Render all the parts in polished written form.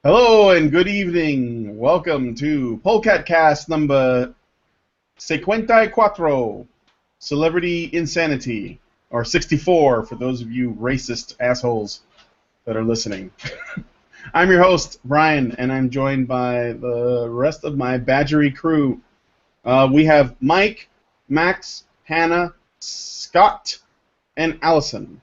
Hello and good evening. Welcome to Polecat Cast number 54, Celebrity Insanity, or 64 for those of you racist assholes that are listening. I'm your host, Brian, and I'm joined by the rest of my Badgery crew. We have Mike, Max, Hannah, Scott, and Allison.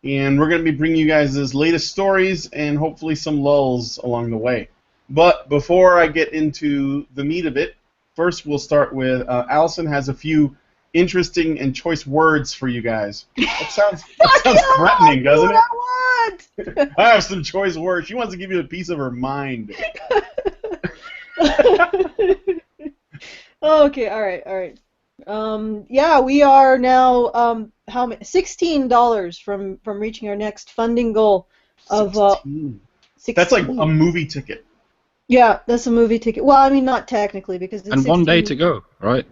And we're going to be bringing you guys his latest stories and hopefully some lulls along the way. But before I get into the meat of it, first we'll start with Allison has a few interesting and choice words for you guys. That sounds threatening, doesn't it? I have some choice words. She wants to give you a piece of her mind. Okay, all right. Yeah, we are now how many? $16 from reaching our next funding goal of 16. That's like a movie ticket. Yeah, that's a movie ticket. Well, I mean, not technically because it's and 16. 1 day to go, right?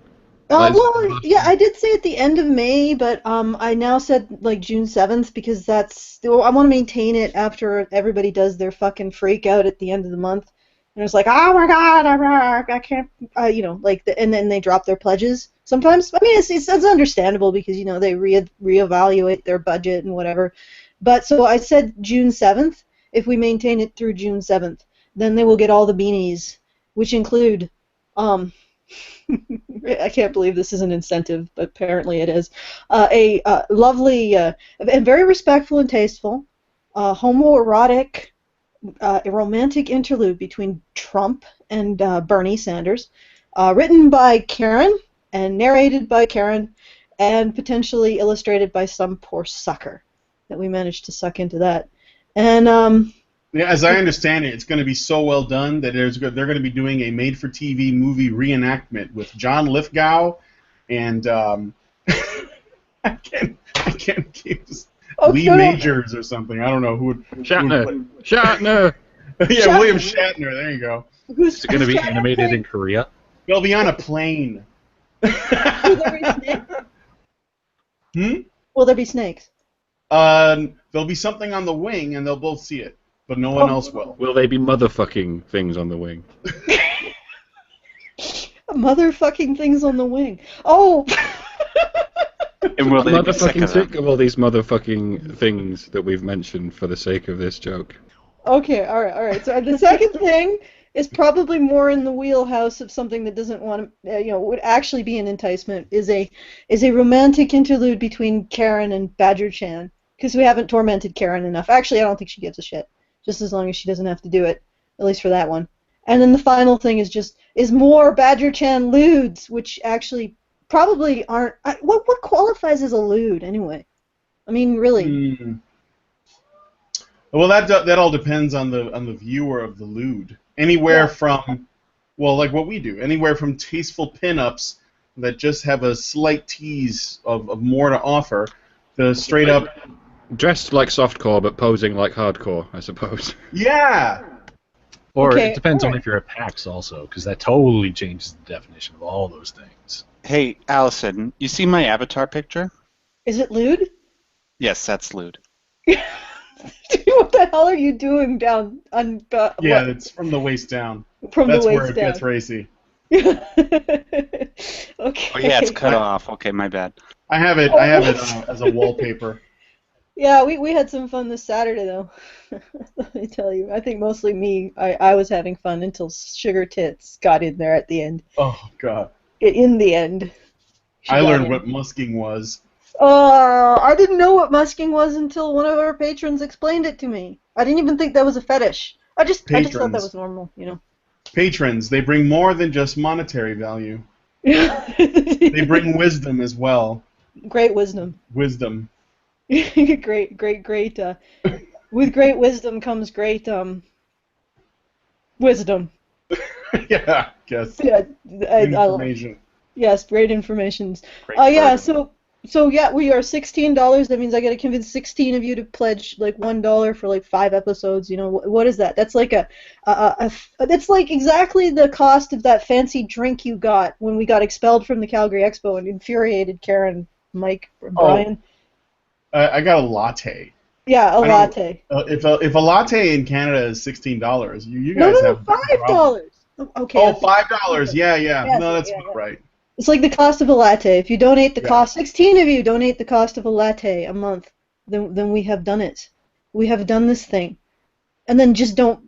Well, yeah, I did say at the end of May, but I now said like June 7th because I want to maintain it after everybody does their fucking freak out at the end of the month. And it's like, oh my god, I can't, and then they drop their pledges. Sometimes, I mean, it's understandable because, they reevaluate their budget and whatever. But so I said June 7th. If we maintain it through June 7th, then they will get all the beanies, which include, I can't believe this is an incentive, but apparently it is, a lovely and very respectful and tasteful homoerotic a romantic interlude between Trump and Bernie Sanders, written by Karen and narrated by Karen, and potentially illustrated by some poor sucker that we managed to suck into that. And yeah, as I understand it, it's going to be so well done that they're going to be doing a made-for-TV movie reenactment with John Lithgow and I can't keep this. Lee Majors or something. I don't know who would. Shatner. Yeah, William Shatner. There you go. Is it going to be animated in Korea? They'll be on a plane. Will there be snakes? Will there be snakes? There'll be something on the wing, and they'll both see it, but no one else will. Will they be motherfucking things on the wing? Motherfucking things on the wing. Oh. And will they motherfucking sick of all these motherfucking things that we've mentioned for the sake of this joke? Okay, all right. So the second thing is probably more in the wheelhouse of something that doesn't want to, would actually be an enticement. Is a romantic interlude between Karen and Badger Chan, because we haven't tormented Karen enough. Actually, I don't think she gives a shit. Just as long as she doesn't have to do it, at least for that one. And then the final thing is more Badger Chan lewds, which actually probably aren't. What qualifies as a lewd anyway? I mean, really. Well, that all depends on the viewer of the lewd. Anywhere from, well, like what we do, anywhere from tasteful pin-ups that just have a slight tease of more to offer, the straight up dressed like softcore but posing like hardcore, I suppose. Yeah. Or it depends on if you're a PAX also, because that totally changes the definition of all those things. Hey, Allison, you see my avatar picture? Is it lewd? Yes, that's lewd. What the hell are you doing down on? Yeah, it's from the waist down. That's where it gets racy. Okay. Oh yeah, it's cut off. Okay, my bad. I have it as a wallpaper. Yeah, we had some fun this Saturday though. Let me tell you, I think mostly me. I was having fun until Sugar Tits got in there at the end. Oh God. In the end. I learned what musking was. I didn't know what musking was until one of our patrons explained it to me. I didn't even think that was a fetish. I just thought that was normal, Patrons, they bring more than just monetary value. They bring wisdom as well. Great wisdom. Wisdom. great. With great wisdom comes great wisdom. Yeah, I guess. Yeah, information. Yes, great information. Yeah, so yeah, we are $16. That means I got to convince 16 of you to pledge like $1 for like 5 episodes. What is that? That's like that's like exactly the cost of that fancy drink you got when we got expelled from the Calgary Expo and infuriated Karen, Mike, and Brian. I got a latte. Yeah, a latte. If a latte in Canada is $16, you guys No, have $5. Okay. Oh, $5. Yeah. Yes, No, that's yeah. right. It's like the cost of a latte. If you donate the cost, 16 of you donate the cost of a latte a month, then we have done it. We have done this thing. And then just don't,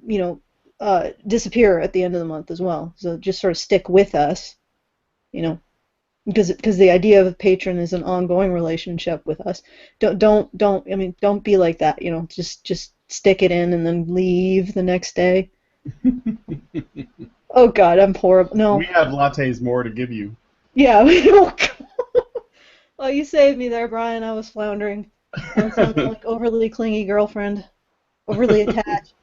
disappear at the end of the month as well. So just sort of stick with us, because the idea of a patron is an ongoing relationship with us. Don't be like that, just stick it in and then leave the next day. Oh God, I'm horrible. No. We have lattes more to give you. Yeah, we don't. Well, you saved me there, Brian. I was floundering. I was sounding like overly clingy girlfriend, overly attached.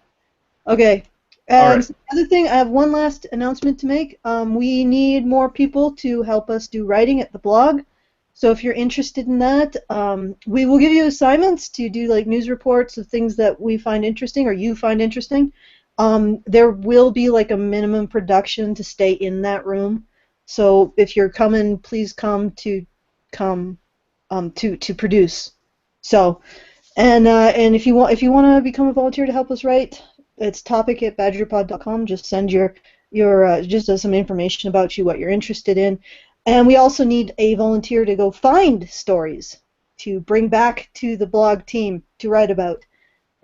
Okay. And the other thing, I have one last announcement to make. We need more people to help us do writing at the blog. So if you're interested in that, we will give you assignments to do like news reports of things that we find interesting or you find interesting. There will be like a minimum production to stay in that room. So if you're coming, please come to produce. So, and if you want to become a volunteer to help us write, it's topic@badgerpod.com. Just send your just some information about you, what you're interested in, and we also need a volunteer to go find stories to bring back to the blog team to write about.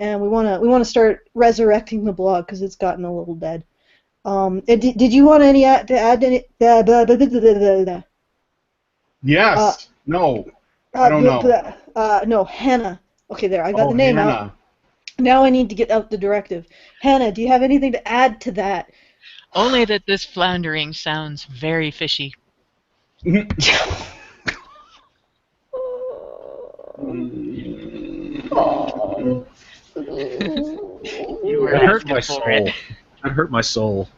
And we want to start resurrecting the blog because it's gotten a little dead. Did you want to add any? Yes. No. I don't know. No, Hannah. Okay, there. I got the name out. Now I need to get out the directive. Hannah, do you have anything to add to that? Only that this floundering sounds very fishy. You were That hurt my soul. That hurt my soul.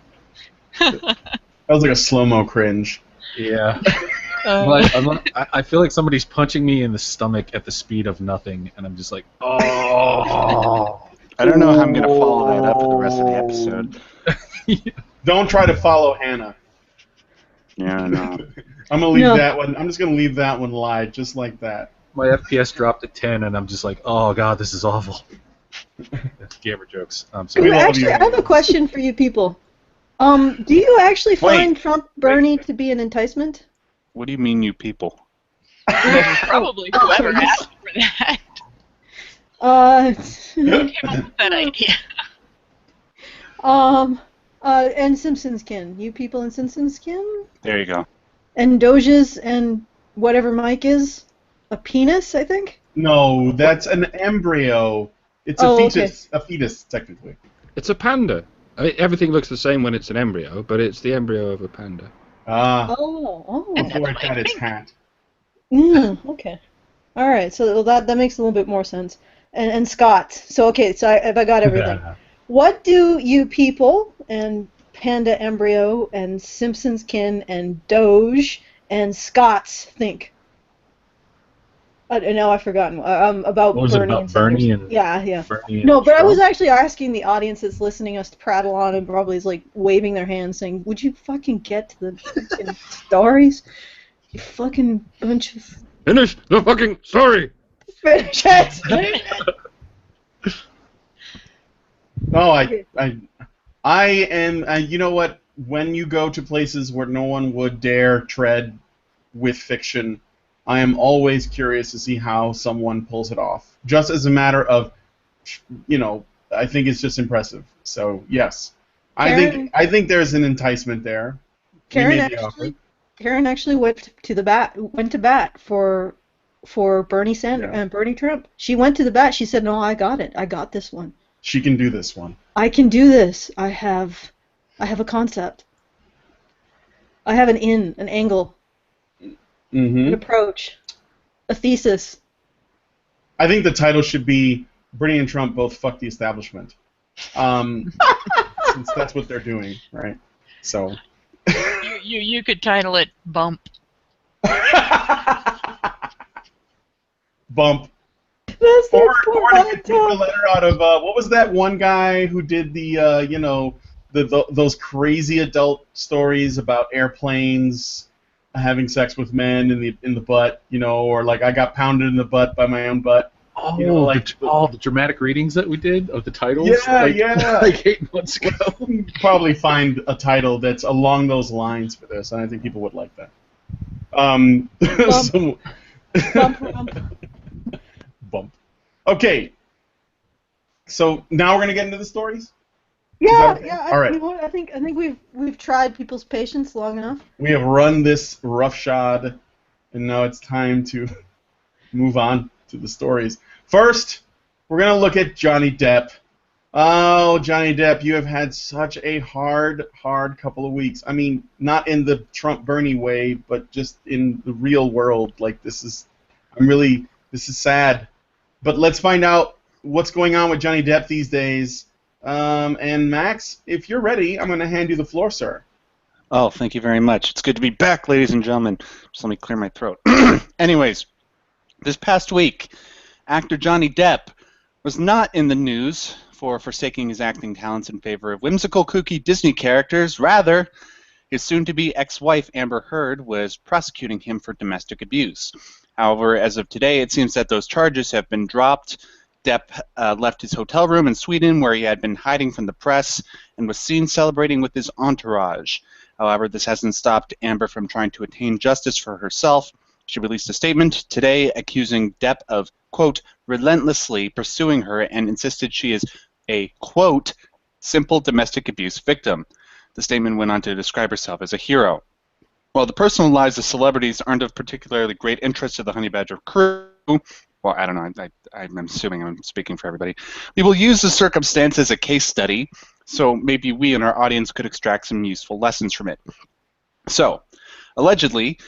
That was like a slow-mo cringe. Yeah. I feel like somebody's punching me in the stomach at the speed of nothing, and I'm just like, oh. I don't know how I'm going to follow that up for the rest of the episode. Don't try to follow Hannah. Yeah, no. I'm gonna leave that one. I'm just gonna leave that one live, just like that. My FPS dropped to 10, and I'm just like, oh God, this is awful. Gamer jokes. I'm sorry. Actually, I have a question for you people. Do you actually find Trump Bernie to be an enticement? What do you mean, you people? Probably whoever asked for that. Who came up with that idea? And Simpsonskin. You people in Simpsonskin? There you go. And Doge's and whatever Mike is? A penis, I think? No, that's an embryo. It's a fetus. Okay. A fetus, technically. It's a panda. I mean, everything looks the same when it's an embryo, but it's the embryo of a panda. Before it had its hat. Okay. All right, so that makes a little bit more sense. And Scott. So, okay, so if I got everything. Yeah. What do you people and Panda Embryo and Simpsonskin and Doge and Scots think? No, I've forgotten. About what was Bernie. It about Bernie and yeah. Bernie no, and but Trump? I was actually asking the audience that's listening us to prattle on and probably is like waving their hands saying, "Would you fucking get to the fucking stories? You fucking bunch of." Finish the fucking story. Finish it. No, I am. You know what? When you go to places where no one would dare tread with fiction, I am always curious to see how someone pulls it off. Just as a matter of, I think it's just impressive. So yes, Karen, I think there's an enticement there. Karen actually went to bat for Bernie Sanders and Bernie Trump. She went to the bat. She said, "No, I got it. I got this one. She can do this one. I can do this. I have a concept. I have an angle, an approach, a thesis." I think the title should be Bernie and Trump both fuck the establishment. Since that's what they're doing, right? So you could title it Bump. Bump. Or to take the letter out of what was that one guy who did the those crazy adult stories about airplanes having sex with men in the butt, or like I got pounded in the butt by my own butt. Oh, you know, like the dramatic readings that we did of the titles. Yeah. Like 8 months ago. We'll probably find a title that's along those lines for this, and I think people would like that. Bump. Okay. So now we're gonna get into the stories. Yeah, okay? yeah. All right. You know what? I think we've tried people's patience long enough. We have run this roughshod, and now it's time to move on to the stories. First, we're gonna look at Johnny Depp. Oh, Johnny Depp, you have had such a hard couple of weeks. I mean, not in the Trump-Bernie way, but just in the real world. Like, this is sad. But let's find out what's going on with Johnny Depp these days. And Max, if you're ready, I'm going to hand you the floor, sir. Oh, thank you very much. It's good to be back, ladies and gentlemen. Just let me clear my throat. Anyways, this past week, actor Johnny Depp was not in the news for forsaking his acting talents in favor of whimsical, kooky Disney characters. Rather, his soon-to-be ex-wife Amber Heard was prosecuting him for domestic abuse. However, as of today, it seems that those charges have been dropped. Depp left his hotel room in Sweden where he had been hiding from the press and was seen celebrating with his entourage. However, this hasn't stopped Amber from trying to attain justice for herself. She released a statement today accusing Depp of, quote, relentlessly pursuing her and insisted she is a, quote, simple domestic abuse victim. The statement went on to describe herself as a hero. While the personal lives of celebrities aren't of particularly great interest to the Honey Badger crew, well, I don't know, I'm assuming I'm speaking for everybody, we will use the circumstance as a case study, so maybe we and our audience could extract some useful lessons from it. So, allegedly,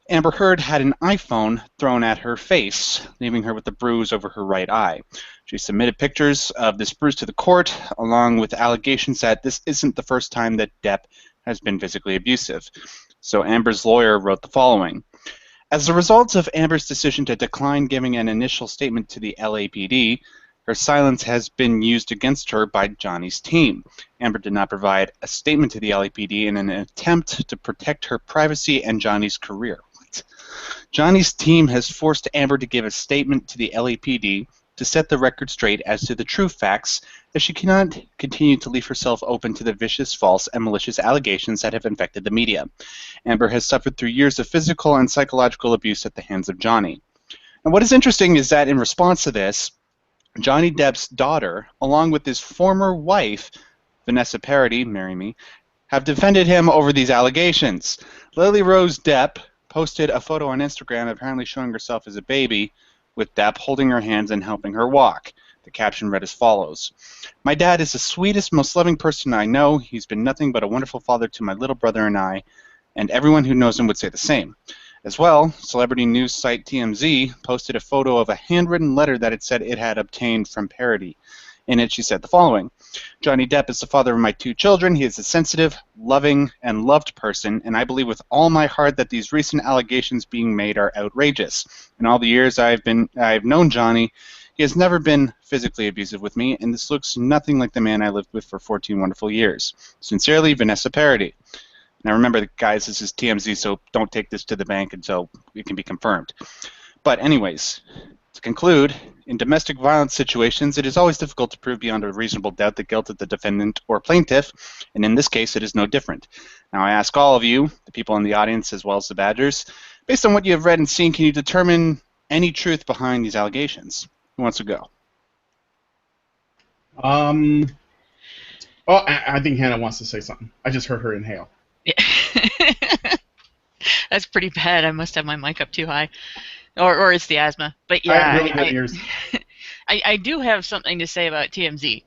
Amber Heard had an iPhone thrown at her face, leaving her with a bruise over her right eye. She submitted pictures of this bruise to the court, along with allegations that this isn't the first time that Depp has been physically abusive. So Amber's lawyer wrote the following. As a result of Amber's decision to decline giving an initial statement to the LAPD, her silence has been used against her by Johnny's team. Amber did not provide a statement to the LAPD in an attempt to protect her privacy and Johnny's career. Johnny's team has forced Amber to give a statement to the LAPD to set the record straight as to the true facts, as she cannot continue to leave herself open to the vicious, false, and malicious allegations that have infected the media. Amber has suffered through years of physical and psychological abuse at the hands of Johnny. And what is interesting is that in response to this, Johnny Depp's daughter, along with his former wife, Vanessa Paradis, marry me, have defended him over these allegations. Lily Rose Depp posted a photo on Instagram apparently showing herself as a baby, with Depp holding her hands and helping her walk. The caption read as follows. My dad is the sweetest, most loving person I know. He's been nothing but a wonderful father to my little brother and I, and everyone who knows him would say the same. As well, celebrity news site TMZ posted a photo of a handwritten letter that it said it had obtained from Paradis. In it, she said the following. Johnny Depp is the father of my 2 children. He is a sensitive, loving, and loved person, and I believe with all my heart that these recent allegations being made are outrageous. In all the years I've known Johnny, he has never been physically abusive with me, and this looks nothing like the man I lived with for 14 wonderful years. Sincerely, Vanessa Paradis. Now remember, guys, this is TMZ, so don't take this to the bank until it can be confirmed. But anyways, to conclude, in domestic violence situations, it is always difficult to prove beyond a reasonable doubt the guilt of the defendant or plaintiff, and in this case, it is no different. Now, I ask all of you, the people in the audience as well as the Badgers, based on what you have read and seen, can you determine any truth behind these allegations? Who wants to go? I think Hannah wants to say something. I just heard her inhale. Yeah. That's pretty bad. I must have my mic up too high. Or it's the asthma. But yeah, I have really good ears. I do have something to say about TMZ.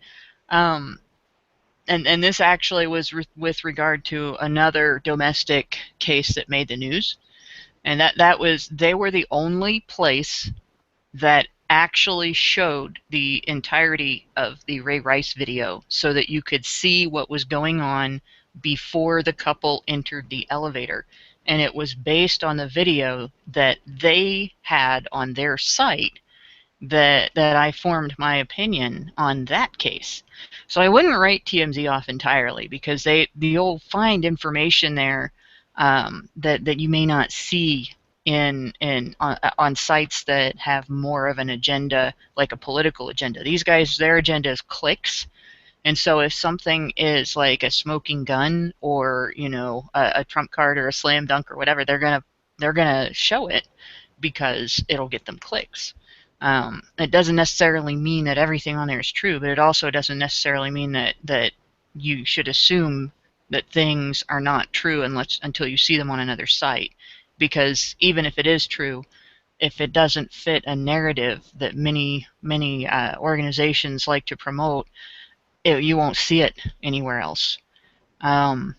And this actually was with regard to another domestic case that made the news. And they were the only place that actually showed the entirety of the Ray Rice video so that you could see what was going on before the couple entered the elevator. And it was based on the video that they had on their site that I formed my opinion on that case. So I wouldn't write TMZ off entirely because you'll find information there that you may not see on sites that have more of an agenda, like a political agenda. These guys, their agenda is clicks. And so if something is like a smoking gun or, you know, a trump card or a slam dunk or whatever, they're gonna show it because it'll get them clicks. It doesn't necessarily mean that everything on there is true, but it also doesn't necessarily mean that you should assume that things are not true until you see them on another site. Because even if it is true, if it doesn't fit a narrative that many organizations like to promote, you won't see it anywhere else. And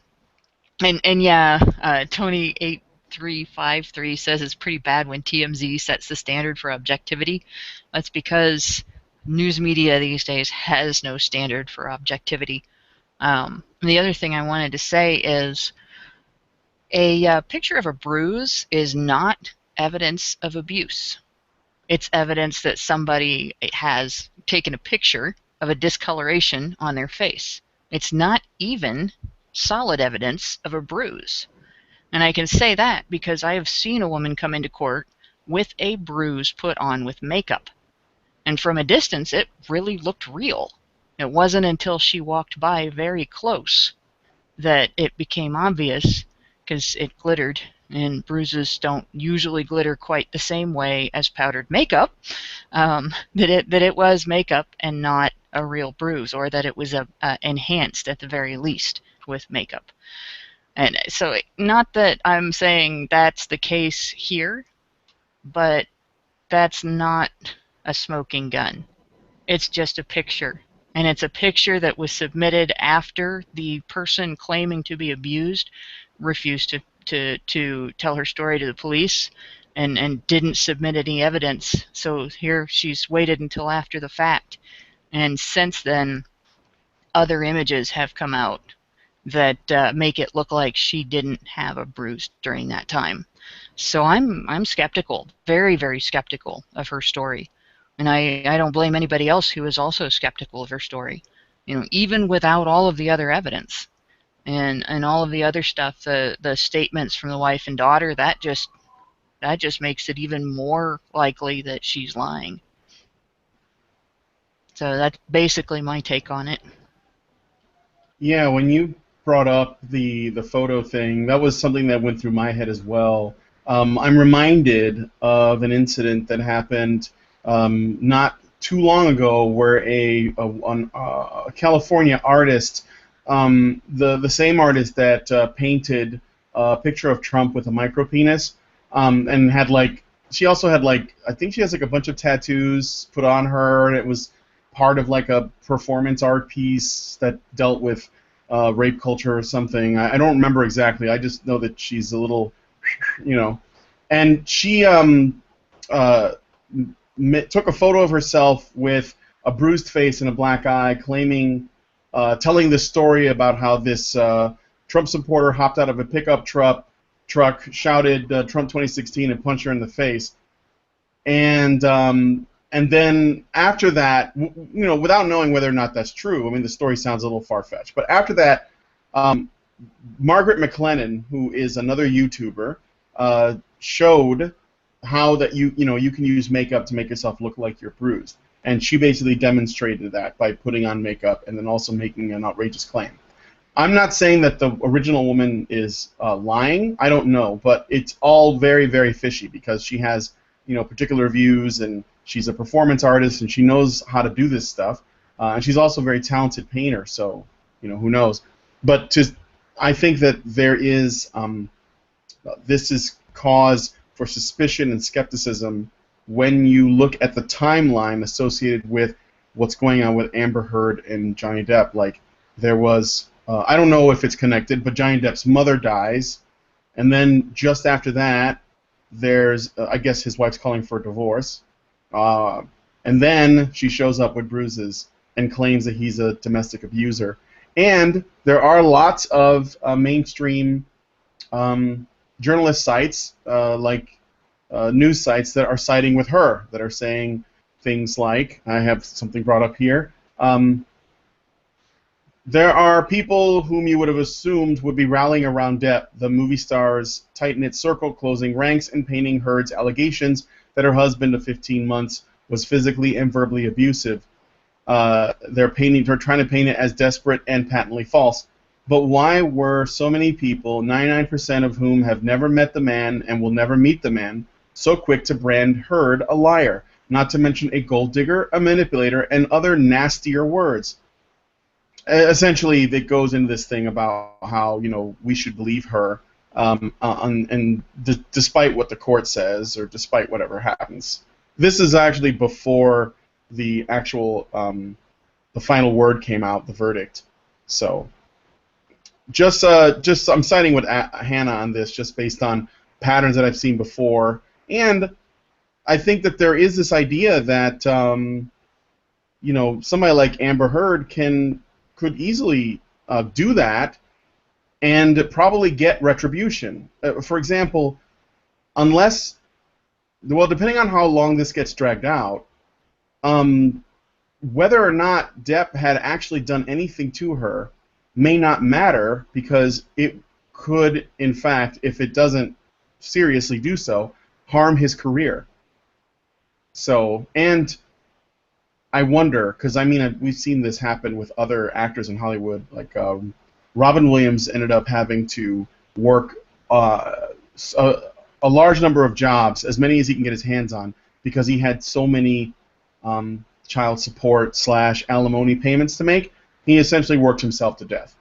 yeah, Tony8353 says it's pretty bad when TMZ sets the standard for objectivity. That's because news media these days has no standard for objectivity. The other thing I wanted to say is a picture of a bruise is not evidence of abuse. It's evidence that somebody has taken a picture of a discoloration on their face. It's not even solid evidence of a bruise. And I can say that because I have seen a woman come into court with a bruise put on with makeup. And from a distance, it really looked real. It wasn't until she walked by very close that it became obvious, because it glittered, and bruises don't usually glitter quite the same way as powdered makeup, that it was makeup and not a real bruise, or that it was enhanced at the very least with makeup. And so, not that I'm saying that's the case here, but that's not a smoking gun. It's just a picture. And it's a picture that was submitted after the person claiming to be abused refused to tell her story to the police and didn't submit any evidence. So here she's waited until after the fact. And since then, other images have come out that make it look like she didn't have a bruise during that time. So I'm skeptical, very, very skeptical of her story. And I don't blame anybody else who is also skeptical of her story. You know, even without all of the other evidence and all of the other stuff, the statements from the wife and daughter, that just makes it even more likely that she's lying. So that's basically my take on it. Yeah, when you brought up the photo thing, that was something that went through my head as well. I'm reminded of an incident that happened not too long ago, where a California artist, the same artist that painted a picture of Trump with a micropenis, and had she also had I think she has a bunch of tattoos put on her, and it was part of a performance art piece that dealt with rape culture or something. I don't remember exactly. I just know that she's a little, and she took a photo of herself with a bruised face and a black eye, telling this story about how this Trump supporter hopped out of a pickup truck, shouted Trump 2016, and punched her in the face. And then after that, without knowing whether or not that's true, I mean, the story sounds a little far-fetched. But after that, Margaret McLennan, who is another YouTuber, showed how that you can use makeup to make yourself look like you're bruised. And she basically demonstrated that by putting on makeup and then also making an outrageous claim. I'm not saying that the original woman is lying. I don't know, but it's all very, very fishy because she has particular views, and she's a performance artist, and she knows how to do this stuff. And she's also a very talented painter, so who knows. But I think that there is this is cause for suspicion and skepticism when you look at the timeline associated with what's going on with Amber Heard and Johnny Depp. There was I don't know if it's connected, but Johnny Depp's mother dies, and then just after that, there's I guess his wife's calling for a divorce, and then she shows up with bruises and claims that he's a domestic abuser. And there are lots of mainstream journalist sites, news sites, that are siding with her, that are saying things like, I have something brought up here, There are people whom you would have assumed would be rallying around Depp, the movie star's tight-knit circle, closing ranks and painting Heard's allegations that her husband of 15 months was physically and verbally abusive. They're trying to paint it as desperate and patently false. But why were so many people, 99% of whom have never met the man and will never meet the man, so quick to brand Heard a liar, not to mention a gold digger, a manipulator, and other nastier words? Essentially, it goes into this thing about how we should believe her, despite what the court says or despite whatever happens. This is actually before the actual the final word came out, the verdict. So, just I'm siding with Hannah on this, just based on patterns that I've seen before, and I think that there is this idea that somebody like Amber Heard could easily do that and probably get retribution. For example, depending on how long this gets dragged out, whether or not Depp had actually done anything to her may not matter, because it could, in fact, if it doesn't seriously do so, harm his career. So, and I wonder, because we've seen this happen with other actors in Hollywood, like Robin Williams ended up having to work a large number of jobs, as many as he can get his hands on, because he had so many child support / alimony payments to make. He essentially worked himself to death.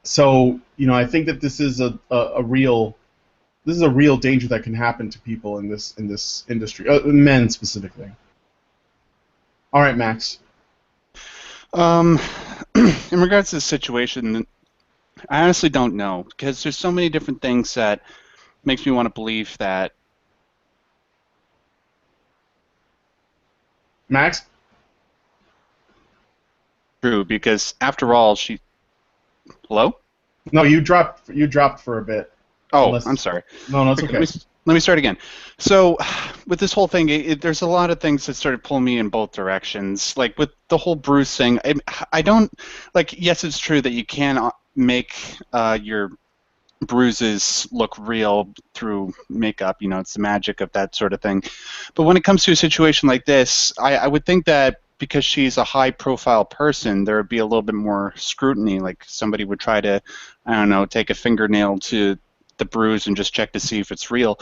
So I think that this is a real danger that can happen to people in this industry, men specifically. All right, Max. In regards to the situation, I honestly don't know, because there's so many different things that makes me want to believe that. Max? True, because after all, she. Hello? No, you dropped for a bit. Oh, I'm sorry. No, it's okay. Let me start again. So, with this whole thing, there's a lot of things that started pulling me in both directions. Like with the whole bruise thing, I don't like. Yes, it's true that you can make your bruises look real through makeup. It's the magic of that sort of thing. But when it comes to a situation like this, I would think that because she's a high-profile person, there would be a little bit more scrutiny. Like somebody would try to, I don't know, take a fingernail to the bruise and just check to see if it's real.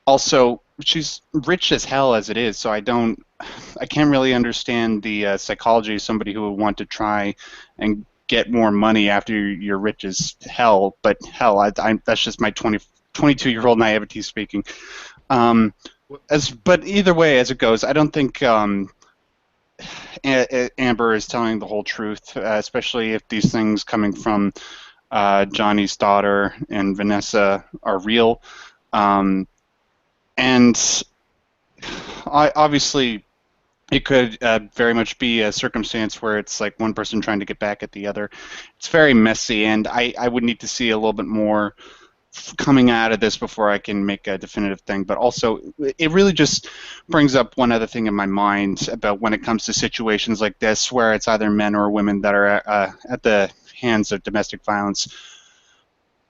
Also, she's rich as hell as it is, so I can't really understand the psychology of somebody who would want to try and get more money after you're rich as hell. But hell, that's just my 22-year-old naivety speaking. But either way, as it goes, I don't think Amber is telling the whole truth, especially if these things coming from Johnny's daughter and Vanessa are real. And obviously, it could very much be a circumstance where it's like one person trying to get back at the other. It's very messy, and I would need to see a little bit more coming out of this before I can make a definitive thing. But also, it really just brings up one other thing in my mind about when it comes to situations like this, where it's either men or women that are at the hands of domestic violence.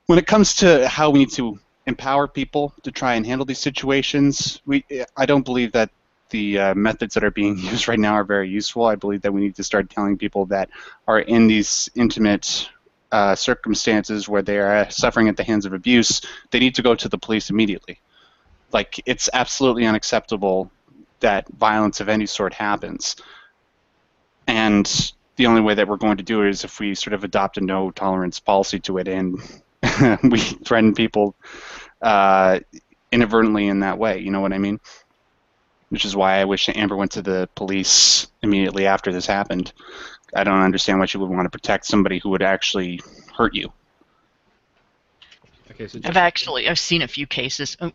When it comes to how we need to empower people to try and handle these situations, I don't believe that the methods that are being used right now are very useful. I believe that we need to start telling people that are in these intimate circumstances where they are suffering at the hands of abuse, they need to go to the police immediately. Like, it's absolutely unacceptable that violence of any sort happens. And the only way that we're going to do it is if we sort of adopt a no-tolerance policy to it, and we threaten people inadvertently in that way, you know what I mean? Which is why I wish Amber went to the police immediately after this happened. I don't understand why she would want to protect somebody who would actually hurt you. Okay, so I've seen a few cases. Oh,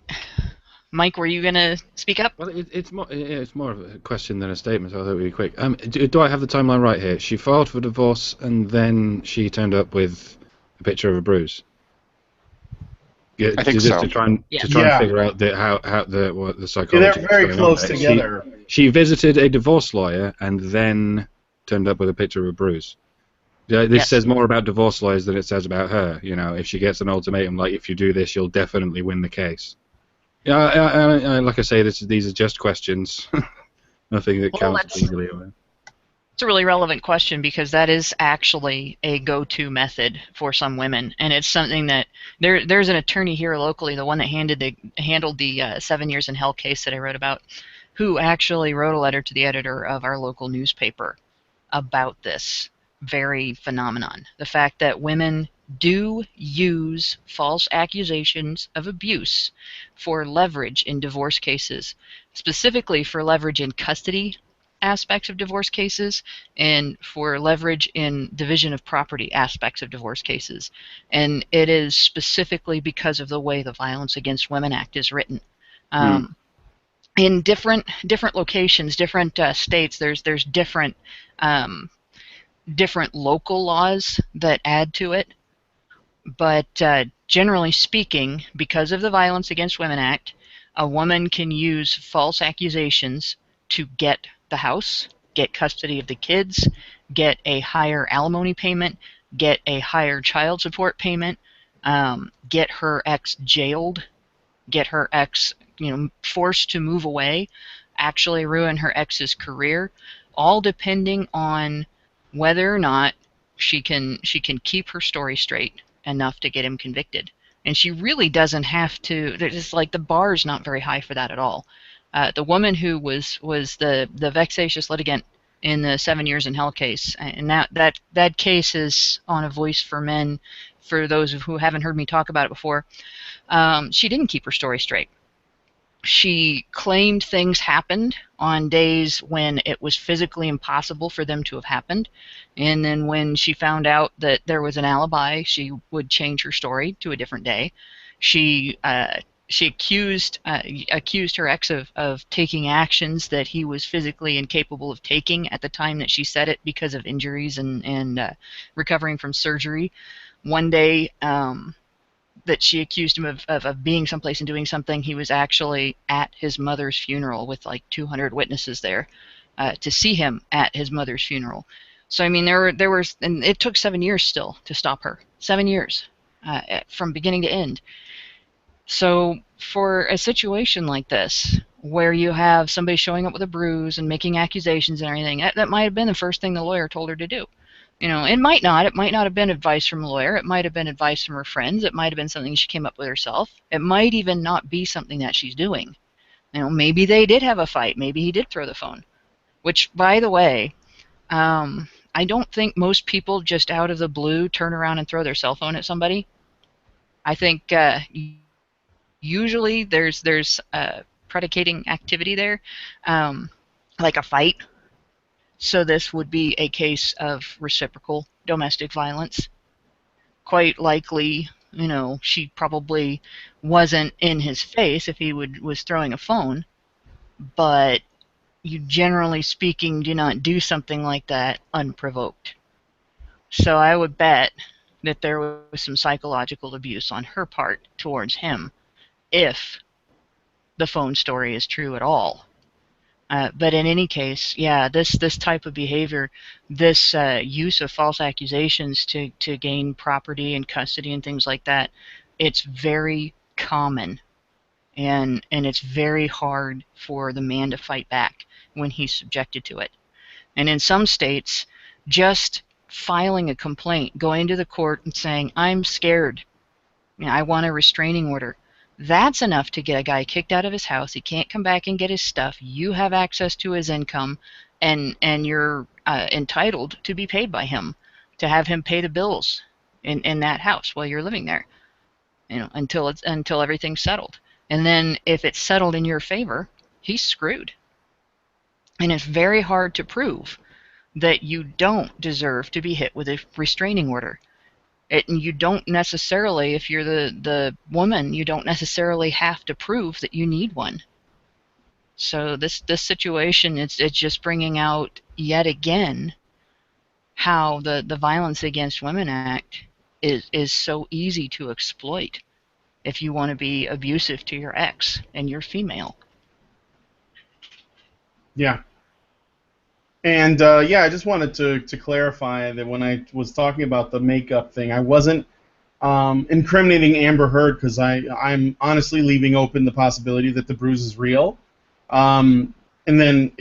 Mike, were you gonna speak up? Well, it's more of a question than a statement. So I'll do it really quick. Do I have the timeline right here? She filed for divorce and then she turned up with a picture of a bruise. Yeah, I think so. To try and figure out how the psychology. They're very close together. She visited a divorce lawyer and then turned up with a picture of a bruise. Yeah, this says more about divorce lawyers than it says about her. You know, if she gets an ultimatum like, if you do this, you'll definitely win the case. Yeah, like I say, these are just questions. Nothing that counts legally. It's a really relevant question because that is actually a go-to method for some women, and it's something that there's an attorney here locally, the one that handled the 7 years in hell case that I wrote about, who actually wrote a letter to the editor of our local newspaper about this very phenomenon. The fact that women do use false accusations of abuse for leverage in divorce cases, specifically for leverage in custody aspects of divorce cases and for leverage in division of property aspects of divorce cases. And it is specifically because of the way the Violence Against Women Act is written. In different locations, different states, there's different different local laws that add to it, but generally speaking, because of the Violence Against Women Act, a woman can use false accusations to get the house, get custody of the kids, get a higher alimony payment, get a higher child support payment, get her ex jailed, get her ex forced to move away, actually ruin her ex's career, all depending on whether or not she can keep her story straight enough to get him convicted. And she really doesn't have to. It's like the bar is not very high for that at all. The woman who was the vexatious litigant in the 7 years in hell case, and that case is on A Voice for Men. For those who haven't heard me talk about it before, she didn't keep her story straight. She claimed things happened on days when it was physically impossible for them to have happened. And then when she found out that there was an alibi, she would change her story to a different day. She accused her ex of taking actions that he was physically incapable of taking at the time that she said it because of injuries and recovering from surgery. One day, that she accused him of being someplace and doing something, he was actually at his mother's funeral with like 200 witnesses there to see him at his mother's funeral. So I mean, there was, and it took 7 years still to stop her. 7 years from beginning to end. So for a situation like this, where you have somebody showing up with a bruise and making accusations and everything, that might have been the first thing the lawyer told her to do. It might not. It might not have been advice from a lawyer. It might have been advice from her friends. It might have been something she came up with herself. It might even not be something that she's doing. Maybe they did have a fight. Maybe he did throw the phone. Which, by the way, I don't think most people just out of the blue turn around and throw their cell phone at somebody. I think usually there's predicating activity there, like a fight. So this would be a case of reciprocal domestic violence. Quite likely, she probably wasn't in his face if he was throwing a phone, but you, generally speaking, do not do something like that unprovoked. So I would bet that there was some psychological abuse on her part towards him, if the phone story is true at all. But in any case, yeah, this type of behavior, this use of false accusations to gain property and custody and things like that, it's very common, and it's very hard for the man to fight back when he's subjected to it. And in some states, just filing a complaint, going to the court and saying, I'm scared, I want a restraining order, that's enough to get a guy kicked out of his house. He can't come back and get his stuff. You have access to his income, and you're entitled to be paid by him, to have him pay the bills in that house while you're living there, until everything's settled. And then if it's settled in your favor, he's screwed. And it's very hard to prove that you don't deserve to be hit with a restraining order. And you don't necessarily, if you're the woman, you don't necessarily have to prove that you need one. So this situation, it's just bringing out yet again how the Violence Against Women Act is so easy to exploit if you want to be abusive to your ex and you're female. Yeah. And yeah, I just wanted to clarify that when I was talking about the makeup thing, I wasn't incriminating Amber Heard because I'm honestly leaving open the possibility that the bruise is real, and then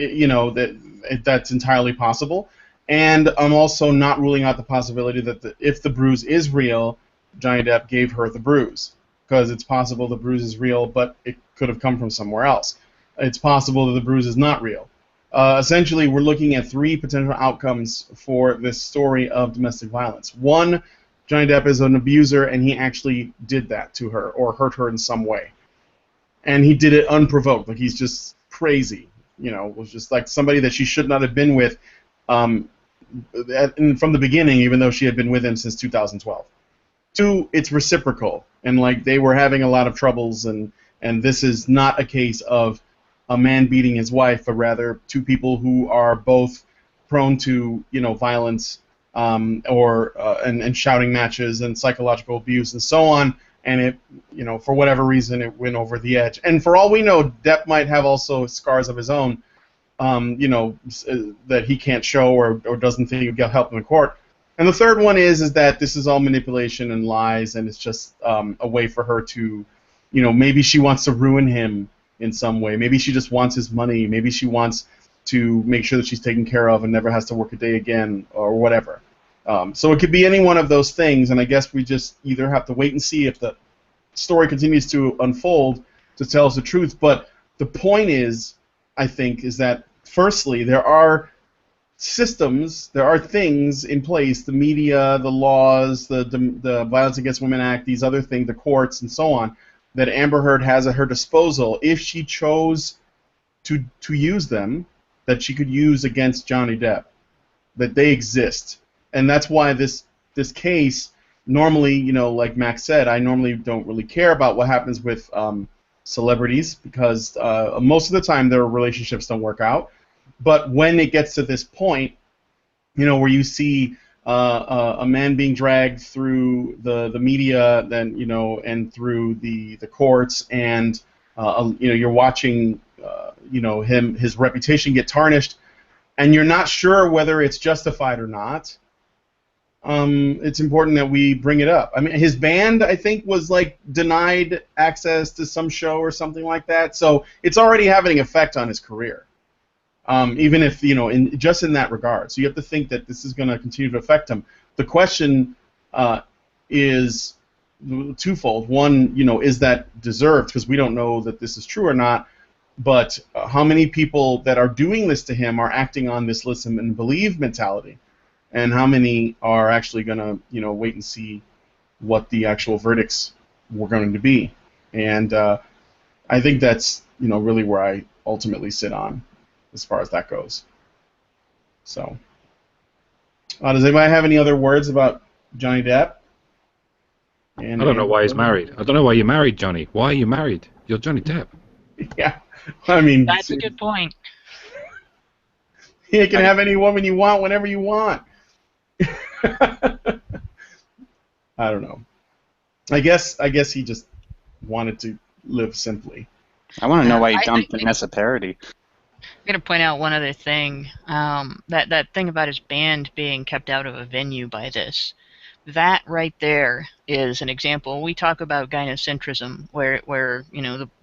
that's entirely possible. And I'm also not ruling out the possibility that if the bruise is real, Johnny Depp gave her the bruise, because it's possible the bruise is real, but it could have come from somewhere else. It's possible that the bruise is not real. Essentially, we're looking at three potential outcomes for this story of domestic violence. One, Johnny Depp is an abuser, and he actually did that to her or hurt her in some way. And he did it unprovoked. Like, he's just crazy. Was just like somebody that she should not have been with from the beginning, even though she had been with him since 2012. Two, it's reciprocal. And, like, they were having a lot of troubles, and this is not a case of a man beating his wife, but rather two people who are both prone to, violence, and shouting matches and psychological abuse and so on, and it, for whatever reason, it went over the edge. And for all we know, Depp might have also scars of his own, that he can't show or doesn't think he'll help in the court. And the third one is that this is all manipulation and lies, and it's just a way for her to, maybe she wants to ruin him in some way. Maybe she just wants his money. Maybe she wants to make sure that she's taken care of and never has to work a day again or whatever. So it could be any one of those things, and I guess we just either have to wait and see if the story continues to unfold to tell us the truth. But the point is, I think, is that firstly, there are systems, there are things in place, the media, the laws, the Violence Against Women Act, these other things, the courts, and so on, that Amber Heard has at her disposal if she chose to use them, that she could use against Johnny Depp, that they exist. And that's why this case, normally, like Max said, I normally don't really care about what happens with celebrities, because most of the time their relationships don't work out. But when it gets to this point, where you see a man being dragged through the media, then and through the courts, and you're watching his reputation get tarnished, and you're not sure whether it's justified or not. It's important that we bring it up. I mean, his band, I think, was like denied access to some show or something like that. So it's already having an effect on his career. Even if, just in that regard. So you have to think that this is going to continue to affect him. The question is twofold. One, is that deserved? Because we don't know that this is true or not. But how many people that are doing this to him are acting on this listen and believe mentality? And how many are actually going to, wait and see what the actual verdicts were going to be? And I think that's, really where I ultimately sit on as far as that goes. So, does anybody have any other words about Johnny Depp? I don't know why he's married. I don't know why you're married, Johnny. Why are you married? You're Johnny Depp. Yeah, I mean... That's a good point. You can have any woman you want whenever you want. I don't know. I guess he just wanted to live simply. I want to know why he dumped Vanessa Paradis. I'm going to point out one other thing. That thing about his band being kept out of a venue by this. That right there is an example. We talk about gynocentrism, where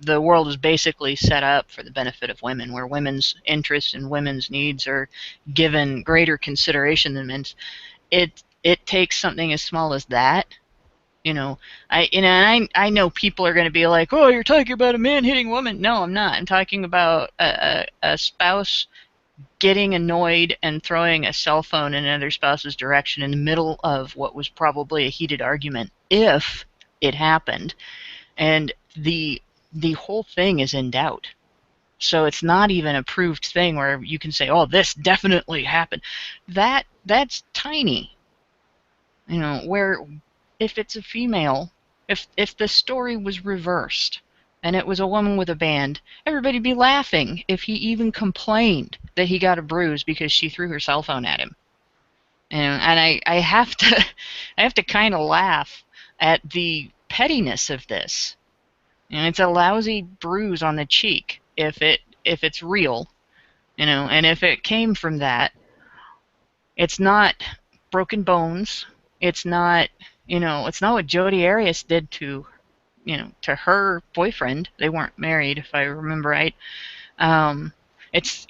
the world is basically set up for the benefit of women, where women's interests and women's needs are given greater consideration than men's. It takes something as small as that. I know people are going to be like, oh, you're talking about a man hitting a woman. No, I'm not. I'm talking about a spouse getting annoyed and throwing a cell phone in another spouse's direction in the middle of what was probably a heated argument, if it happened. And the whole thing is in doubt. So it's not even a proved thing where you can say, oh, this definitely happened. That's tiny. Where if it's a female, if the story was reversed and it was a woman with a band, everybody'd be laughing if he even complained that he got a bruise because she threw her cell phone at him. And I have to kind of laugh at the pettiness of this. It's a lousy bruise on the cheek if it's real. And if it came from that, it's not broken bones. It's not, it's not what Jodi Arias did to her boyfriend. They weren't married, if I remember right. It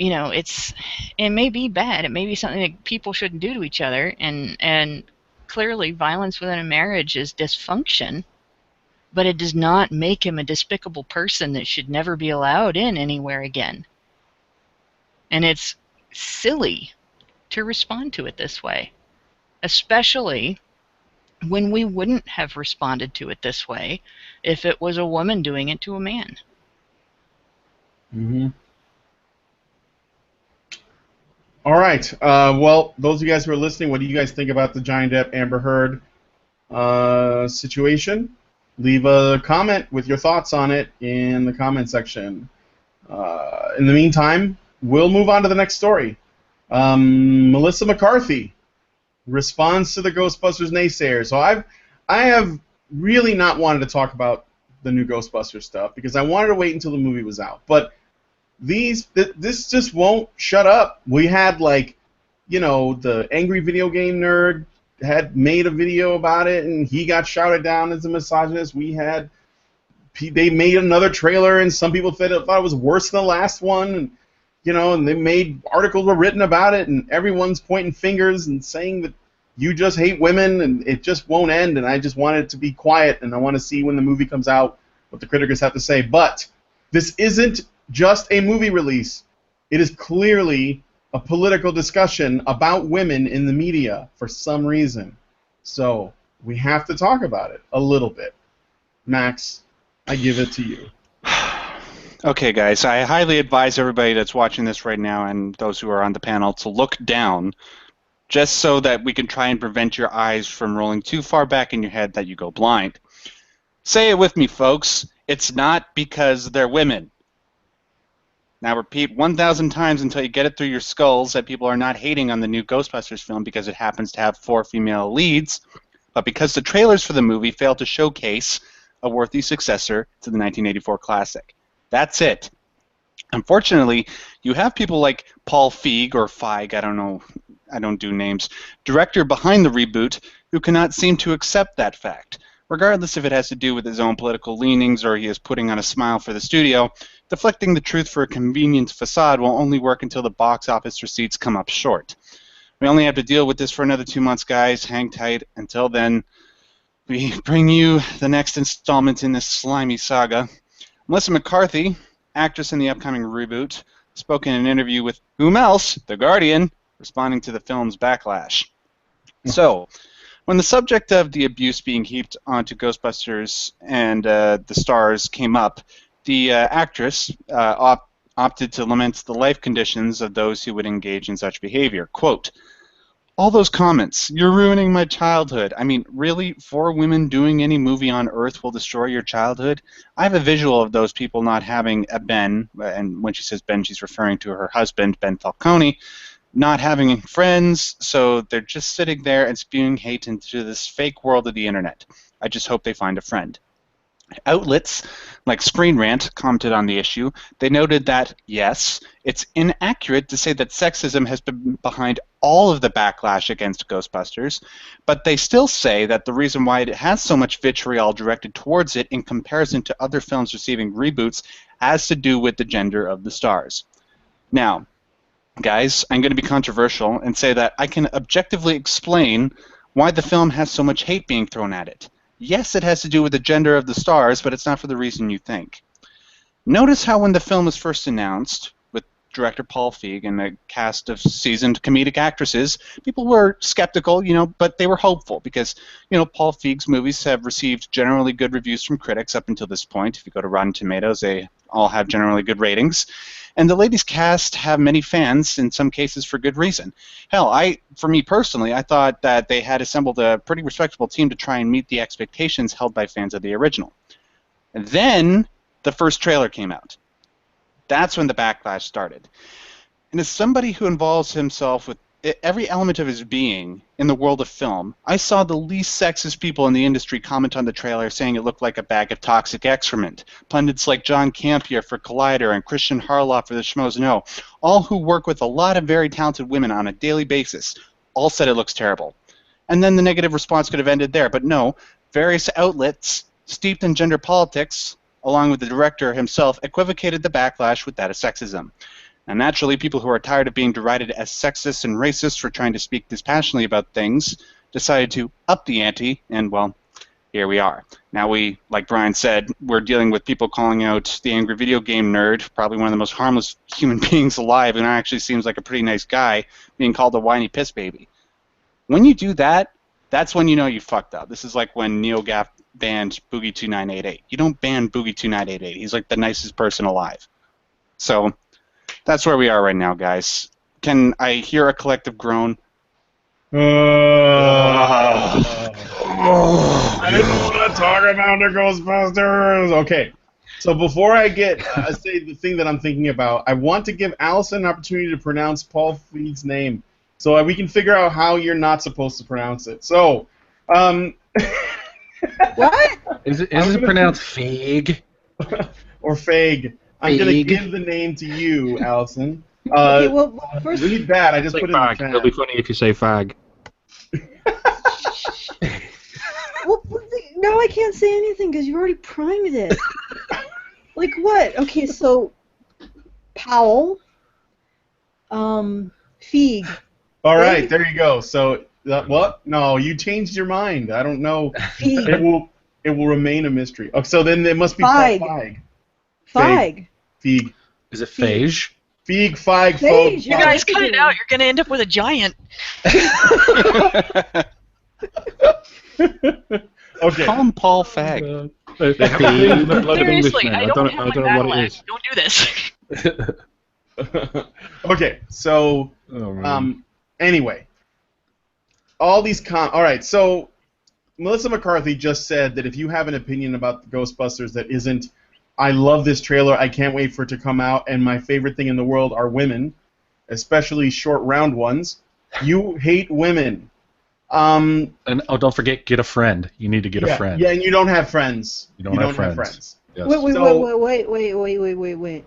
may be bad. It may be something that people shouldn't do to each other, and clearly violence within a marriage is dysfunction, but it does not make him a despicable person that should never be allowed in anywhere again. And it's silly to respond to it this way, especially when we wouldn't have responded to it this way if it was a woman doing it to a man. Mm-hmm. All right. Well, those of you guys who are listening, what do you guys think about the Johnny Depp Amber Heard situation? Leave a comment with your thoughts on it in the comment section. In the meantime, we'll move on to the next story. Melissa McCarthy responds to the Ghostbusters naysayers. So I have really not wanted to talk about the new Ghostbusters stuff because I wanted to wait until the movie was out. But this just won't shut up. We had the angry video game nerd had made a video about it and he got shouted down as a misogynist. They made another trailer and some people thought it was worse than the last one. And they made articles were written about it, and everyone's pointing fingers and saying that you just hate women, and it just won't end. And I just want it to be quiet, and I want to see when the movie comes out what the critics have to say. But this isn't just a movie release. It is clearly a political discussion about women in the media for some reason. So we have to talk about it a little bit. Max, I give it to you. Okay, guys, I highly advise everybody that's watching this right now and those who are on the panel to look down just so that we can try and prevent your eyes from rolling too far back in your head that you go blind. Say it with me, folks. It's not because they're women. Now repeat 1,000 times until you get it through your skulls that people are not hating on the new Ghostbusters film because it happens to have 4 female leads, but because the trailers for the movie failed to showcase a worthy successor to the 1984 classic. That's it. Unfortunately, you have people like Paul Feig, or Feig, I don't know, I don't do names, director behind the reboot, who cannot seem to accept that fact. Regardless if it has to do with his own political leanings or he is putting on a smile for the studio, deflecting the truth for a convenient facade will only work until the box office receipts come up short. We only have to deal with this for another 2 months, guys. Hang tight. Until then, we bring you the next installment in this slimy saga. Melissa McCarthy, actress in the upcoming reboot, spoke in an interview with whom else? The Guardian, responding to the film's backlash. So, when the subject of the abuse being heaped onto Ghostbusters and the stars came up, the actress opted to lament the life conditions of those who would engage in such behavior. Quote, "All those comments, you're ruining my childhood. I mean, really, 4 women doing any movie on Earth will destroy your childhood? I have a visual of those people not having a Ben," and when she says Ben, she's referring to her husband, Ben Falcone, "not having friends, so they're just sitting there and spewing hate into this fake world of the internet. I just hope they find a friend." Outlets like Screen Rant commented on the issue. They noted that, yes, it's inaccurate to say that sexism has been behind all of the backlash against Ghostbusters, but they still say that the reason why it has so much vitriol directed towards it in comparison to other films receiving reboots has to do with the gender of the stars. Now, guys, I'm going to be controversial and say that I can objectively explain why the film has so much hate being thrown at it. Yes, it has to do with the gender of the stars, but it's not for the reason you think. Notice how when the film was first announced, with director Paul Feig and a cast of seasoned comedic actresses, people were skeptical, but they were hopeful because, Paul Feig's movies have received generally good reviews from critics up until this point. If you go to Rotten Tomatoes, they all have generally good ratings. And the ladies cast have many fans, in some cases for good reason. Hell, for me personally, I thought that they had assembled a pretty respectable team to try and meet the expectations held by fans of the original. And then the first trailer came out. That's when the backlash started. And as somebody who involves himself with every element of his being in the world of film. I saw the least sexist people in the industry comment on the trailer saying it looked like a bag of toxic excrement. Pundits like John Campier for Collider and Christian Harloff for the Schmoes Know, all who work with a lot of very talented women on a daily basis, all said it looks terrible. And then the negative response could have ended there, but no, various outlets steeped in gender politics, along with the director himself, equivocated the backlash with that of sexism. And naturally, people who are tired of being derided as sexist and racist for trying to speak dispassionately about things decided to up the ante, and, well, here we are. Now like Brian said, we're dealing with people calling out the angry video game nerd, probably one of the most harmless human beings alive, and actually seems like a pretty nice guy, being called a whiny piss baby. When you do that, that's when you know you fucked up. This is like when NeoGAF banned Boogie 2988. You don't ban Boogie 2988. He's like the nicest person alive. So that's where we are right now, guys. Can I hear a collective groan? I didn't want to talk about the Ghostbusters. Okay, so before I say the thing that I'm thinking about, I want to give Allison an opportunity to pronounce Paul Feig's name, so we can figure out how you're not supposed to pronounce it. So, What? Is it pronounced Feig? or Feig? I'm going to give the name to you, Allison. Okay, well, first... Really bad. I just Like put it in the fag. chat. It'll be funny if you say fag. Well, now I can't say anything because you already primed it. Like what? Okay, so Powell, Feig. All right, there you go. So what? No, you changed your mind. I don't know. Feig. It will remain a mystery. Oh, so then it must be Feig. Paul Feig. Feig. Feig. Is it Feig? Feig, Feig, Feig, Feig. You guys cut it out. You're going to end up with a giant. Okay. Call him Paul Fag. They have a lot of Seriously, Englishmen. I I don't don't have know my what battle it axe. is. Don't do this. Okay, so Oh, man. anyway, all these all right, so Melissa McCarthy just said that if you have an opinion about the Ghostbusters that isn't, I love this trailer, I can't wait for it to come out, and my favorite thing in the world are women, especially short, round ones, you hate women. And don't forget, get a friend. You need to get a friend. Yeah, and you don't have friends. You don't have friends. Yes. Wait.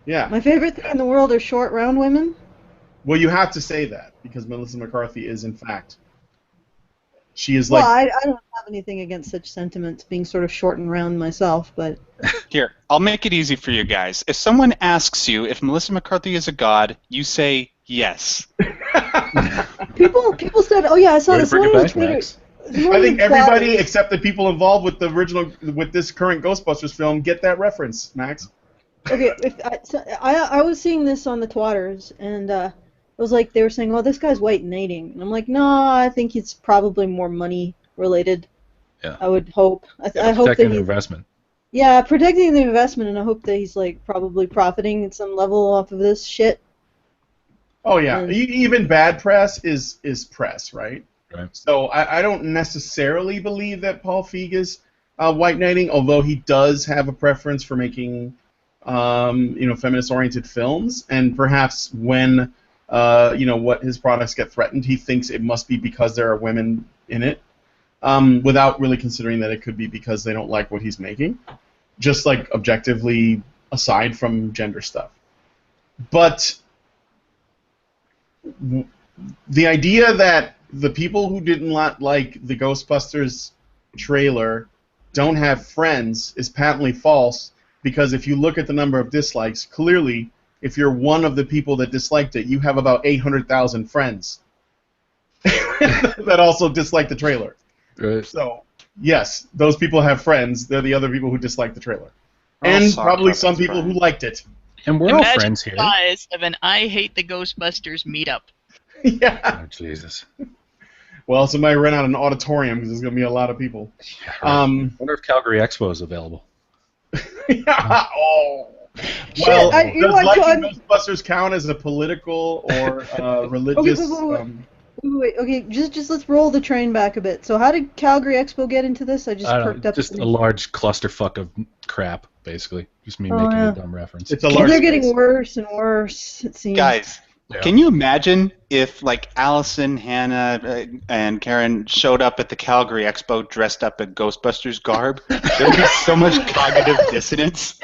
Yeah. My favorite thing in the world are short, round women? Well, you have to say that, because Melissa McCarthy is, in fact, she is Well, like... I don't have anything against such sentiments, being sort of short and round myself, but... Here, I'll make it easy for you guys. If someone asks you if Melissa McCarthy is a god, you say yes. People said, oh yeah, I saw Way to this bring one it on back, Twitter. Max. I think everybody except the people involved with the original, with this current Ghostbusters film, get that reference, Max. Okay, I was seeing this on the Twatters, and it was like they were saying, "Oh, this guy's white knighting," and I'm like, "No, I think it's probably more money related." Yeah. I would hope. I hope that Protecting the he's investment. protecting the investment, and I hope that he's like probably profiting at some level off of this shit. Oh yeah, And- even bad press is press, right? Right. So I don't necessarily believe that Paul Feig is white knighting, although he does have a preference for making feminist-oriented films, and perhaps when what his products get threatened, he thinks it must be because there are women in it, without really considering that it could be because they don't like what he's making, just like objectively aside from gender stuff. But the idea that the people who didn't like the Ghostbusters trailer don't have friends is patently false, because if you look at the number of dislikes, clearly, if you're one of the people that disliked it, you have about 800,000 friends that also disliked the trailer. Right. So, yes, those people have friends. They're the other people who disliked the trailer. Oh, And sorry probably about some this, people who Brian. liked it. And we're all Imagine friends here. the size of an I Hate the Ghostbusters meetup. Yeah. Oh, Jesus. Well, somebody rent out an auditorium because there's going to be a lot of people. I wonder if Calgary Expo is available. Yeah. Oh. Well, you know does what, liking John? Ghostbusters count as a political or religious? Wait, okay, just let's roll the train back a bit. So how did Calgary Expo get into this? I just I don't perked know, up. just a large clusterfuck of crap, basically. Just me making yeah. a dumb reference. It's a Well, large they're getting space. worse and worse, it seems. Guys, Can you imagine if, like, Allison, Hannah, and Karen showed up at the Calgary Expo dressed up in Ghostbusters garb? There would be so much cognitive dissonance.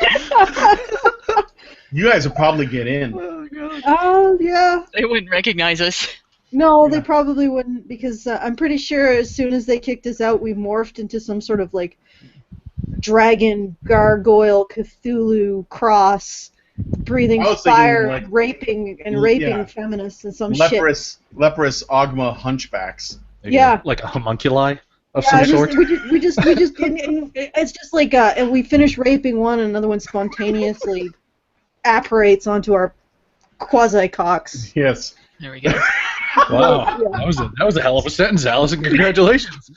You guys would probably get in. Oh, yeah. They wouldn't recognize us. No, Yeah. they probably wouldn't, because I'm pretty sure as soon as they kicked us out, we morphed into some sort of, like, dragon, gargoyle, Cthulhu cross, breathing I was thinking, fire, like, raping yeah. feminists and some shit. Leprous Ogma hunchbacks. Yeah. Like a homunculi of Yeah, some sort. we just and it's just like and we finish raping one, and another one spontaneously apparates onto our quasi-cocks. Yes. There we go. Wow, that was a hell of a sentence, Allison. Congratulations.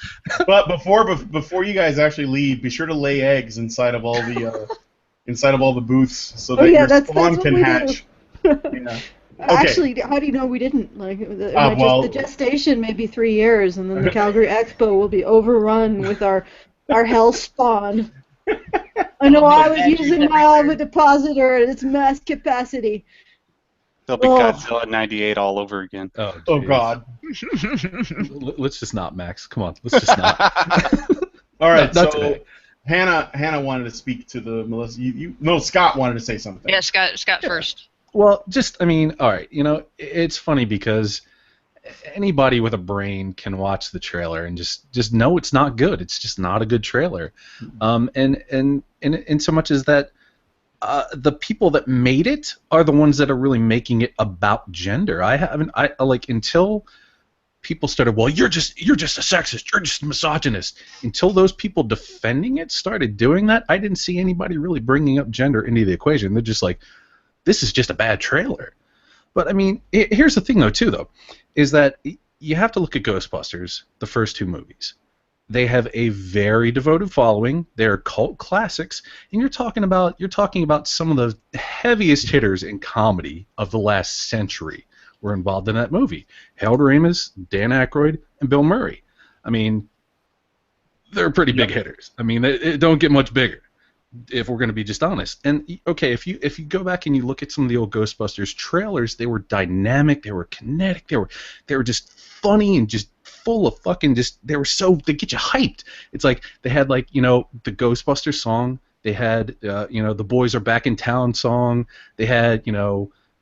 But before you guys actually leave, be sure to lay eggs inside of all the booths so that your spawn can hatch. Yeah. Okay. Actually, how do you know we didn't? Like, the gestation may be 3 years, and then the Calgary Expo will be overrun with our hell spawn. I know I was using my Alva depositor at its mass capacity. They'll be Godzilla 98 all over again. Oh God. Let's just not, Max. Come on, let's just not. All right, not so today. Hannah wanted to speak to the Melissa. No, Scott wanted to say something. Yeah, Scott first. Well, all right, it's funny because anybody with a brain can watch the trailer and just know it's not good. It's just not a good trailer. And in so much as that the people that made it are the ones that are really making it about gender. I like until people started, well, you're just a sexist, you're just a misogynist. Until those people defending it started doing that, I didn't see anybody really bringing up gender into the equation. They're just like, this is just a bad trailer. But I mean, here's the thing though, is that you have to look at Ghostbusters, the first two movies. They have a very devoted following. They're cult classics, and you're talking about some of the heaviest hitters in comedy of the last century were involved in that movie. Harold Ramis, Dan Aykroyd, and Bill Murray. I mean, they're pretty big hitters. I mean, they don't get much bigger, if we're going to be just honest. And okay, if you go back and you look at some of the old Ghostbusters trailers, they were dynamic, they were kinetic, they were just funny and just full of fucking they get you hyped. It's like they had the Ghostbusters song, they had the Boys Are Back in Town song, they had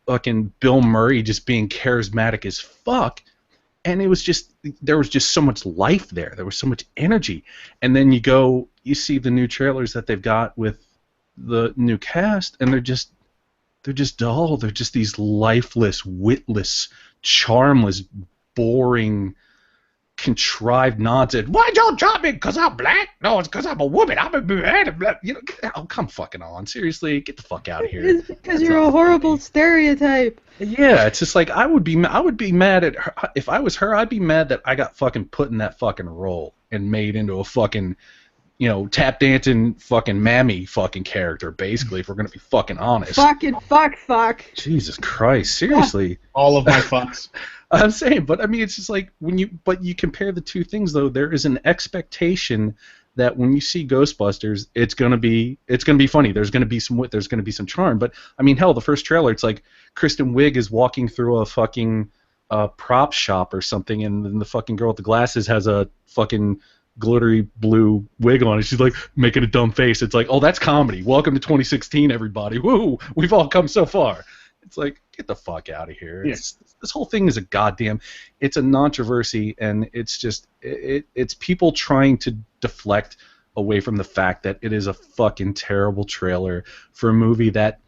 fucking Bill Murray just being charismatic as fuck, and there was just so much life there. There was so much energy. And then you see the new trailers that they've got with the new cast, and they're just dull. They're just these lifeless, witless, charmless, boring, contrived nonsense. Why'd y'all drop me? Because I'm black? No, it's because I'm a woman. I'm a man. Come fucking on. Seriously, get the fuck out of here. It's because you're a horrible stereotype. Yeah, it's just like I would be mad at her. If I was her, I'd be mad that I got fucking put in that fucking role and made into a fucking, tap dancing fucking mammy fucking character, basically, if we're gonna be fucking honest. Fucking fuck. Jesus Christ, seriously. All of my fucks. I'm saying, but I mean, it's just like but you compare the two things though. There is an expectation that when you see Ghostbusters, it's gonna be funny. There's gonna be some wit. There's gonna be some charm. But I mean, hell, the first trailer, it's like Kristen Wiig is walking through a fucking prop shop or something, and then the fucking girl with the glasses has a fucking glittery blue wig on, and she's like making a dumb face. It's like, oh, that's comedy. Welcome to 2016, everybody. Woo! We've all come so far. It's like, get the fuck out of here. Yes. This whole thing is it's a controversy, and it's just it's people trying to deflect away from the fact that it is a fucking terrible trailer for a movie that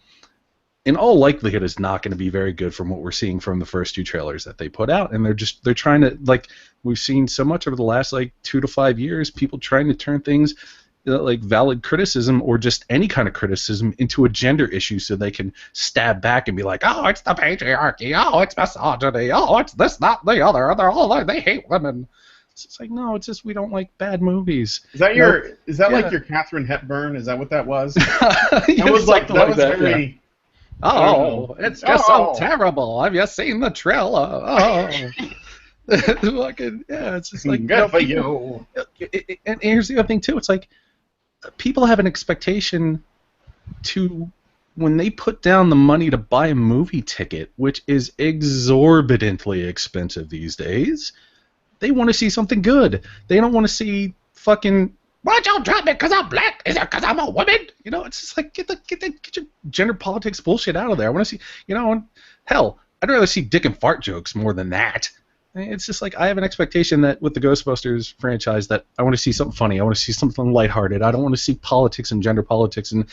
in all likelihood is not going to be very good from what we're seeing from the first two trailers that they put out. And they're trying to, like, we've seen so much over the last 2 to 5 years, people trying to turn things like valid criticism or just any kind of criticism into a gender issue so they can stab back and be like, oh, it's the patriarchy, oh, it's misogyny, oh, it's this, not the other, they hate women. It's like, no, it's just we don't like bad movies. Is that like your Katharine Hepburn? Is that what that was? That was very... Yeah. Oh, it's just so terrible. Have you seen the trailer? Oh. Fucking, yeah, it's just like... Good for you. And here's the other thing, too. It's like, people have an expectation to when they put down the money to buy a movie ticket, which is exorbitantly expensive these days, they want to see something good. They don't want to see fucking, why'd y'all drop me because I'm black? Is it because I'm a woman? You know, it's just like, get your gender politics bullshit out of there. I want to see, you know, hell, I'd rather see dick and fart jokes more than that. It's just like I have an expectation that with the Ghostbusters franchise that I want to see something funny. I want to see something lighthearted. I don't want to see politics and gender politics and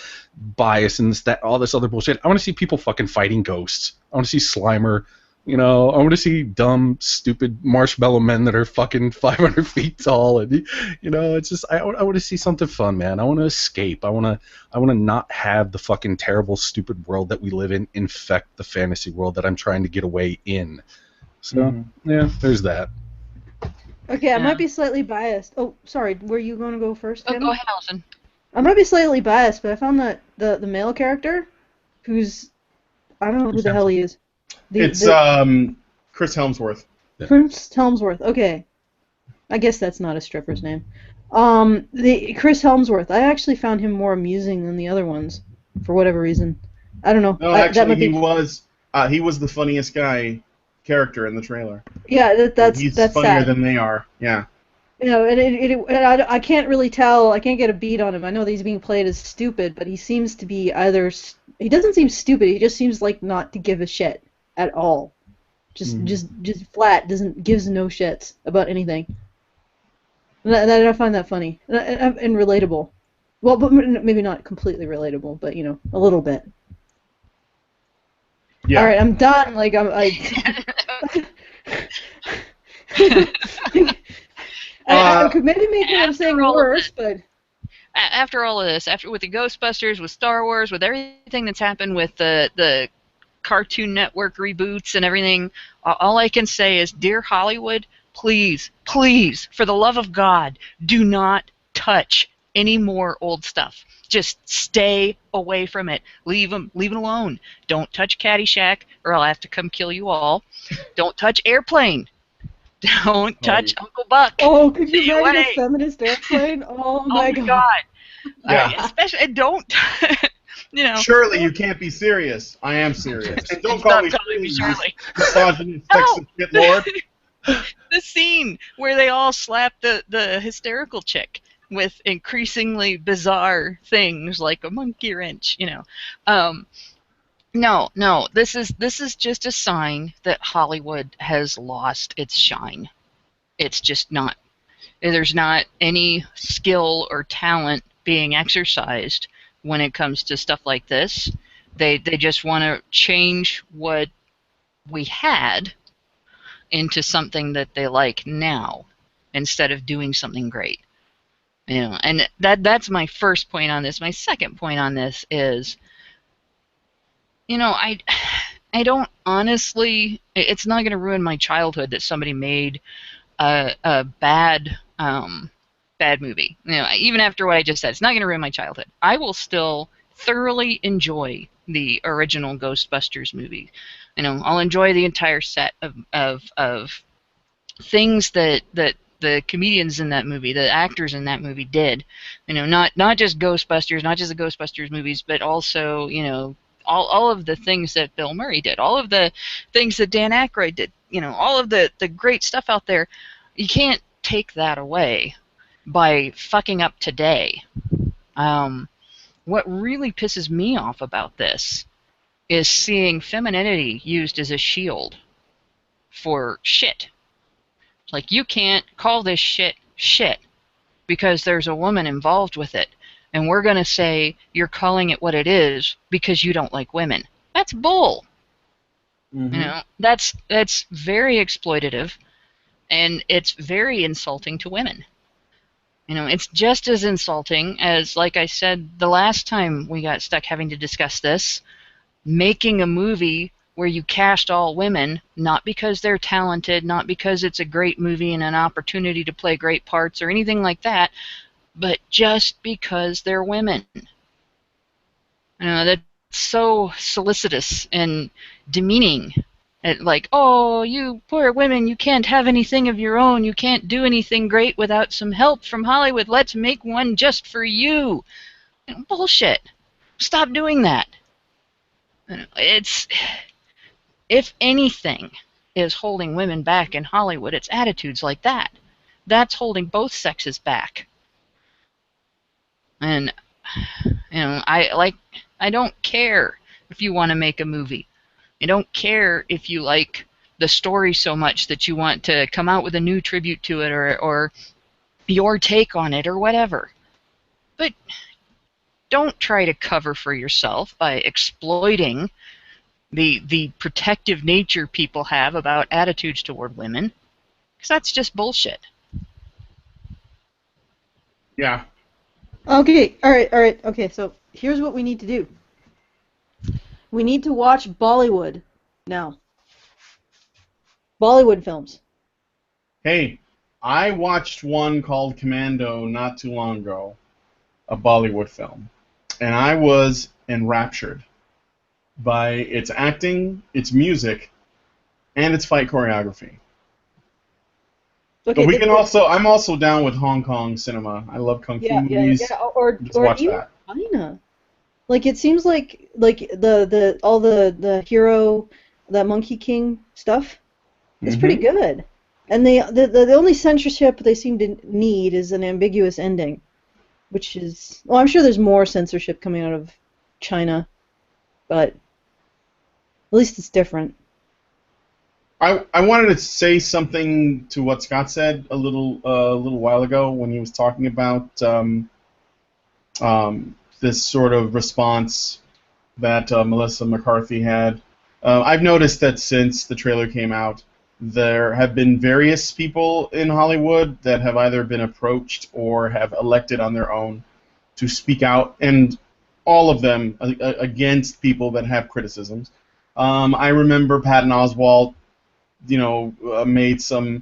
bias and all this other bullshit. I want to see people fucking fighting ghosts. I want to see Slimer. You know, I want to see dumb, stupid marshmallow men that are fucking 500 feet tall. And, you know, it's just I want to see something fun, man. I want to escape. I want to not have the fucking terrible, stupid world that we live in infect the fantasy world that I'm trying to get away in. So, yeah, there's that. Okay, I might be slightly biased. Oh, sorry, were you going to go first, Oh, Hannah? go ahead, Allison. I might be slightly biased, but I found that the male character, who's, I don't know who the hell he is. It's Chris Helmsworth. Chris Helmsworth, okay. I guess that's not a stripper's name. The Chris Helmsworth, I actually found him more amusing than the other ones, for whatever reason. I don't know. No, actually, he was the funniest character in the trailer. Yeah, that's he's that's funnier sad. than they are. Yeah. You know, and I can't really tell. I can't get a beat on him. I know that he's being played as stupid, but he seems to be he doesn't seem stupid. He just seems like not to give a shit at all. Just flat. Gives no shits about anything. And I find that funny and relatable. Well, but maybe not completely relatable, but you know, a little bit. Yeah. All right, I'm done. Like I could maybe make what I'm saying worse, but after all of this, with the Ghostbusters, with Star Wars, with everything that's happened with the Cartoon Network reboots and everything, all I can say is, dear Hollywood, please, for the love of God, do not touch any more old stuff. Just stay away from it. Leave it alone. Don't touch Caddyshack, or I'll have to come kill you all. Don't touch Airplane. Don't touch Uncle Buck. Oh, could you imagine a feminist Airplane? Oh my God. Yeah. Especially, don't. You know. Surely you can't be serious. I am serious. And don't call me Shirley. Misogynist, sexist shit lord. The scene where they all slap the hysterical chick with increasingly bizarre things like a monkey wrench, you know. No, this is just a sign that Hollywood has lost its shine. It's just not. There's not any skill or talent being exercised when it comes to stuff like this. They just want to change what we had into something that they like now instead of doing something great. You know, and that's my first point on this. My second point on this is, you know, I don't honestly. It's not going to ruin my childhood that somebody made a bad movie. You know, even after what I just said, it's not going to ruin my childhood. I will still thoroughly enjoy the original Ghostbusters movie. You know, I'll enjoy the entire set of things that the comedians in that movie, the actors in that movie did. You know, not just Ghostbusters, not just the Ghostbusters movies, but also, you know, all of the things that Bill Murray did, all of the things that Dan Aykroyd did, you know, all of the great stuff out there. You can't take that away by fucking up today. What really pisses me off about this is seeing femininity used as a shield for shit. Like, you can't call this shit because there's a woman involved with it, and we're going to say you're calling it what it is because you don't like women. That's bull. Mm-hmm. You know, that's very exploitative, and it's very insulting to women. You know, it's just as insulting as, like I said the last time we got stuck having to discuss this, making a movie where you cast all women, not because they're talented, not because it's a great movie and an opportunity to play great parts or anything like that, but just because they're women. You know, that's so solicitous and demeaning. Like, oh, you poor women, you can't have anything of your own, you can't do anything great without some help from Hollywood, let's make one just for you. Bullshit. Stop doing that. It's, if anything is holding women back in Hollywood, it's attitudes like that. That's holding both sexes back. And I don't care if you want to make a movie. I don't care if you like the story so much that you want to come out with a new tribute to it or your take on it or whatever. But don't try to cover for yourself by exploiting the protective nature people have about attitudes toward women, because that's just bullshit. Yeah. Okay, alright, okay, so here's what we need to do. We need to watch Bollywood now. Bollywood films. Hey, I watched one called Commando not too long ago, a Bollywood film, and I was enraptured by its acting, its music, and its fight choreography. Okay, But we can also, I'm also down with Hong Kong cinema. I love kung fu movies. yeah, or watch even that. China. Like it seems like the hero, that Monkey King stuff is pretty good. And the only censorship they seem to need is an ambiguous ending, which is, well, I'm sure there's more censorship coming out of China, but at least it's different. I wanted to say something to what Scott said a little while ago when he was talking about this sort of response that Melissa McCarthy had. I've noticed that since the trailer came out, there have been various people in Hollywood that have either been approached or have elected on their own to speak out, and all of them against people that have criticisms. I remember Patton Oswalt, made some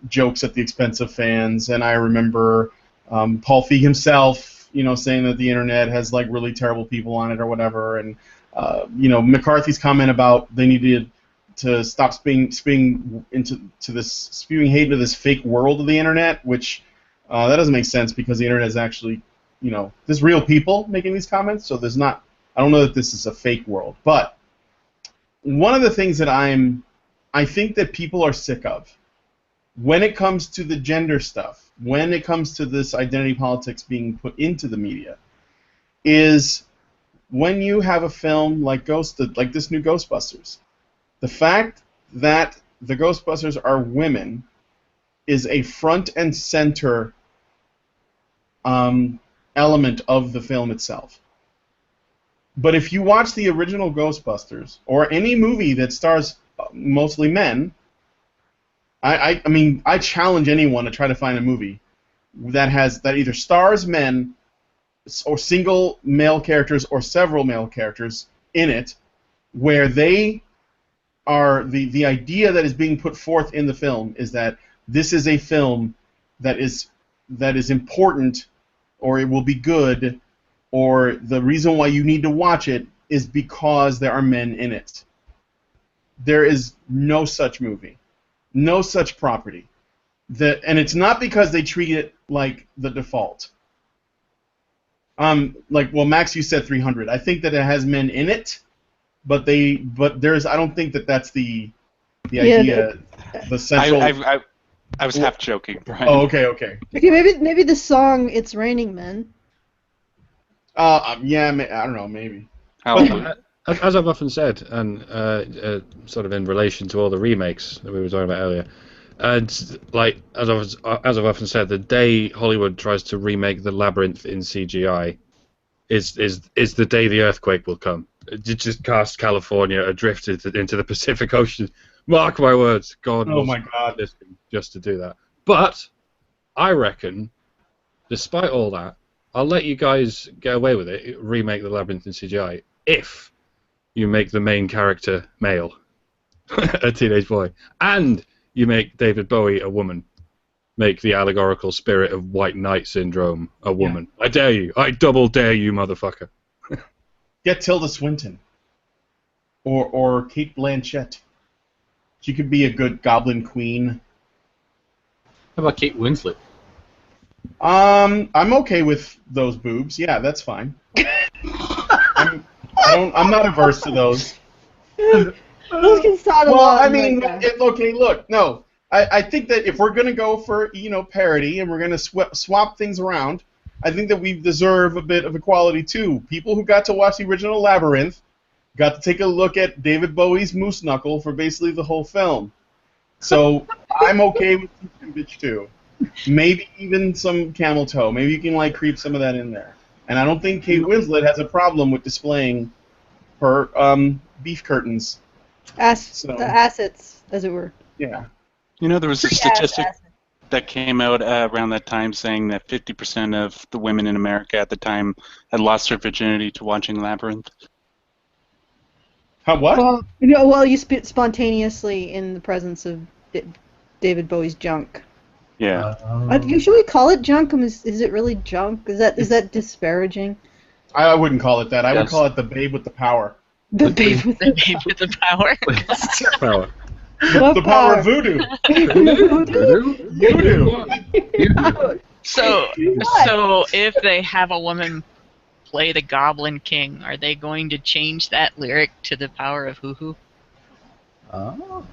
jokes at the expense of fans, and I remember Paul Feig himself, saying that the internet has like really terrible people on it or whatever, and McCarthy's comment about they needed to stop spewing hate into this fake world of the internet, which that doesn't make sense because the internet is actually, there's real people making these comments, so I don't know that this is a fake world. But one of the things that I think that people are sick of when it comes to the gender stuff, when it comes to this identity politics being put into the media, is when you have a film like this new Ghostbusters. The fact that the Ghostbusters are women is a front and center element of the film itself. But if you watch the original Ghostbusters, or any movie that stars mostly men, I challenge anyone to try to find a movie that either stars men or single male characters or several male characters in it, where they are the idea that is being put forth in the film is that this is a film that is important, or it will be good, or the reason why you need to watch it is because there are men in it. There is no such movie, no such property. And it's not because they treat it like the default. Max, you said 300. I think that it has men in it, but I don't think that that's the idea. The central. I was half joking, Brian. Oh, okay. Okay, maybe the song "It's Raining Men." Yeah, I don't know, maybe. As I've often said, and sort of in relation to all the remakes that we were talking about earlier, and as I've often said, the day Hollywood tries to remake The Labyrinth in CGI is the day the earthquake will come. Just cast California adrift into the Pacific Ocean. Mark my words, God. Oh my God! Just to do that. But I reckon, despite all that, I'll let you guys get away with it. Remake The Labyrinth in CGI if you make the main character male, a teenage boy, and you make David Bowie a woman. Make the allegorical spirit of White Knight syndrome a woman. Yeah. I dare you. I double dare you, motherfucker. Get Tilda Swinton. Or Kate Blanchett. She could be a good Goblin Queen. How about Kate Winslet? I'm okay with those boobs. Yeah, that's fine. I'm not averse to those. Those can sound a Well, lot. I mean, like that. okay, look, no. I think that if we're going to go for, parody and we're going to swap things around, I think that we deserve a bit of equality, too. People who got to watch the original Labyrinth got to take a look at David Bowie's Moose Knuckle for basically the whole film. So I'm okay with Bitch, too. Maybe even some camel toe. Maybe you can, creep some of that in there. And I don't think Kate Winslet has a problem with displaying her beef curtains. Assets, as it were. Yeah. There was a statistic that came out around that time saying that 50% of the women in America at the time had lost their virginity to watching Labyrinth. What? Well, you spontaneously in the presence of David Bowie's junk. Yeah. Should we call it junk? Is it really junk? Is that disparaging? I wouldn't call it that. I would call it the babe with the power. The babe with The babe with the power. Power. The power of voodoo. Voodoo. So if they have a woman play the Goblin King, are they going to change that lyric to the power of hoo-hoo?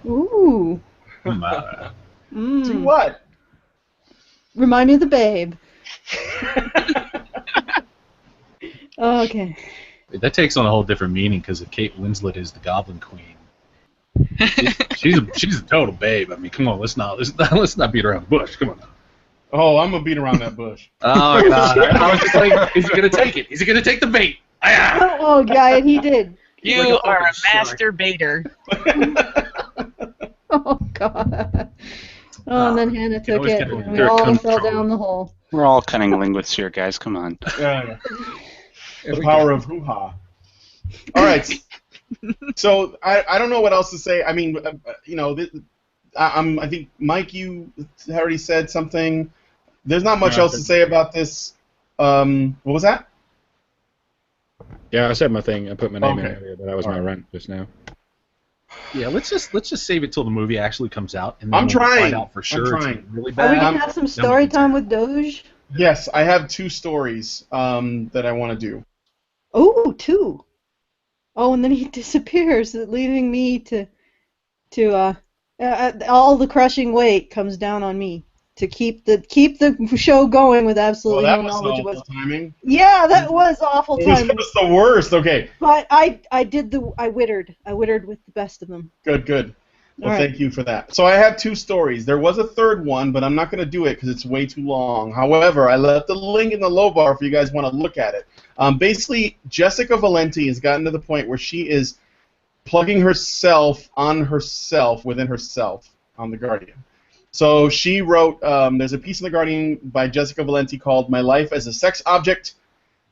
Ooh. Do what? Remind me of the babe. Okay. That takes on a whole different meaning because if Kate Winslet is the Goblin Queen, she's a total babe. I mean, come on, let's not beat around the bush. Come on. Oh, I'm gonna beat around that bush. Oh God! I was just like, is he gonna take it? Is he gonna take the bait? Oh, guy, and he did. You are a master baiter. Oh God. Oh, and then Hannah took always it, get and we their all fell control. down the hole. We're all cunning linguists here, guys. Come on. The power of hoo-ha. All right. So I don't know what else to say. I mean, I think Mike, you already said something. There's not much else to say about this. What was that? Yeah, I said my thing. I put my name in Okay. earlier, but that was my rant just now. Yeah, let's just save it till the movie actually comes out, and then I'm we'll trying. find out for sure. I'm trying. It's really Are we bad. gonna have some story time with Doge? Yes, I have 2 stories that I want to do. Oh, 2. Oh, and then he disappears, leaving me to all the crushing weight comes down on me to keep the show going with absolutely Well, that no was knowledge of awful what's. timing. Yeah, that was awful It timing. was the worst. Okay, But I wittered with the best of them. good. Well, All right. thank you for that. So I have 2 stories. There was a third one, but I'm not going to do it because it's way too long. However, I left the link in the low bar if you guys want to look at it. Basically, Jessica Valenti has gotten to the point where she is plugging herself on herself within herself on The Guardian. So she wrote, there's a piece in The Guardian by Jessica Valenti called My Life as a Sex Object,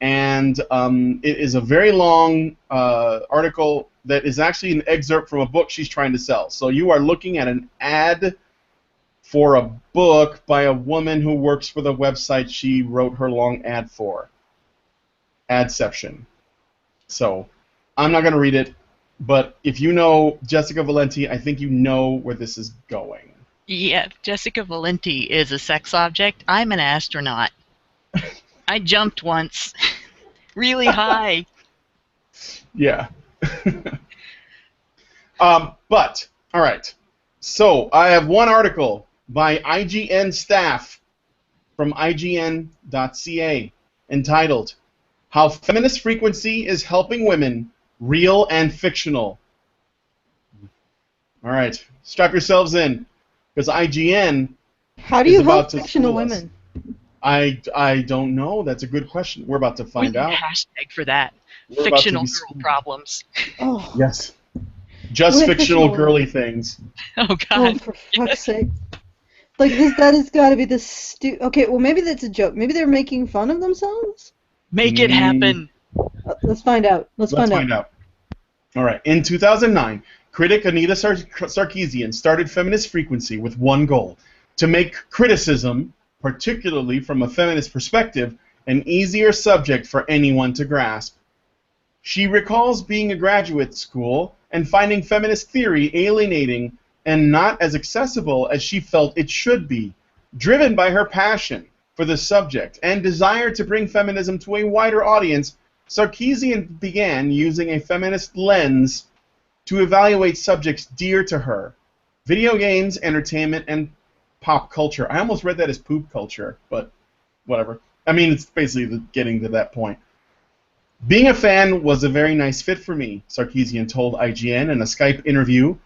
and it is a very long article that is actually an excerpt from a book she's trying to sell. So you are looking at an ad for a book by a woman who works for the website she wrote her long ad for. Adception. So I'm not going to read it, but if you know Jessica Valenti, I think you know where this is going. Yeah, Jessica Valenti is a sex object. I'm an astronaut. I jumped once. Really high. Yeah. But, all right. So I have one article by IGN staff from IGN.ca entitled How Feminist Frequency is Helping Women, Real and Fictional. All right. Strap yourselves in, because IGN How do is you about help to fictional school us. women? I don't know. That's a good question. We're about to We find need a out. hashtag for that. We're about to Fictional be girl schooled. problems. Oh, Yes. Just We're fictional fictional. girly things. Oh oh, God. for fuck's sake! Like this, that has got to be the Okay, well maybe that's a joke. Maybe they're making fun of themselves. Make it happen. Let's find out. Let's find out. All right. In 2009, critic Anita Sarkeesian started Feminist Frequency with one goal: to make criticism, particularly from a feminist perspective, an easier subject for anyone to grasp. She recalls being a graduate school and finding feminist theory alienating and not as accessible as she felt it should be, driven by her passion for the subject and desire to bring feminism to a wider audience. Sarkeesian began using a feminist lens to evaluate subjects dear to her: video games, entertainment, and pop culture. I almost read that as poop culture, but whatever. I mean, it's basically getting to that point. Being a fan was a very nice fit for me, Sarkeesian told IGN in a Skype interview.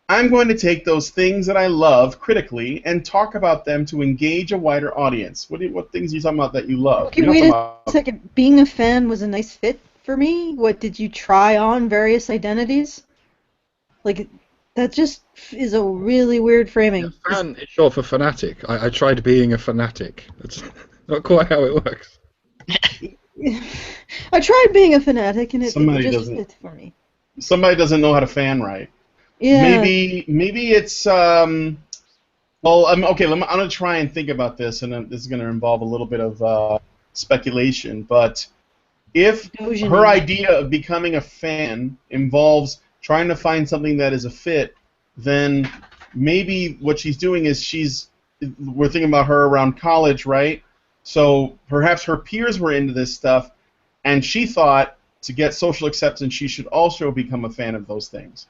I'm going to take those things that I love critically and talk about them to engage a wider audience. What things are you talking about that you love? Okay, wait a second. Being a fan was a nice fit for me? What, did you try on various identities? Like, that just is a really weird framing. Yeah, fan is short for fanatic. I tried being a fanatic. That's not quite how it works. I tried being a fanatic, and it just fit for me. Somebody doesn't know how to fan right. Yeah. Maybe it's well. Okay. I'm gonna try and think about this, and this is gonna involve a little bit of speculation. But if her idea of becoming a fan involves trying to find something that is a fit, then maybe what she's doing is we're thinking about her around college, right? So perhaps her peers were into this stuff, and she thought to get social acceptance she should also become a fan of those things.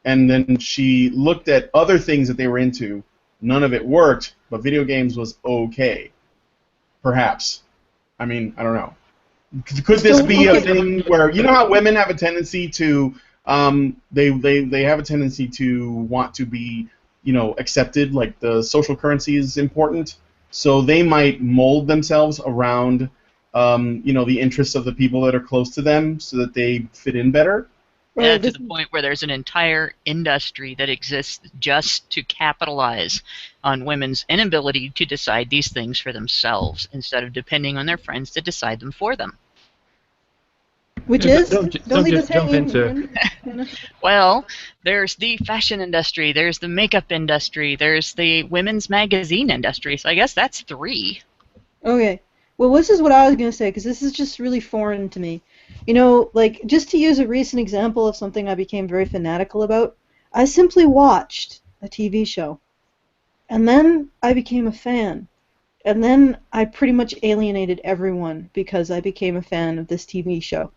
And then she looked at other things that they were into. None of it worked, but video games was okay. Perhaps. I mean, I don't know. Could this be a thing where, you know how women have a tendency to they have a tendency to want to be, accepted, like the social currency is important, so they might mold themselves around the interests of the people that are close to them so that they fit in better. Yeah, to the point where there's an entire industry that exists just to capitalize on women's inability to decide these things for themselves instead of depending on their friends to decide them for them. Which Yeah, is? don't leave just us jump hanging. into. Well, there's the fashion industry, there's the makeup industry, there's the women's magazine industry, so I guess that's 3. Okay. Well, this is what I was going to say, because this is just really foreign to me. Like, just to use a recent example of something I became very fanatical about, I simply watched a TV show. And then I became a fan. And then I pretty much alienated everyone because I became a fan of this TV show.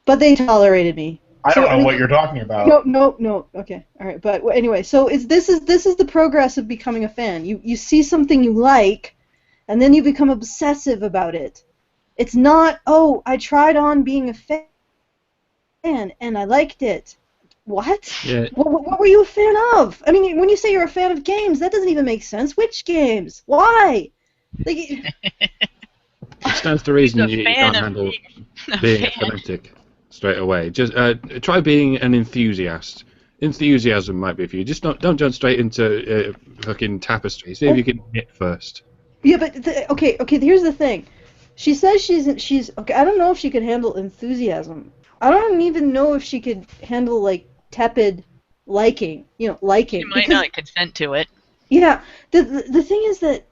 But they tolerated me. I don't know what you're talking about. No. Okay, all right. But anyway, so this is the progress of becoming a fan. You see something you like, and then you become obsessive about it. It's not, oh, I tried on being a fan and I liked it. What? Yeah. What were you a fan of? I mean, when you say you're a fan of games, that doesn't even make sense. Which games? Why? It stands to reason you can't handle being a fanatic straight away. Just try being an enthusiast. Enthusiasm might be for you. Just don't jump straight into fucking tapestry. See if you can knit first. Yeah, but okay. Here's the thing. She says she's okay. I don't know if she could handle enthusiasm. I don't even know if she could handle like tepid liking. Liking. She might not consent to it. Yeah. The thing is that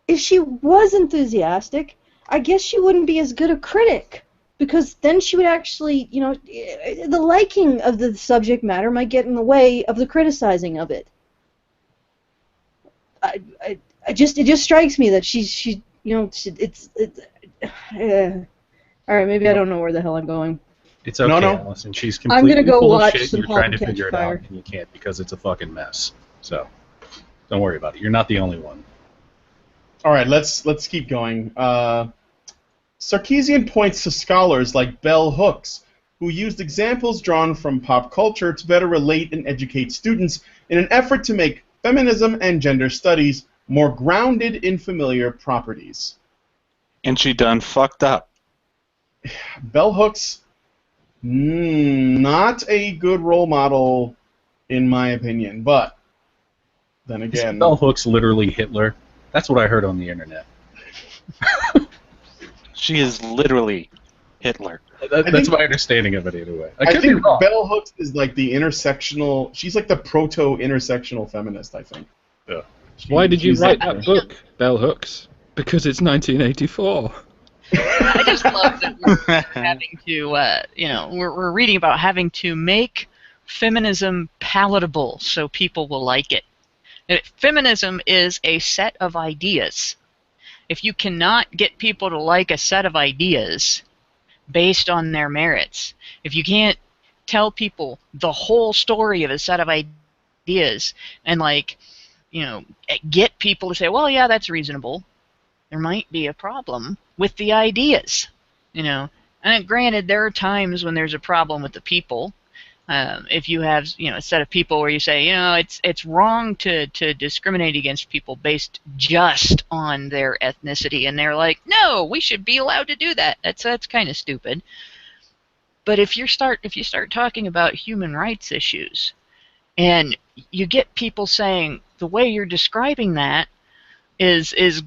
if she was enthusiastic, I guess she wouldn't be as good a critic, because then she would actually, the liking of the subject matter might get in the way of the criticizing of it. It just strikes me that she all right, maybe I don't know where the hell I'm going. It's okay, No. Allison. She's I'm completely gonna go full watch of shit. some You're trying to Polecat figure it Fire. out, and you can't because it's a fucking mess. So, don't worry about it. You're not the only one. All right, let's keep going. Sarkeesian points to scholars like Bell Hooks, who used examples drawn from pop culture to better relate and educate students in an effort to make feminism and gender studies more grounded in familiar properties. And she done fucked up. Bell Hooks, not a good role model, in my opinion, but then again... Bell Hooks literally Hitler. That's what I heard on the internet. She is literally Hitler. That's my understanding of it anyway. I think Bell Hooks is like the intersectional... She's like the proto-intersectional feminist, I think. Yeah. Why did you write that book, Bell Hooks? Because it's 1984. I just love that we're having to, we're reading about having to make feminism palatable so people will like it. Feminism is a set of ideas. If you cannot get people to like a set of ideas, based on their merits. If you can't tell people the whole story of a set of ideas and, like, you know, get people to say, well, yeah, that's reasonable, there might be a problem with the ideas, you know. And granted, there are times when there's a problem with the people. If you have, you know, a set of people where you say, you know, it's wrong to discriminate against people based just on their ethnicity, and they're like, no, we should be allowed to do that. That's kind of stupid. But if you start talking about human rights issues, and you get people saying the way you're describing that is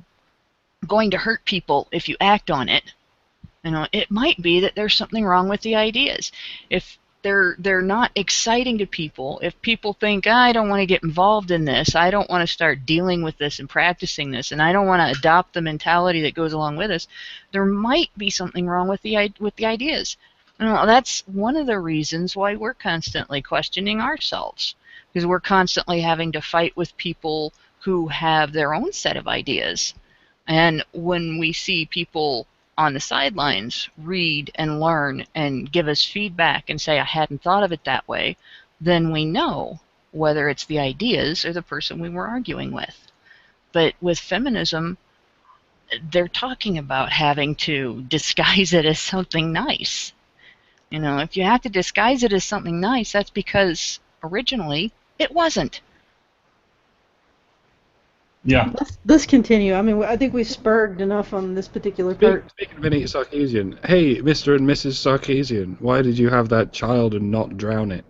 going to hurt people if you act on it, you know, it might be that there's something wrong with the ideas. If they're not exciting to people, if people think, I don't want to get involved in this, I don't want to start dealing with this and practicing this, and I don't want to adopt the mentality that goes along with this, there might be something wrong with the ideas. You know, that's one of the reasons why we're constantly questioning ourselves, because we're constantly having to fight with people who have their own set of ideas. And when we see people on the sidelines read and learn and give us feedback and say, I hadn't thought of it that way, then we know whether it's the ideas or the person we were arguing with. But with feminism, they're talking about having to disguise it as something nice. You know, if you have to disguise it as something nice, that's because originally it wasn't. Yeah. Let's continue. I mean, I think we spurred enough on this particular part. Speaking of Anita Sarkeesian, hey, Mr. and Mrs. Sarkeesian, why did you have that child and not drown it?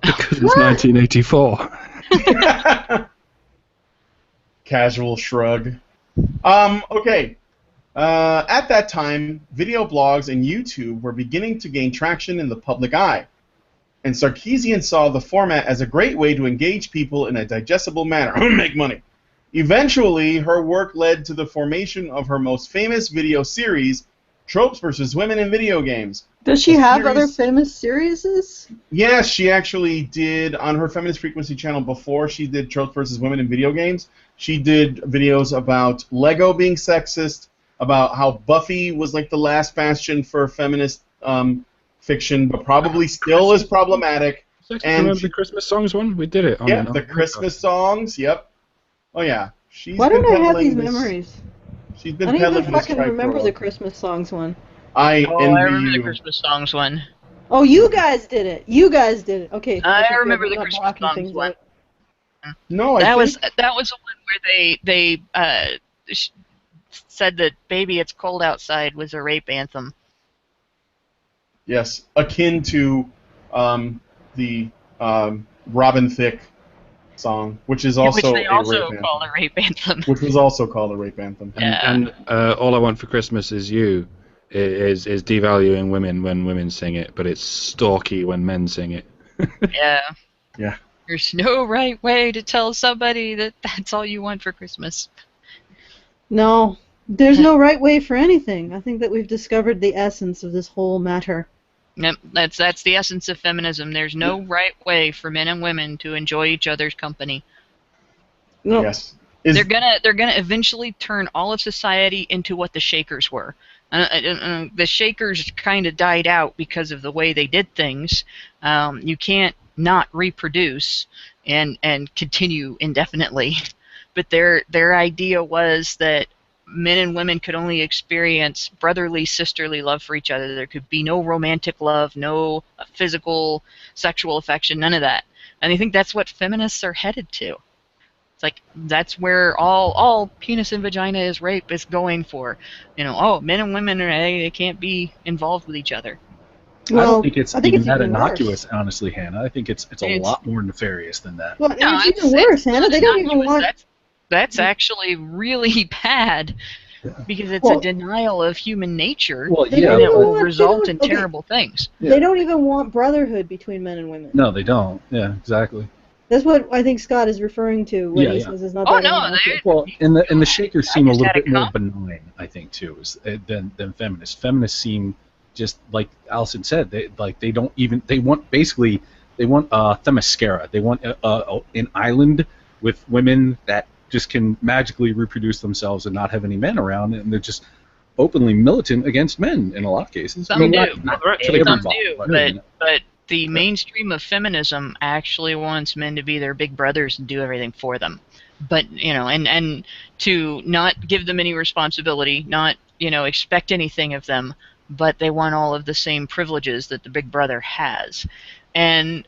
Because it's 1984. Casual shrug. Okay. At that time, video blogs and YouTube were beginning to gain traction in the public eye, and Sarkeesian saw the format as a great way to engage people in a digestible manner and make money. Eventually, her work led to the formation of her most famous video series, Tropes versus Women in Video Games. Does she have other famous series? Yes, she actually did on her Feminist Frequency channel before she did Tropes versus Women in Video Games. She did videos about Lego being sexist, about how Buffy was like the last bastion for feminist fiction, but probably still is problematic. And remember the Christmas songs one? We did it. Yeah, the Christmas songs, yep. Oh yeah. Why don't I have these memories? She's been I don't even this fucking remember the Christmas songs one. I remember the Christmas songs one. Oh, you guys did it. You guys did it. Okay. I remember the Christmas songs one. No, that was the one where they said that "Baby, It's Cold Outside" was a rape anthem. Yes, akin to the Robin Thicke song, which is also which they also call a rape anthem. Which was also called a rape anthem. Yeah. And All I Want for Christmas Is You is devaluing women when women sing it, but it's stalky when men sing it. Yeah. Yeah. There's no right way to tell somebody that that's all you want for Christmas. No, there's no right way for anything. I think that we've discovered the essence of this whole matter. Yep, that's the essence of feminism. There's no right way for men and women to enjoy each other's company. No. Yes. They're gonna eventually turn all of society into what the Shakers were. The Shakers kind of died out because of the way they did things. You can't not reproduce and continue indefinitely. But their idea was that men and women could only experience brotherly, sisterly love for each other. There could be no romantic love, no physical, sexual affection, none of that. And I think that's what feminists are headed to. It's like that's where all penis and vagina is rape is going for. You know, oh, men and women they can't be involved with each other. Well, I don't think it's even that innocuous, worse. Honestly, Hannah. I think it's a lot more nefarious than that. Well, no, it's even worse, Hannah. They don't even want. That's actually really bad because it's a denial of human nature, and it will result in terrible things. Yeah. They don't even want brotherhood between men and women. No, they don't. Yeah, exactly. That's what I think Scott is referring to when he says it's not that innocuous. Well, and the Shakers seem a little bit more benign, I think, too, than feminists. Feminists seem just like Allison said. They want Themyscira. They want an island with women that just can magically reproduce themselves and not have any men around, and they're just openly militant against men in a lot of cases. Some do. They're actually Some everybody, do, but the mainstream of feminism actually wants men to be their big brothers and do everything for them. But, and to not give them any responsibility, not, expect anything of them, but they want all of the same privileges that the big brother has. And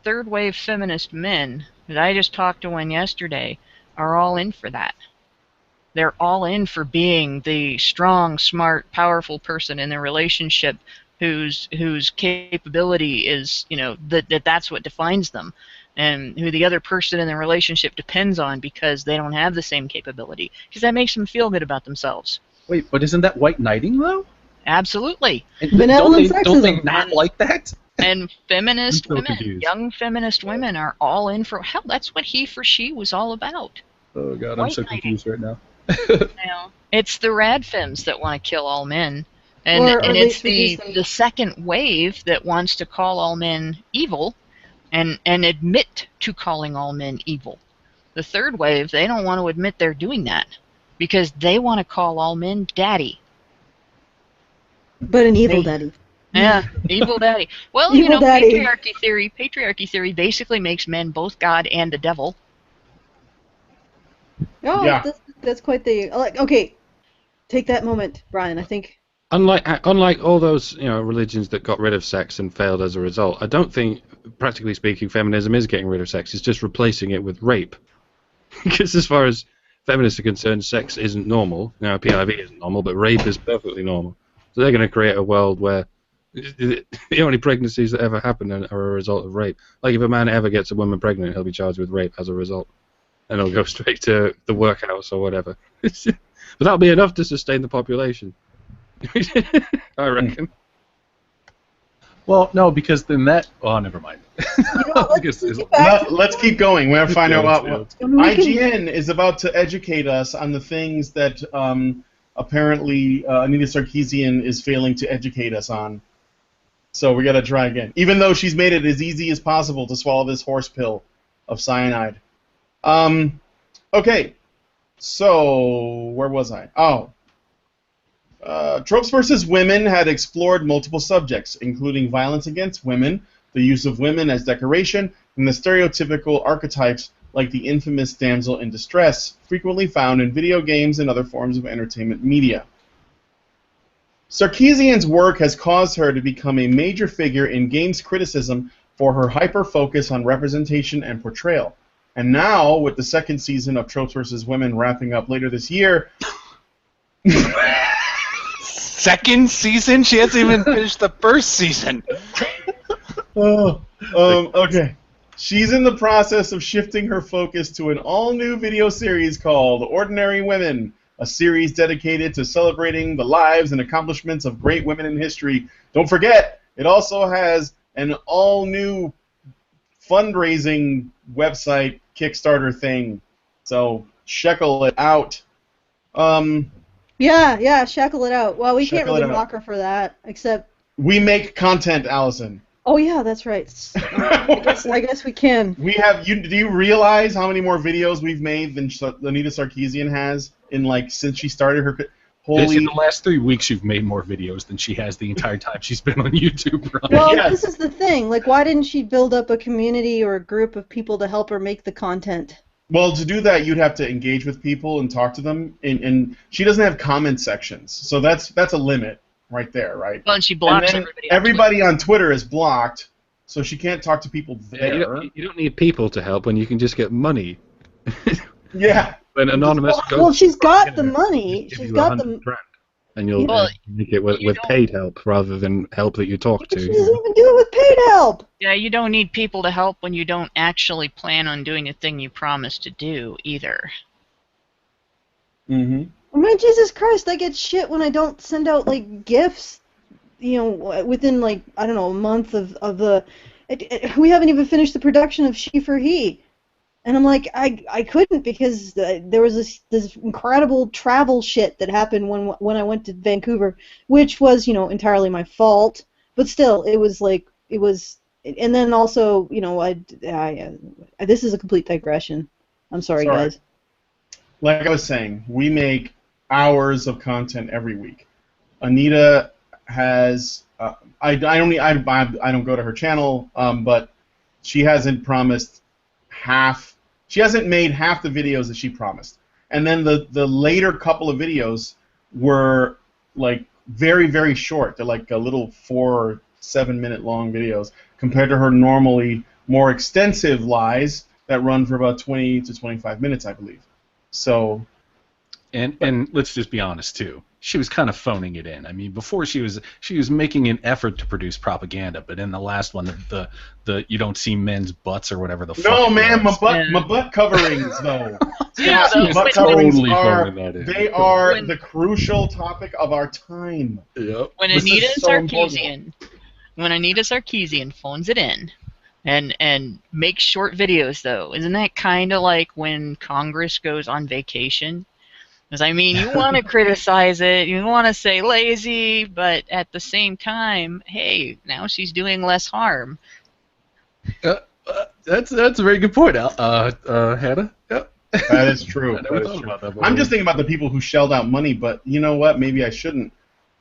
third wave feminist men that I just talked to one yesterday are all in for that. They're all in for being the strong, smart, powerful person in their relationship whose capability is, that's what defines them, and who the other person in the relationship depends on because they don't have the same capability, because that makes them feel good about themselves. Wait, but isn't that white knighting though? Absolutely. And Benevolent don't they sexism. not like that? And feminist I'm so women, confused. young feminist women, are all in for, hell, that's what He for She was all about. Oh god, I'm White so knighting. confused right now. It's the rad femmes that want to kill all men. And, Or and at it's least reduce them. the second wave that wants to call all men evil and admit to calling all men evil. The third wave, they don't want to admit they're doing that because they want to call all men daddy. But an evil daddy. Yeah, evil daddy. Well, Evil daddy. patriarchy theory basically makes men both God and the devil. Oh, Yeah. that's quite the okay. Take that moment, Brian. I think. Unlike all those religions that got rid of sex and failed as a result, I don't think, practically speaking, feminism is getting rid of sex. It's just replacing it with rape. Because as far as feminists are concerned, sex isn't normal. Now, PIV isn't normal, but rape is perfectly normal. So they're going to create a world where the only pregnancies that ever happen are a result of rape. Like if a man ever gets a woman pregnant, he'll be charged with rape as a result, and he'll go straight to the workhouse or whatever. But that'll be enough to sustain the population. I reckon. Well, no, because then that. Oh, never mind. Let's keep going. We're going to find out what IGN is about to educate us on the things that apparently Anita Sarkeesian is failing to educate us on. So we got to try again. Even though she's made it as easy as possible to swallow this horse pill of cyanide. Okay. So, where was I? Oh. Tropes vs. Women had explored multiple subjects, including violence against women, the use of women as decoration, and the stereotypical archetypes like the infamous damsel in distress, frequently found in video games and other forms of entertainment media. Sarkeesian's work has caused her to become a major figure in games criticism for her hyper-focus on representation and portrayal. And now, with the second season of Tropes vs. Women wrapping up later this year... Second season? She hasn't even finished the first season. Okay. She's in the process of shifting her focus to an all-new video series called Ordinary Women, a series dedicated to celebrating the lives and accomplishments of great women in history. Don't forget, it also has an all-new fundraising website Kickstarter thing. So shekel it out. Yeah, shekel it out. Well, we can't Shekel really it out. mock her for that, except. We make content, Allison. Oh yeah, that's right. I guess we can. We have. Do you realize how many more videos we've made than Anita Sarkeesian has since she started her? Holy! In the last 3 weeks, you've made more videos than she has the entire time she's been on YouTube. Right? Well, Yes. This is the thing. Why didn't she build up a community or a group of people to help her make the content? Well, to do that, you'd have to engage with people and talk to them, and she doesn't have comment sections, so that's a limit right there, right? Well, and she blocks and then everybody. Everybody on Twitter is blocked, so she can't talk to people there. You don't need people to help when you can just get money. Yeah. An anonymous. Well, she's got the money. She's got the. $100,000, and you'll Well, make it with paid help rather than help that you talk She to. doesn't even do it with paid help. Yeah, you don't need people to help when you don't actually plan on doing the thing you promised to do either. Mm-hmm. I mean, Jesus Christ, I get shit when I don't send out gifts. Within I don't know, a month of the. We haven't even finished the production of She for He. And I'm I couldn't because there was this incredible travel shit that happened when I went to Vancouver, which was, entirely my fault. But still, it was and then also, this is a complete digression. I'm sorry, guys. Like I was saying, we make hours of content every week. Anita has I don't go to her channel, but she hasn't promised half. She hasn't made half the videos that she promised. And then the later couple of videos were like very, very short. They're like a little 4 or 7 minute long videos compared to her normally more extensive lies that run for about 20 to 25 minutes, I believe. So. And let's just be honest too. She was kind of phoning it in. I mean, before she was making an effort to produce propaganda, but in the last one, the you don't see men's butts or whatever the fuck. No, man, was. my butt coverings though. Yeah, Scott, those butt with- coverings Totally are phoning that in. they are When- the crucial topic of our time. Yep. When This is Anita so Sarkeesian phones it in and makes short videos, though, isn't that kind of like when Congress goes on vacation? Because, I mean, you want to criticize it, you want to say lazy, but at the same time, hey, now she's doing less harm. That's a very good point, Hannah. Yep. That is true. I never That is thought true. about that I'm before. just thinking about the people who shelled out money, but you know what? Maybe I shouldn't.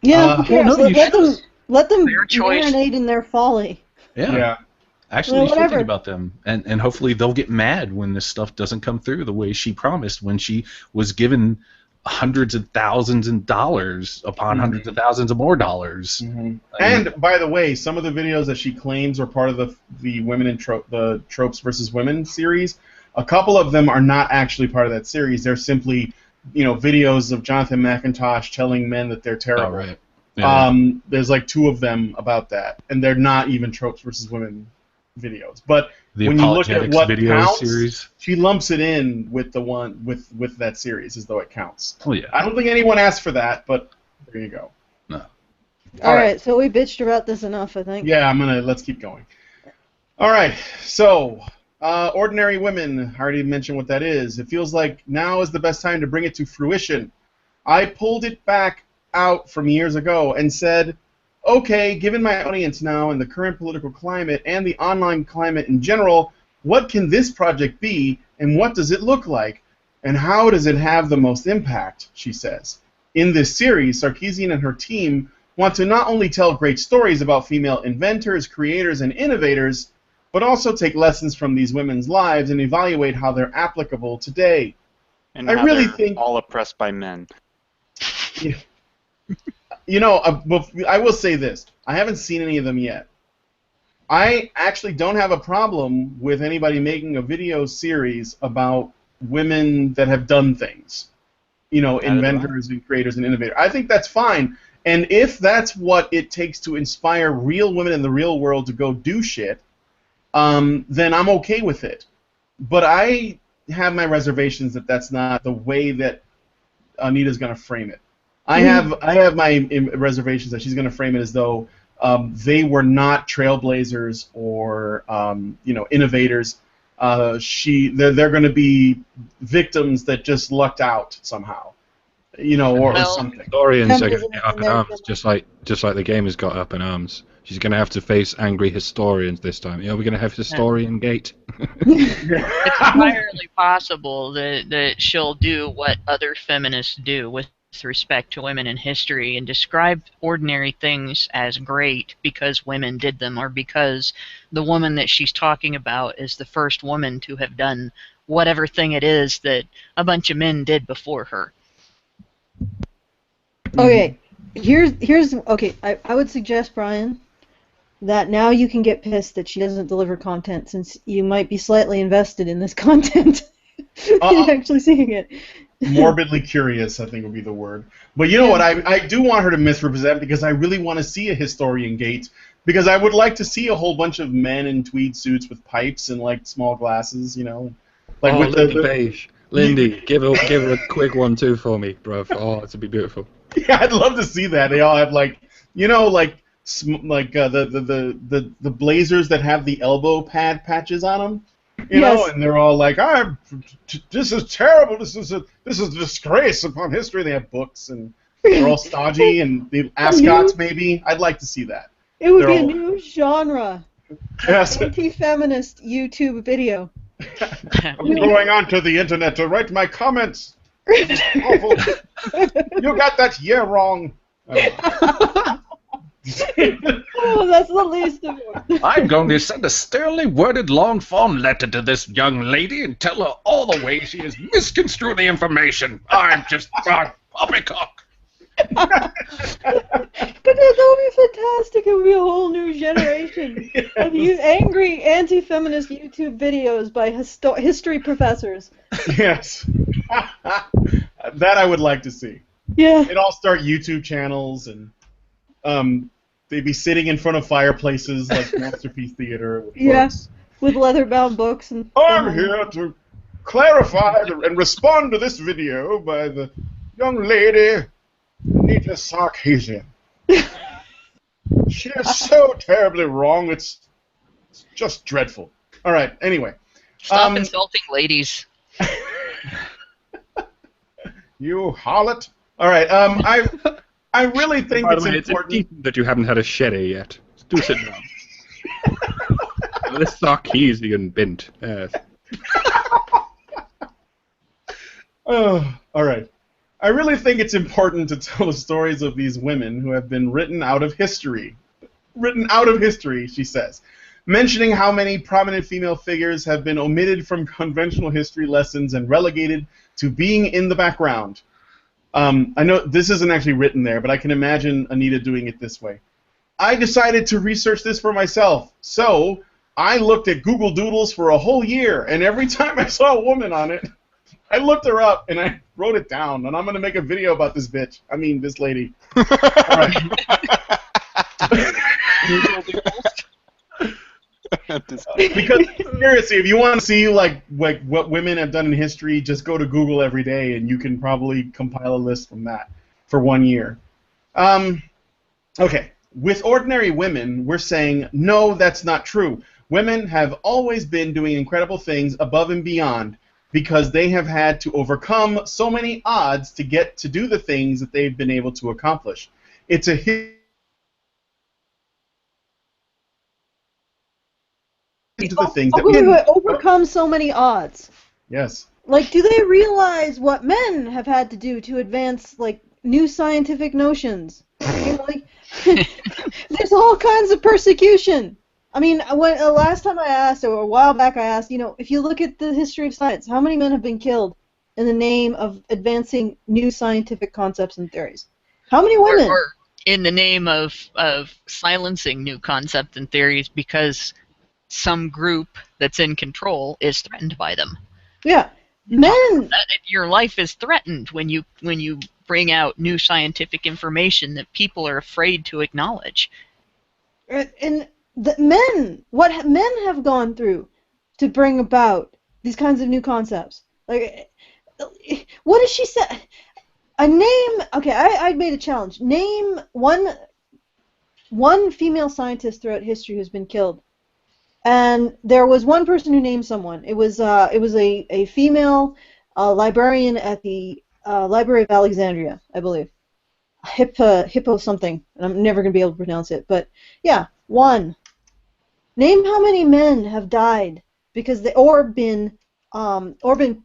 Yeah, who cares? no, you let them Their choice. marinate in their folly. Yeah. Actually, Well, you should whatever. think about them, and hopefully they'll get mad when this stuff doesn't come through the way she promised when she was given hundreds of thousands of dollars upon hundreds of thousands of more dollars. Mhm. And by the way, some of the videos that she claims are part of the women in the Tropes versus Women series, a couple of them are not actually part of that series. They're simply, videos of Jonathan McIntosh telling men that they're terrible. Oh, right. Yeah. There's like 2 of them about that, and they're not even Tropes versus Women videos. But The when you look at Apologetics what video counts, series. she lumps it in with the one with that series as though it counts. Oh yeah. I don't think anyone asked for that, but there you go. No. All right. Alright, so we bitched about this enough, I think. Yeah, let's keep going. All right, so ordinary women, I already mentioned what that is. It feels like now is the best time to bring it to fruition. I pulled it back out from years ago and said, okay, given my audience now and the current political climate and the online climate in general, what can this project be and what does it look like? And how does it have the most impact, she says. In this series, Sarkeesian and her team want to not only tell great stories about female inventors, creators, and innovators, but also take lessons from these women's lives and evaluate how they're applicable today. And I how really they're think- all oppressed by men. I will say this. I haven't seen any of them yet. I actually don't have a problem with anybody making a video series about women that have done things. Inventors and creators and innovators. I think that's fine. And if that's what it takes to inspire real women in the real world to go do shit, then I'm okay with it. But I have my reservations that that's not the way that Anita's going to frame it. I have my reservations that she's going to frame it as though they were not trailblazers or innovators. They're going to be victims that just lucked out somehow, or something. Historians are going to Feminism get up in and arms, just like the gamers got up in arms. She's going to have to face angry historians this time. We're going to have Historian Gate. It's entirely possible that she'll do what other feminists do with respect to women in history and describe ordinary things as great because women did them or because the woman that she's talking about is the first woman to have done whatever thing it is that a bunch of men did before her. Okay, here's okay. I would suggest, Brian, that now you can get pissed that she doesn't deliver content since you might be slightly invested in this content. In actually seeing it. Morbidly curious, I think would be the word. But you know what? I do want her to misrepresent because I really want to see a Historian Gate. Because I would like to see a whole bunch of men in tweed suits with pipes and like small glasses, Like with Lindy Beige. Lindy, give her a quick 1-2 for me, bro. Oh, it'd be beautiful. Yeah, I'd love to see that. They all have the blazers that have the elbow pad patches on them. And they're all like, this is terrible. This is a disgrace upon history. They have books and they're all stodgy and the ascots maybe. I'd like to see that. It would be a new genre. Yes. Anti-feminist YouTube video. I'm going onto the internet to write my comments. Awful. You got that year wrong. Oh, that's the least of it. I'm going to send a sternly worded long-form letter to this young lady and tell her all the ways she has misconstrued the information. I'm just poppycock. But that would be fantastic. It would be a whole new generation of angry anti-feminist YouTube videos by history professors. Yes. That I would like to see. Yeah. They'd all start YouTube channels, and they'd be sitting in front of fireplaces like Masterpiece Theater. With books. With leather-bound books. And I'm here to clarify and respond to this video by the young lady, Anita Sarkeesian. She is so terribly wrong, it's just dreadful. All right, anyway. Stop insulting ladies. You harlot. All right, I really think By it's the way, it's important. decent that you haven't had a sherry yet. Do sit down. This Sarkeesian bint. Yes. All right. I really think it's important to tell the stories of these women who have been written out of history. Written out of history, she says, mentioning how many prominent female figures have been omitted from conventional history lessons and relegated to being in the background. I know this isn't actually written there, but I can imagine Anita doing it this way. I decided to research this for myself, so I looked at Google Doodles for a whole year, and every time I saw a woman on it, I looked her up and I wrote it down, and I'm going to make a video about this bitch. I mean, this lady. All right. Because seriously, if you want to see like what women have done in history, just go to Google every day, and you can probably compile a list from that for 1 year. Okay, with ordinary women, we're saying no, that's not true. Women have always been doing incredible things above and beyond because they have had to overcome so many odds to get to do the things that they've been able to accomplish. It's a to the things that wait, overcome so many odds. Yes. Like, do they realize what men have had to do to advance, like, new scientific notions? You know, like, there's all kinds of persecution. I mean, when last time I asked, or a while back I asked, you know, if you look at the history of science, how many men have been killed in the name of advancing new scientific concepts and theories? How many women? Or in the name of silencing new concepts and theories because some group that's in control is threatened by them. Yeah, men. Your life is threatened when you bring out new scientific information that people are afraid to acknowledge. And the men, what men have gone through to bring about these kinds of new concepts. Like, what does she say? A name. Okay, I made a challenge. Name one female scientist throughout history who's been killed. And there was one person who named someone. It was a female librarian at the Library of Alexandria, I believe. Hippo something. And I'm never going to be able to pronounce it. But yeah, one. Name how many men have died because they or been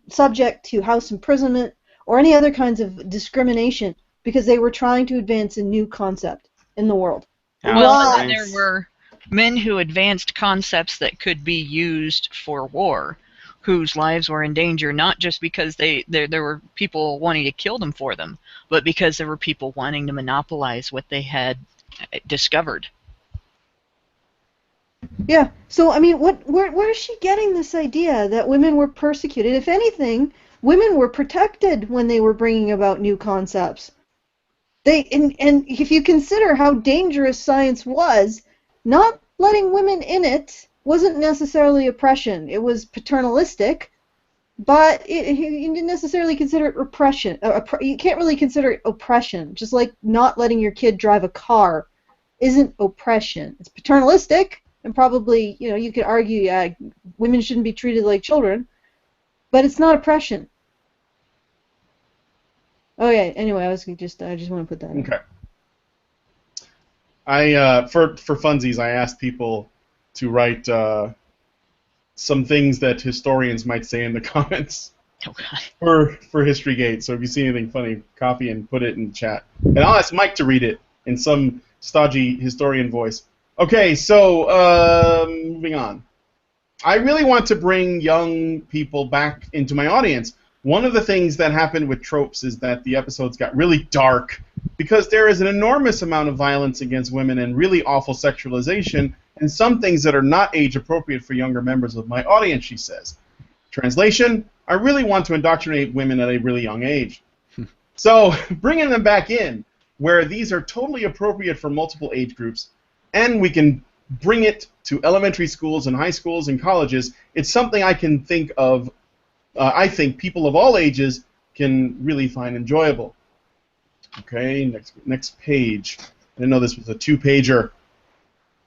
subject to house imprisonment or any other kinds of discrimination because they were trying to advance a new concept in the world. Well, and there were men who advanced concepts that could be used for war, whose lives were in danger, not just because there were people wanting to kill them for them, but because there were people wanting to monopolize what they had discovered. Yeah. So I mean, where is she getting this idea that women were persecuted? If anything, women were protected when they were bringing about new concepts. And if you consider how dangerous science was, not letting women in it wasn't necessarily oppression. It was paternalistic, but you didn't necessarily consider it repression. You can't really consider it oppression. Just like not letting your kid drive a car isn't oppression. It's paternalistic, and probably, you know, you could argue, yeah, women shouldn't be treated like children, but it's not oppression. Okay. Anyway, I just want to put that in. Okay. For funsies, I asked people to write some things that historians might say in the comments. Oh God. for HistoryGate. So if you see anything funny, copy and put it in chat. And I'll ask Mike to read it in some stodgy historian voice. Okay, so moving on. I really want to bring young people back into my audience. One of the things that happened with tropes is that the episodes got really dark because there is an enormous amount of violence against women and really awful sexualization and some things that are not age appropriate for younger members of my audience, she says. Translation, I really want to indoctrinate women at a really young age. So bringing them back in, where these are totally appropriate for multiple age groups, and we can bring it to elementary schools and high schools and colleges, it's something I can think of, I think people of all ages can really find enjoyable. Okay, next page. I didn't know this was a two-pager.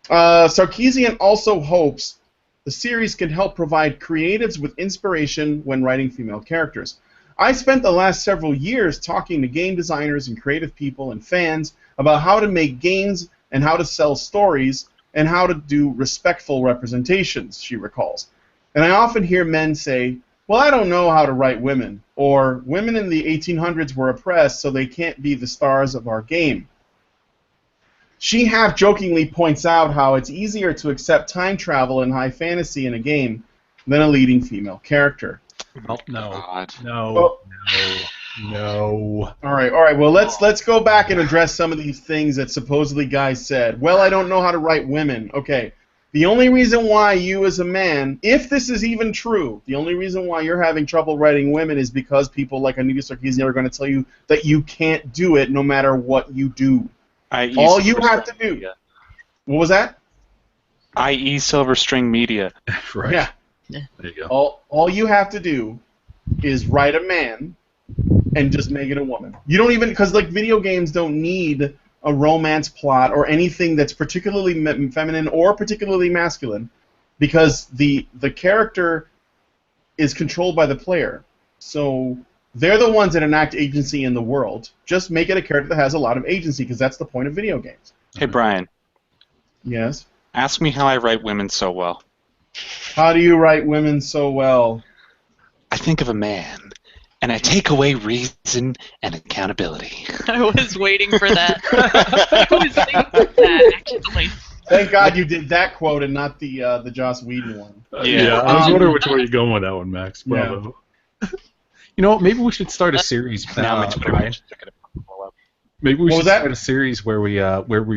Sarkeesian also hopes the series can help provide creatives with inspiration when writing female characters. I spent the last several years talking to game designers and creative people and fans about how to make games and how to sell stories and how to do respectful representations, she recalls. And I often hear men say, well, I don't know how to write women, or women in the 1800s were oppressed, so they can't be the stars of our game. She half-jokingly points out how it's easier to accept time travel and high fantasy in a game than a leading female character. Oh, no. God. No. All right. Well, let's go back and address some of these things that supposedly guys said. Well, I don't know how to write women. Okay. The only reason why you as a man, if this is even true, the only reason why you're having trouble writing women is because people like Anita Sarkeesian are going to tell you that you can't do it no matter what you do. All you have to do. Media. What was that? I.e. Silver String Media. Right. Yeah. There you go. All you have to do is write a man and just make it a woman. You don't even, because like video games don't need a romance plot or anything that's particularly feminine or particularly masculine, because the character is controlled by the player. So they're the ones that enact agency in the world. Just make it a character that has a lot of agency, because that's the point of video games. Hey, Brian. Yes? Ask me how I write women so well. How do you write women so well? I think of a man, and I take away reason and accountability. I was waiting for that. I was thinking of that, actually. Thank God you did that quote and not the Joss Whedon one. Yeah, I was wondering which way you're going with that one, Max. Bravo. Yeah. You know, maybe we should start a series. Now my Twitter Brian. pages are gonna blow up. Maybe we What should was that? start a series where we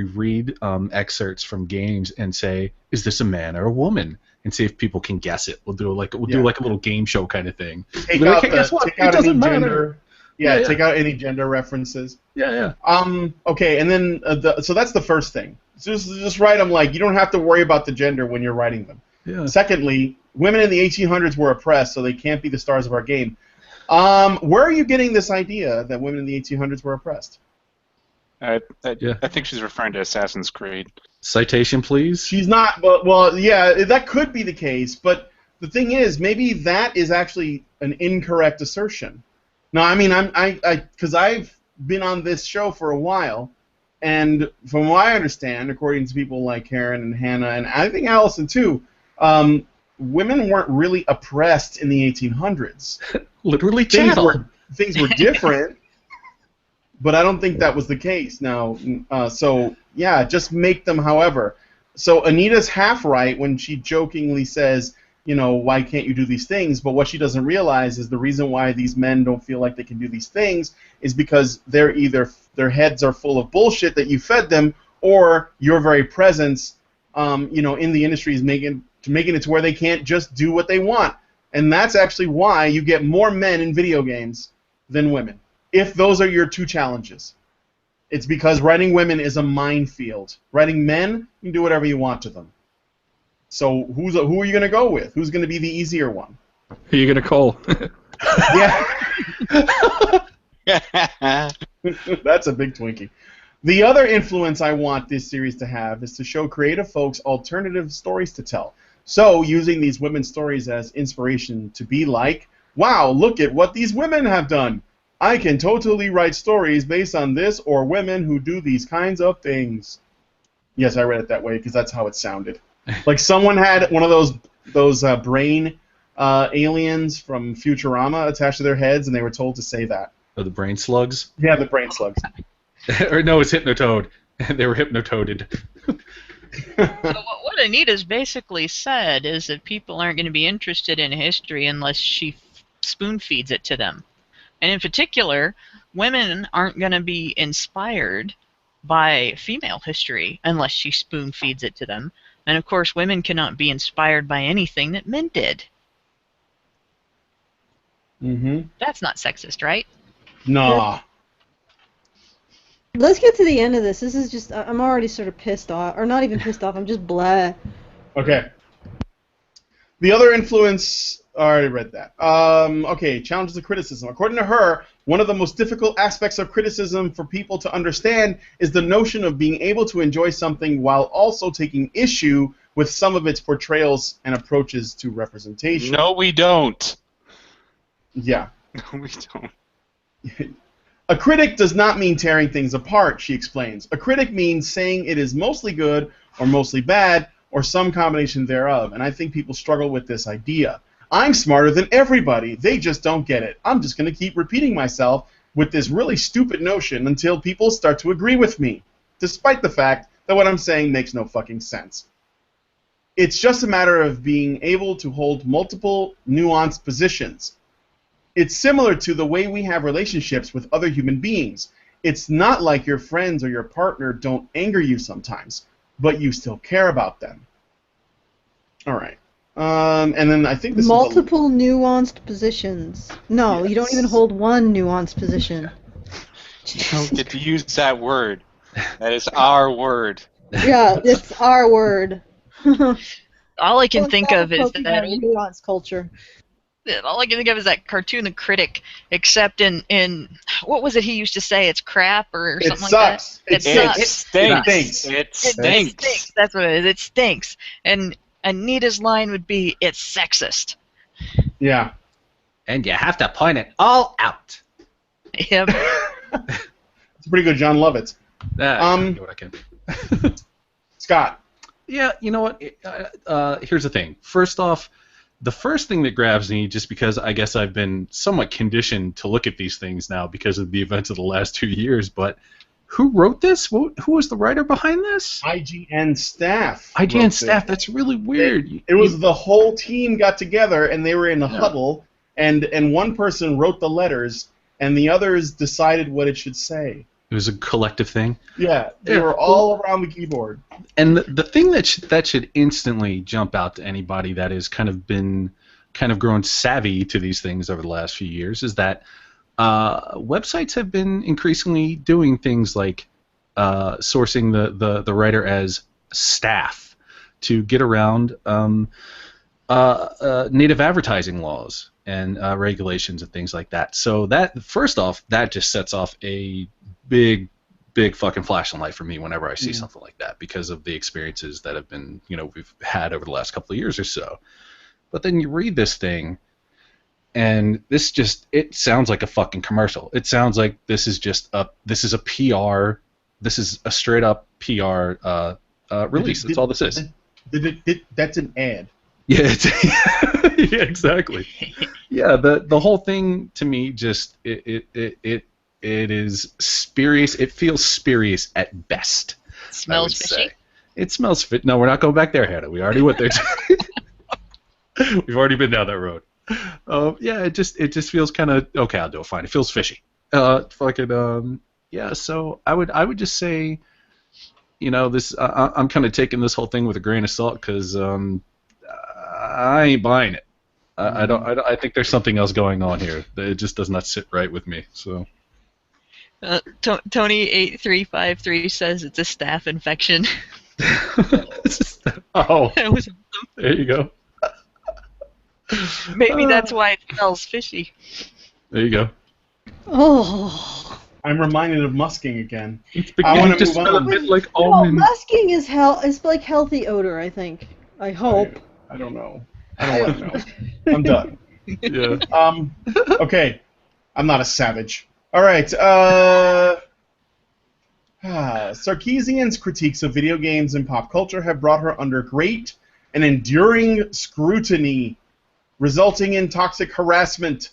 read excerpts from games and say, is this a man or a woman? And see if people can guess it. We'll do like a little game show kind of thing. Take But I out, can't guess what? take It out any doesn't matter. gender. Yeah, Yeah. take out any gender references. Yeah. Okay, and then so that's the first thing. Just write them like you don't have to worry about the gender when you're writing them. Yeah. Secondly, women in the 1800s were oppressed, so they can't be the stars of our game. Where are you getting this idea that women in the 1800s were oppressed? I Yeah. think she's referring to Assassin's Creed. Citation, please. She's not, but well, yeah, that could be the case. But the thing is, maybe that is actually an incorrect assertion. No, I mean, because I've been on this show for a while, and from what I understand, according to people like Karen and Hannah, and I think Allison too, women weren't really oppressed in the 1800s. Literally Things chattel. were different, but I don't think that was the case. Now, so yeah, just make them. However, so Anita's half right when she jokingly says, you know, why can't you do these things? But what she doesn't realize is the reason why these men don't feel like they can do these things is because they're either their heads are full of bullshit that you fed them, or your very presence, you know, in the industry is making it to where they can't just do what they want. And that's actually why you get more men in video games than women. If those are your two challenges, it's because writing women is a minefield. Writing men, you can do whatever you want to them. So who are you going to go with? Who's going to be the easier one? Who are you going to call? Yeah. That's a big Twinkie. The other influence I want this series to have is to show creative folks alternative stories to tell. So using these women's stories as inspiration to be like, wow, look at what these women have done. I can totally write stories based on this or women who do these kinds of things. Yes, I read it that way because that's how it sounded. Like someone had one of those brain aliens from Futurama attached to their heads, and they were told to say that. Oh, the brain slugs? Yeah, the brain slugs. Or no, it's Hypnotoad. They were hypnotoaded. So what Anita's basically said is that people aren't going to be interested in history unless she spoon feeds it to them. And in particular, women aren't going to be inspired by female history unless she spoon feeds it to them. And of course, women cannot be inspired by anything that men did. Mm-hmm. That's not sexist, right? Nah. Let's get to the end of this. This is just, I'm already sort of pissed off. Or not even pissed off, I'm just blah. Okay. The other influence, I already read that. Okay, challenges of criticism. According to her, one of the most difficult aspects of criticism for people to understand is the notion of being able to enjoy something while also taking issue with some of its portrayals and approaches to representation. No, we don't. Yeah. No, we don't. A critic does not mean tearing things apart, she explains. A critic means saying it is mostly good or mostly bad or some combination thereof, and I think people struggle with this idea. I'm smarter than everybody. They just don't get it. I'm just going to keep repeating myself with this really stupid notion until people start to agree with me, despite the fact that what I'm saying makes no fucking sense. It's just a matter of being able to hold multiple nuanced positions. It's similar to the way we have relationships with other human beings. It's not like your friends or your partner don't anger you sometimes, but you still care about them. All right. And then I think this Multiple nuanced positions. No, Yes. you don't even hold one nuanced position. You don't get to use that word. That is our word. Yeah, it's our word. All I can think of is that nuanced culture. all I can think of is that cartoon, The Critic, except in what was it he used to say? It's crap or It something sucks. like that. It sucks. It stinks. It It stinks. stinks. That's what it is. It stinks. And Anita's line would be, "It's sexist." Yeah. And you have to point it all out. Yep. It's pretty good, John Lovitz. I do what I can. Scott. Yeah, you know what? Here's the thing. First off, the first thing that grabs me, just because I guess I've been somewhat conditioned to look at these things now because of the events of the last 2 years, but who wrote this? Who was the writer behind this? IGN staff. IGN wrote staff. it. That's really weird. It was the whole team got together, and they were in a huddle, and one person wrote the letters, and the others decided what it should say. It was a collective thing. Yeah, they were all around the keyboard. And the thing that should instantly jump out to anybody that has kind of grown savvy to these things over the last few years is that websites have been increasingly doing things like sourcing the writer as staff to get around native advertising laws and regulations and things like that. So that, first off, that just sets off a big fucking flashing light for me whenever I see something like that because of the experiences that have been, we've had over the last couple of years or so. But then you read this thing, and it sounds like a fucking commercial. It sounds like this is a PR, this is a straight up PR release. That's all this is. That's an ad. Yeah, yeah, exactly. Yeah, the whole thing to me just it is spurious. It feels spurious at best. It smells fishy. It smells fit. No, we're not going back there, Hannah. We already went there. We've already been down that road. Yeah, it just feels kind of okay. I'll do it. Fine. It feels fishy. Yeah. So I would just say, this. I'm kind of taking this whole thing with a grain of salt because I ain't buying it. I think there's something else going on here. It just does not sit right with me. So. Tony8353 says it's a staph infection. Oh, there you go. Maybe that's why it smells fishy. There you go. Oh. I'm reminded of musking again. I want to move move on. on. A bit like No, almond. musking is it's like healthy odor, I think. I hope. I don't know. I don't want to know. I'm done. Yeah. Okay. I'm not a savage. All right. Sarkeesian's critiques of video games and pop culture have brought her under great and enduring scrutiny. resulting in toxic harassment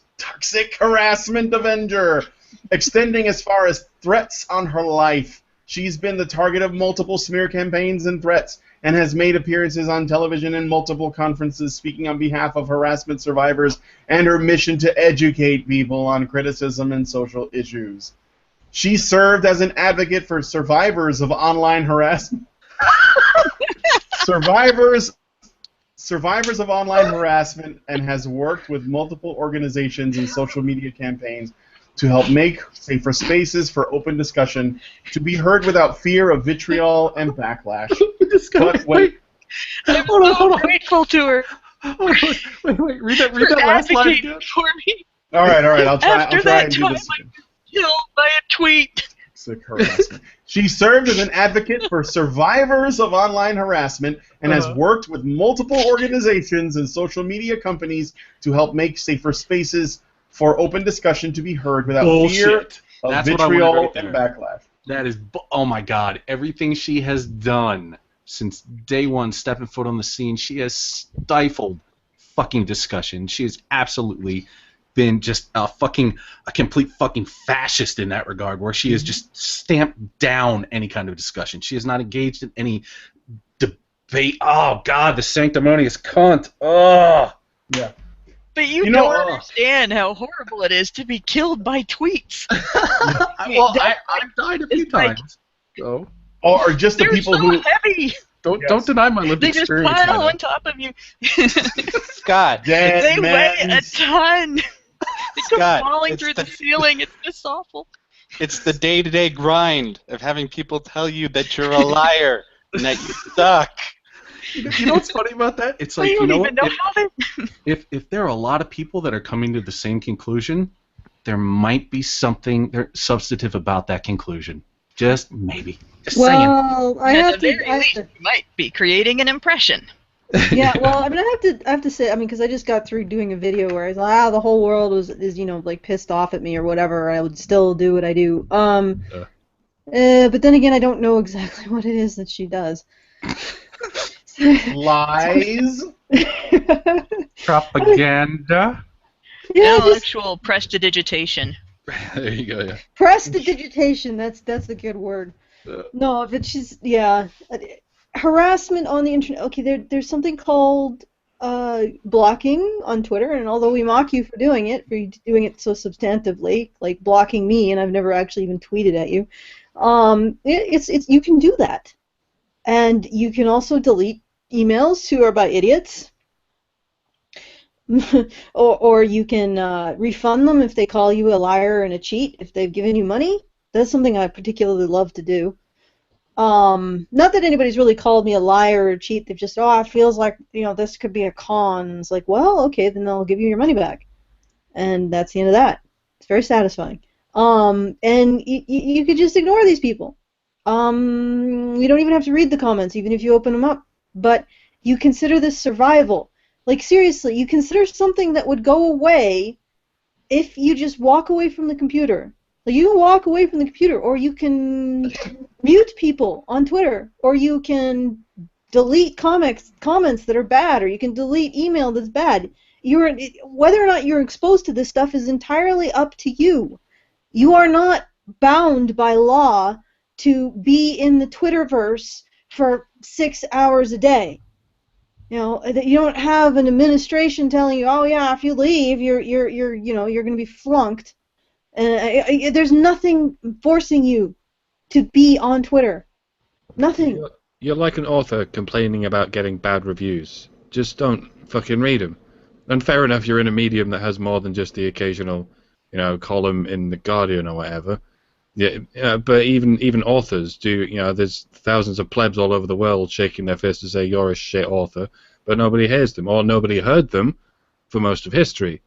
Avenger, extending as far as threats on her life. She's been the target of multiple smear campaigns and threats, and has made appearances on television and multiple conferences speaking on behalf of harassment survivors and her mission to educate people on criticism and social issues. She served as an advocate for survivors of online harassment. survivors of online harassment, and has worked with multiple organizations and social media campaigns to help make safer spaces for open discussion to be heard without fear of vitriol and backlash. But wait, I'm so grateful to her Wait, read that for last line advocating again. for me. all right, I'll try After that and do time, this. I was killed by a tweet. Toxic harassment. She served as an advocate for survivors of online harassment and has worked with multiple organizations and social media companies to help make safer spaces for open discussion to be heard without fear of That's what I wanted vitriol right and there. backlash. That is, oh my God, everything she has done since day one, stepping foot on the scene, she has stifled fucking discussion. She has absolutely been just a complete fucking fascist in that regard, where she has just stamped down any kind of discussion. She has not engaged in any debate. Oh God, the sanctimonious cunt. Oh. Yeah. But you don't understand how horrible it is to be killed by tweets. Well, I've died a few times. So. Or just the They're people so who heavy. Don't deny my lived They just experience. pile Hannah. on top of you. Scott, dead They weigh a man's- ton. They come Scott, falling it's through the- the ceiling. It's just awful. it's the day-to-day grind of having people tell you that you're a liar and that you suck. You know what's funny about that? It's I like, you don't know even what? know how they. If there are a lot of people that are coming to the same conclusion, there might be something substantive about that conclusion. Just maybe. Just saying. Well, I At have the to. very least, you might be creating an impression. Yeah, well, I mean, I have to say, I mean, because I just got through doing a video where I was like, the whole world is like pissed off at me or whatever. I would still do what I do. But then again, I don't know exactly what it is that she does. lies. Propaganda. Yeah, just Intellectual prestidigitation. There you go. Yeah. prestidigitation. That's a good word. No, but she's harassment on the internet. Okay, there's something called blocking on Twitter, and although we mock you for doing it so substantively, like blocking me, and I've never actually even tweeted at you, it's you can do that, and you can also delete emails who are by idiots. or you can refund them if they call you a liar and a cheat if they've given you money. That's something I particularly love to do. Not that anybody's really called me a liar or a cheat. They've just, it feels like, this could be a con. It's like, well, okay, then they'll give you your money back. And that's the end of that. It's very satisfying. And you could just ignore these people. You don't even have to read the comments, even if you open them up. But you consider this survival. Like, seriously, you consider something that would go away if you just walk away from the computer. Like, you can walk away from the computer, or you can mute people on Twitter, or you can delete comments that are bad, or you can delete email that's bad. Whether or not you're exposed to this stuff is entirely up to you. You are not bound by law to be in the Twitterverse for 6 hours a day. You don't have an administration telling you, oh yeah, if you leave, you're going to be flunked. There's nothing forcing you to be on Twitter. Nothing. You're like an author complaining about getting bad reviews. Just don't fucking read them. And fair enough, you're in a medium that has more than just the occasional, column in the Guardian or whatever. Yeah, but even authors do. There's thousands of plebs all over the world shaking their fists to say you're a shit author, but nobody hears them, or nobody heard them for most of history.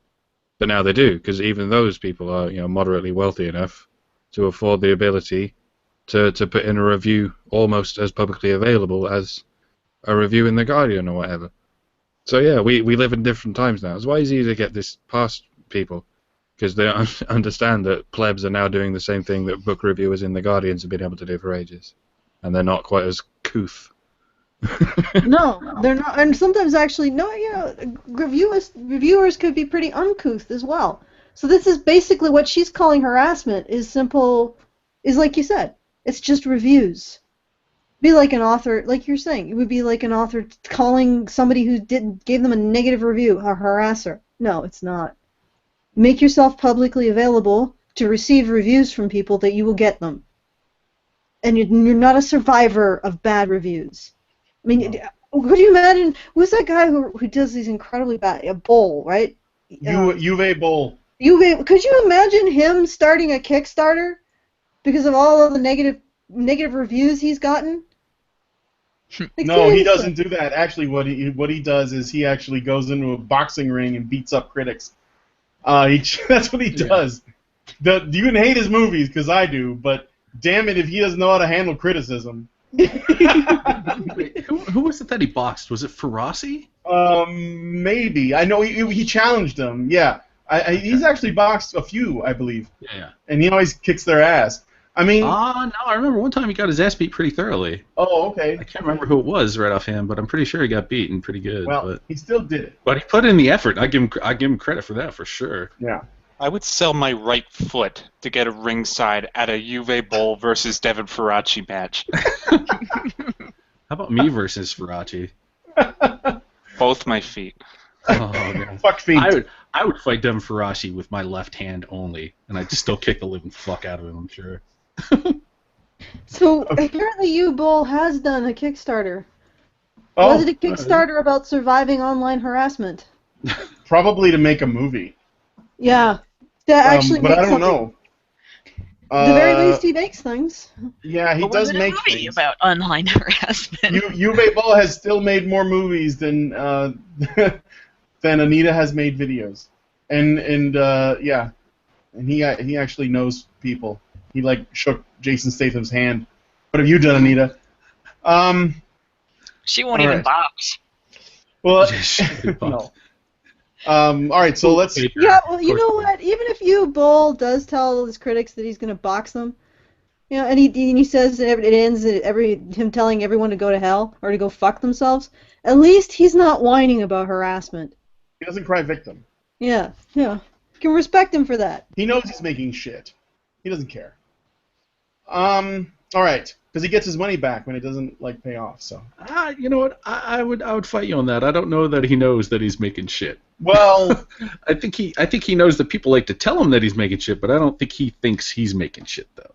But now they do, because even those people are, moderately wealthy enough to afford the ability to put in a review almost as publicly available as a review in the Guardian or whatever. So yeah, we live in different times now. It's why it's easy to get this past people, because they understand that plebs are now doing the same thing that book reviewers in the Guardians have been able to do for ages, and they're not quite as couth. No, they're not. And sometimes actually, no, reviewers could be pretty uncouth as well. So this is basically what she's calling harassment is like you said, it's just reviews. Be like an author, like you're saying, it would be like an author calling somebody who gave them a negative review a harasser. No, it's not. Make yourself publicly available to receive reviews from people that you will get them. And you're not a survivor of bad reviews. I mean, could you imagine? Who's that guy who does these incredibly bad? A Bowl, right? Uwe Boll. Could you imagine him starting a Kickstarter because of all of the negative reviews he's gotten? Like, No, he doesn't do that. Actually, what he does is he actually goes into a boxing ring and beats up critics. That's what he does. You can hate his movies because I do, but damn it, if he doesn't know how to handle criticism. Wait, who was it that he boxed? Was it Ferrazzi? Maybe. I know he challenged him. Yeah, he's actually boxed a few, I believe. Yeah. And he always kicks their ass. I mean. No, I remember one time he got his ass beat pretty thoroughly. Oh, okay. I can't remember who it was right offhand, but I'm pretty sure he got beaten pretty good. Well, he still did it. But he put in the effort. I give him credit for that for sure. Yeah. I would sell my right foot to get a ringside at a Uwe Boll versus Devin Faraci match. How about me versus Faraci? Both my feet. Oh, God. Fuck feet. I would fight Devin Faraci with my left hand only, and I'd still kick the living fuck out of him, I'm sure. So apparently Uwe has done a Kickstarter. Oh, Was it a Kickstarter about surviving online harassment? probably to make a movie. Yeah. That actually but makes I don't something. know. The very least he makes things. Yeah, he But does was it make a movie things. about online harassment? Uwe Boll has still made more movies than than Anita has made videos, and he actually knows people. He shook Jason Statham's hand. What have you done, Anita? She won't All even right. box. Well, Shit, no. All right, so let's. Yeah, well, you know what? Even if Uwe does tell his critics that he's going to box them, and he says that it ends at him telling everyone to go to hell or to go fuck themselves, at least he's not whining about harassment. He doesn't cry victim. Yeah. You can respect him for that. He knows he's making shit. He doesn't care. All right, because he gets his money back when it doesn't pay off. So. You know what? I would fight you on that. I don't know that he knows that he's making shit. Well, I think he knows that people like to tell him that he's making shit, but I don't think he thinks he's making shit though.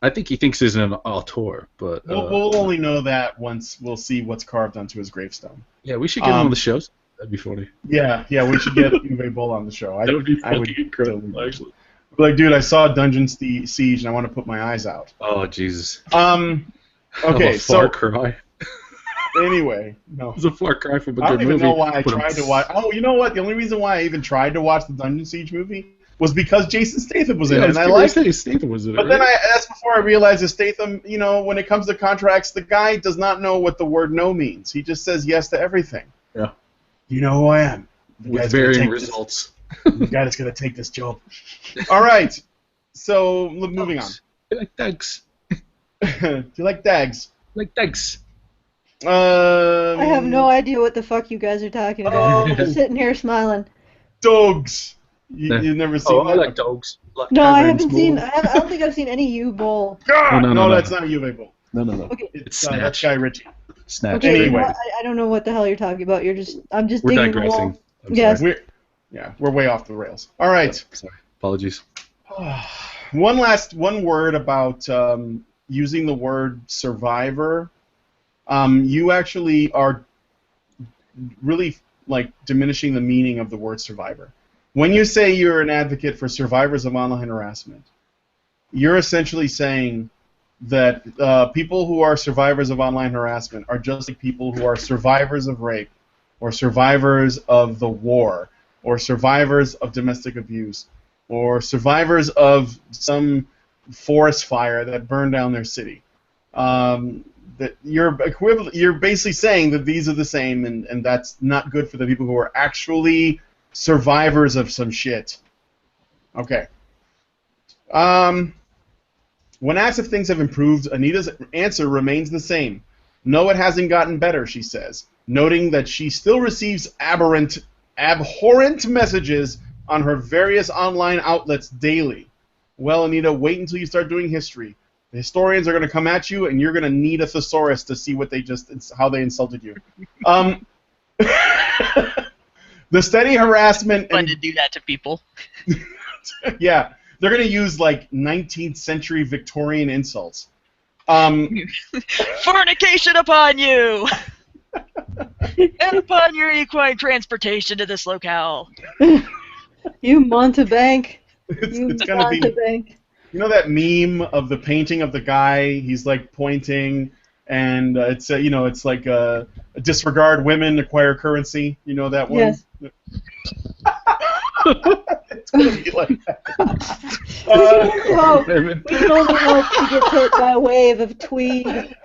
I think he thinks he's an auteur, but we'll only know that once we'll see what's carved onto his gravestone. yeah, we should get him on the show. That'd be funny. Yeah, we should get Uwe Boll on the show. That would be I fucking incredible, actually. Like, dude, I saw Dungeon Siege and I want to put my eyes out. Oh Jesus. Okay, Far Cry. Anyway, no. It's a far cry from a I good don't even movie. know why I But tried to watch. Oh, you know what? The only reason why I even tried to watch the Dungeon Siege movie was because Jason Statham was in it, and I liked it. Statham was in it. But then that's before I realized that Statham, when it comes to contracts, the guy does not know what the word no means. He just says yes to everything. Yeah. You know who I am. With varying results. The guy that's going to take this job. All right. So, moving on. I like Dags. Do you like Dags? Like Dags. I have no idea what the fuck you guys are talking about. I'm just sitting here smiling. Dogs. You've never seen that? I like dogs. No, I haven't seen. I don't think I've seen any Uwe. No, that's not Uwe Boll. No. Okay. It's Snatch. that's Guy Ritchie. Snatch. Okay. Anyway. I don't know what the hell you're talking about. I'm just We're digging digressing. the wall. Yes. We're way off the rails. All right. Sorry. Apologies. One word about using the word survivor. You actually are really diminishing the meaning of the word survivor. When you say you're an advocate for survivors of online harassment, you're essentially saying that people who are survivors of online harassment are just like people who are survivors of rape, or survivors of the war, or survivors of domestic abuse, or survivors of some forest fire that burned down their city. That you're basically saying that these are the same, and that's not good for the people who are actually survivors of some shit. Okay. When asked if things have improved, Anita's answer remains the same. No, it hasn't gotten better, she says, noting that she still receives abhorrent messages on her various online outlets daily. Well, Anita, wait until you start doing history. The historians are going to come at you, and you're going to need a thesaurus to see how they insulted you. The steady harassment Fun to do that to people. yeah, they're going to use like 19th century Victorian insults. Fornication upon you, and upon your equine transportation to this locale. You Montebank. It's going to be. You know that meme of the painting of the guy? He's like pointing, and it's like disregard women, acquire currency. You know that one? Yes. It's gonna be like that. We can only hope he gets hit by a wave of tweed.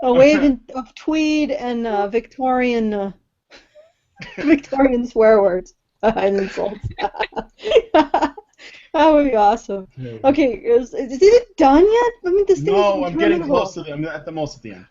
A wave of tweed and Victorian swear words and insults. That would be awesome. Okay, is it done yet? I mean, this thing No, I'm getting close to the. I'm at the most at the end.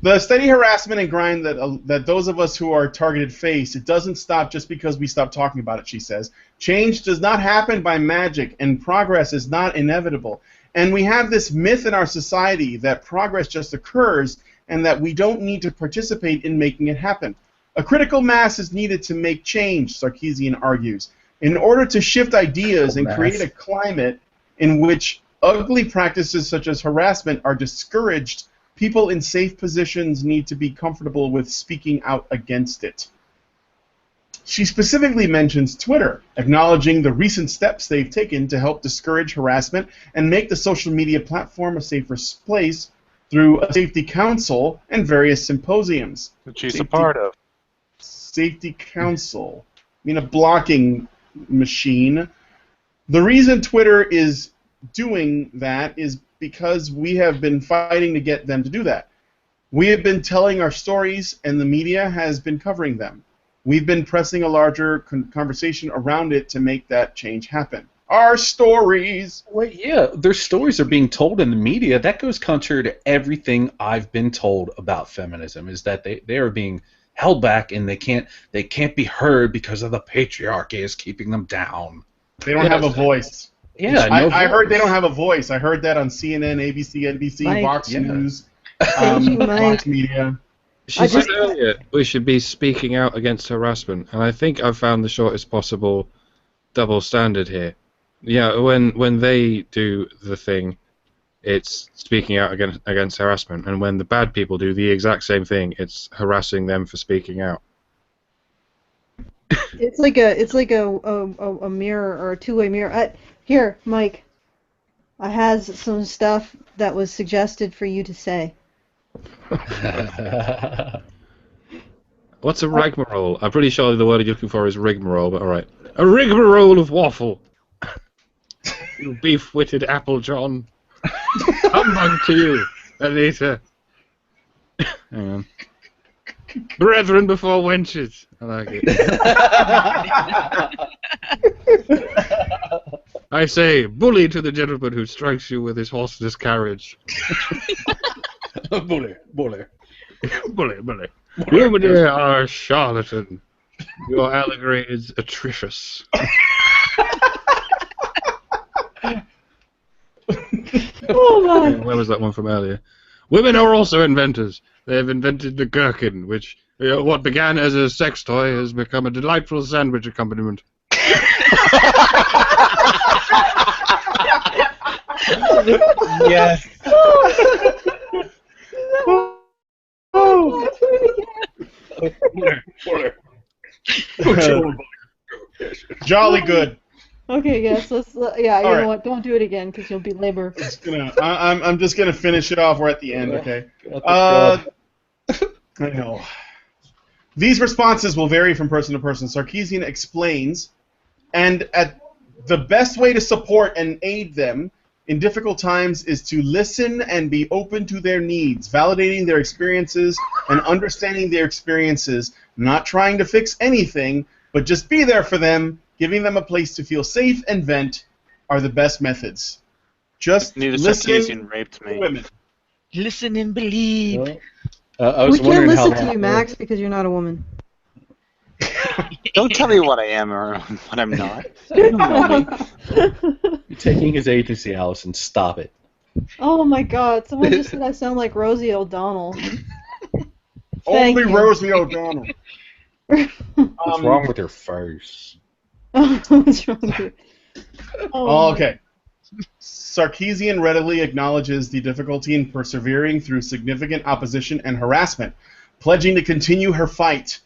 The steady harassment and grind that those of us who are targeted face, it doesn't stop just because we stop talking about it, she says. Change does not happen by magic, and progress is not inevitable. And we have this myth in our society that progress just occurs and that we don't need to participate in making it happen. A critical mass is needed to make change, Sarkeesian argues, in order to shift ideas and create a climate in which ugly practices such as harassment are discouraged. People in safe positions need to be comfortable with speaking out against it. She specifically mentions Twitter, acknowledging the recent steps they've taken to help discourage harassment and make the social media platform a safer place through a safety council and various symposiums. That she's a part of. Safety council. I mean, a blocking machine. The reason Twitter is doing that is because we have been fighting to get them to do that. We have been telling our stories, and the media has been covering them. We've been pressing a larger conversation around it to make that change happen. Our stories! Well, yeah, their stories are being told in the media. That goes contrary to everything I've been told about feminism, is that they are being held back and they can't be heard because of the patriarchy is keeping them down. They don't have a voice. Yeah, I heard they don't have a voice. I heard that on CNN, ABC, NBC, Mike. Fox News, Mike. Fox Media. She said earlier we should be speaking out against harassment, and I think I've found the shortest possible double standard here. Yeah, when they do the thing, it's speaking out against harassment, and when the bad people do the exact same thing, it's harassing them for speaking out. It's like a mirror or a two-way mirror. Here, Mike. I has some stuff that was suggested for you to say. What's a rigmarole? I'm pretty sure the word you're looking for is rigmarole, but alright. A rigmarole of waffle! You beef-witted Applejohn. Humbug to you, Anita. Hang on. Brethren before wenches. I like it. I say, bully to the gentleman who strikes you with his horseless carriage. Bully. Bully. You, my dear, are a charlatan. Your allegory is atrocious. Oh my! Where was that one from earlier? Women are also inventors. They have invented the gherkin, which, what began as a sex toy has become a delightful sandwich accompaniment. Yes. Jolly good. Okay, yes, let's. Yeah, you All know right. what? Don't do it again, because you'll be labor. I'm just gonna finish it off. We're at the end, okay? I know. These responses will vary from person to person. Sarkeesian explains, and the best way to support and aid them in difficult times is to listen and be open to their needs, validating their experiences and understanding their experiences, not trying to fix anything, but just be there for them, giving them a place to feel safe and vent are the best methods. Just Neither listen Sarkeesian raped to me. women. Listen and believe. I was We can't wondering how listen to long- you, Max, because you're not a woman. Don't tell me what I am or what I'm not. You don't know me. You're taking his agency, Allison. Stop it. Oh my God! Someone just said I sound like Rosie O'Donnell. Only you. Rosie O'Donnell. What's wrong with your face? What's wrong with you? Oh, okay. Sarkeesian readily acknowledges the difficulty in persevering through significant opposition and harassment, pledging to continue her fight.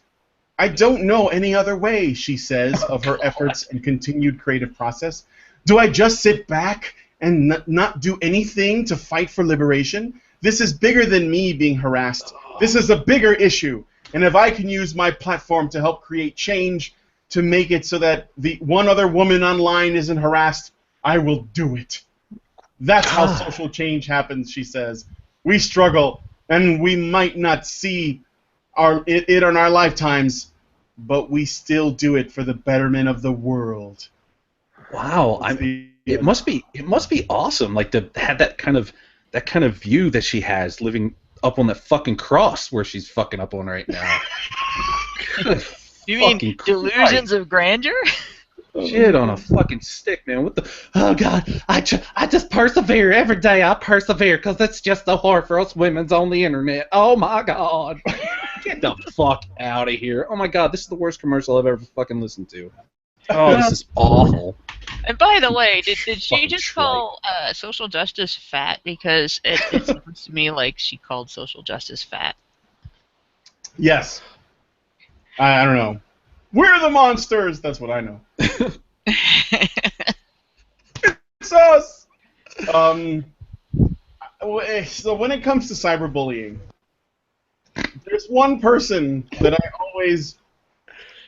I don't know any other way, she says, of her efforts and continued creative process. Do I just sit back and not do anything to fight for liberation? This is bigger than me being harassed. This is a bigger issue. And if I can use my platform to help create change, to make it so that the one other woman online isn't harassed, I will do it. That's how social change happens, she says. We struggle, and we might not see it in our lifetimes, but we still do it for the betterment of the world. Wow, it must be awesome, like to have that kind of view that she has living up on that fucking cross where she's fucking up on right now. You mean Fucking delusions of grandeur? Shit on a fucking stick, man. What the? Oh God, I just persevere every day. I persevere because it's just a whore for us women's on the internet. Oh my God, get the fuck out of here. Oh my God, this is the worst commercial I've ever fucking listened to. Oh, this is awful. And by the way, did she Fucking just trite. call social justice fat? Because it sounds to me like she called social justice fat. Yes. I don't know. We're the monsters! That's what I know. It's us! So when it comes to cyberbullying, there's one person that I always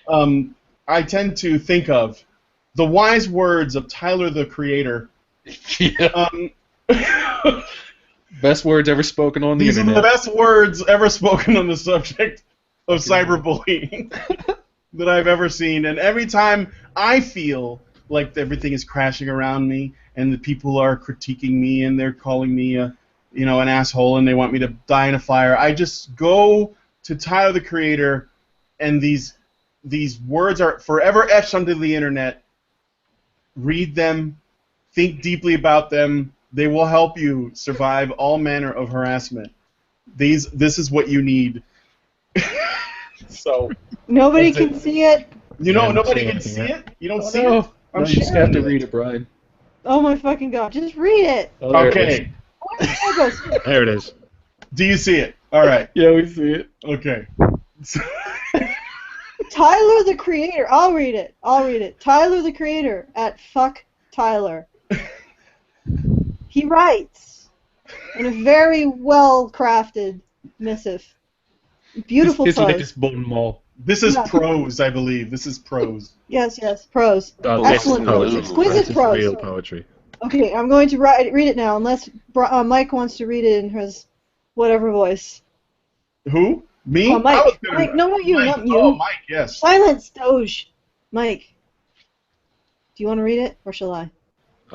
I tend to think of. The wise words of Tyler, the Creator. Yeah. Best words ever spoken on the These internet. are the best words ever spoken on the subject of cyberbullying that I've ever seen. And every time I feel like everything is crashing around me and the people are critiquing me and they're calling me an asshole and they want me to die in a fire, I just go to Tyler, the Creator, and these words are forever etched onto the internet. Read them, think deeply about them. They will help you survive all manner of harassment. This is what you need. So Nobody can see it. Nobody can see it. You don't see it. No, you just have to read it, Brian. Oh my fucking God! Just read it. Oh, there it Okay. is. There it is. Do you see it? All right. Yeah, we see it. Okay. Tyler the Creator. I'll read it. Tyler the Creator at Fuck Tyler. He writes in a very well crafted missive. Beautiful His prose. latest bon mot. This is Yeah. prose, I believe. This is prose. Yes, prose. Oh, Excellent this is prose. poetry. Exquisite This is prose. real poetry. Okay, I'm going to read it now, unless Mike wants to read it in his whatever voice. Who? Me? Oh, Mike. I was gonna- Mike, no, not you, Mike. not you. Oh, Mike, yes. Silence, Doge. Mike. Do you want to read it, or shall I?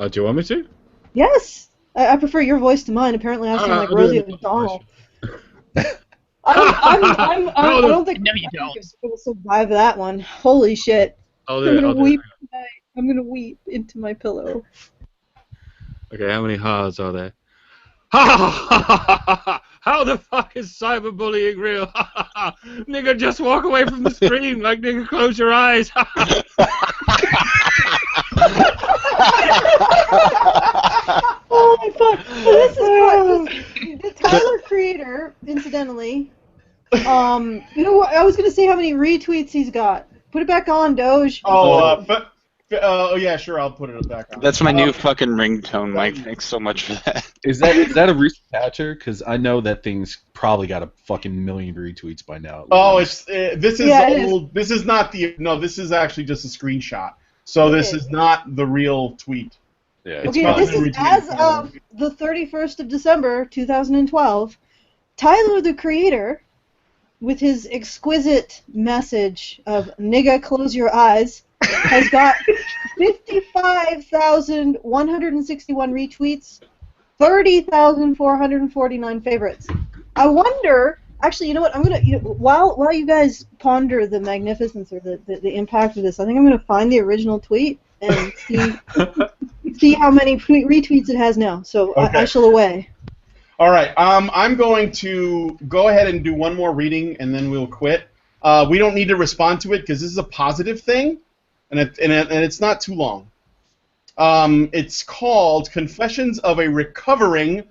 Do you want me to? Yes. I prefer your voice to mine. Apparently, I sound like I'll do Rosie it. O'Donnell. I don't think No, you I'm don't. going to survive that one. Holy shit. I'll I'm do it. going I'll to do it. weep tonight. I'm going to weep into my pillow. Okay, how many ha's are there? Ha ha ha ha ha! How the fuck is cyberbullying real? Ha ha ha! Nigga, just walk away from the screen. Like, nigga, close your eyes. Ha ha! Oh my fuck! So this is what the Tyler Creator, incidentally. I was gonna say how many retweets he's got. Put it back on, Doge. Yeah, sure, I'll put it back on. That's my new fucking ringtone, Mike. Thanks so much for that. Is that a recent catcher? Because I know that thing's probably got a fucking million retweets by now. Oh, this is it old. This is not this is actually just a screenshot. So this is not the real tweet. Yeah. It's Okay, probably this is retweeted as of the 31st of December, 2012. Tyler, the Creator, with his exquisite message of "nigga, close your eyes," has got 55,161 retweets, 30,449 favorites. I wonder. Actually, you know what? I'm gonna while you guys ponder the magnificence or the impact of this, I think I'm gonna find the original tweet and see how many retweets it has now. So Okay. I shall away. All right. I'm going to go ahead and do one more reading, and then we'll quit. We don't need to respond to it because this is a positive thing, and it's not too long. It's called "Confessions of a Recovering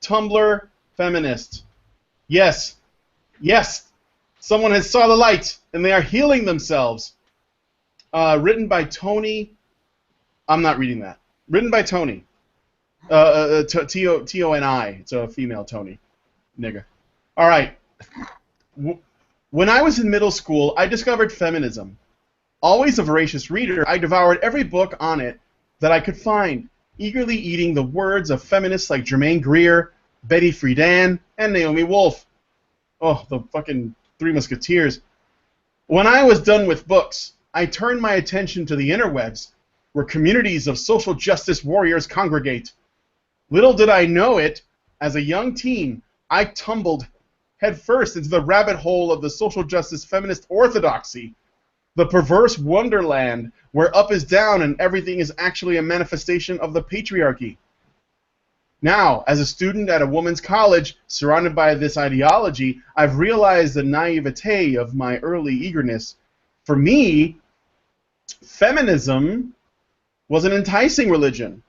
Tumblr Feminist." Yes, someone has saw the light, and they are healing themselves. Written by Tony. I'm not reading that. Written by Tony. Toni. It's a female Tony. Nigga. All right. When I was in middle school, I discovered feminism. Always a voracious reader, I devoured every book on it that I could find, eagerly eating the words of feminists like Germaine Greer, Betty Friedan, and Naomi Wolf. Oh, the fucking Three Musketeers. When I was done with books, I turned my attention to the interwebs, where communities of social justice warriors congregate. Little did I know it, as a young teen, I tumbled headfirst into the rabbit hole of the social justice feminist orthodoxy, the perverse wonderland where up is down and everything is actually a manifestation of the patriarchy. Now, as a student at a women's college surrounded by this ideology, I've realized the naivete of my early eagerness. For me, feminism was an enticing religion.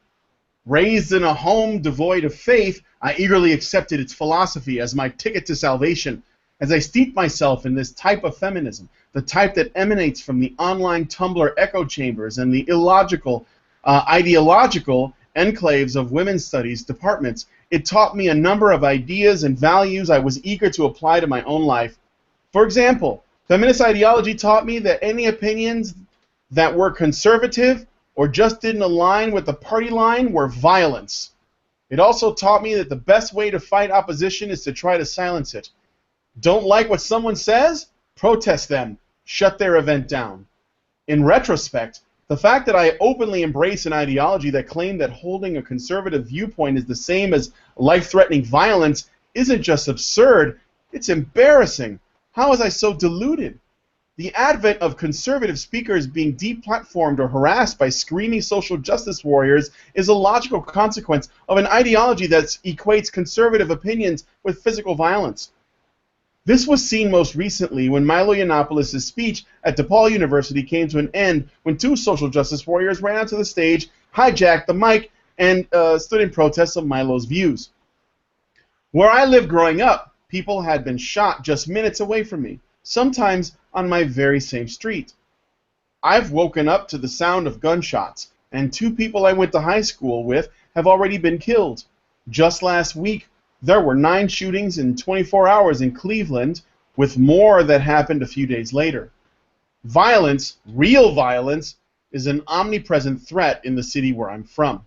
Raised in a home devoid of faith, I eagerly accepted its philosophy as my ticket to salvation, as I steeped myself in this type of feminism, the type that emanates from the online Tumblr echo chambers and the illogical, ideological enclaves of women's studies departments. It taught me a number of ideas and values I was eager to apply to my own life. For example, feminist ideology taught me that any opinions that were conservative or just didn't align with the party line were violence. It also taught me that the best way to fight opposition is to try to silence it. Don't like what someone says? Protest them. Shut their event down. In retrospect, the fact that I openly embrace an ideology that claimed that holding a conservative viewpoint is the same as life-threatening violence isn't just absurd, it's embarrassing. How was I so deluded? The advent of conservative speakers being deplatformed or harassed by screaming social justice warriors is a logical consequence of an ideology that equates conservative opinions with physical violence. This was seen most recently when Milo Yiannopoulos' speech at DePaul University came to an end when two social justice warriors ran onto the stage, hijacked the mic, and stood in protest of Milo's views. Where I lived growing up, people had been shot just minutes away from me, sometimes on my very same street. I've woken up to the sound of gunshots, and two people I went to high school with have already been killed. Just last week, there were 9 shootings in 24 hours in Cleveland, with more that happened a few days later. Violence, real violence, is an omnipresent threat in the city where I'm from.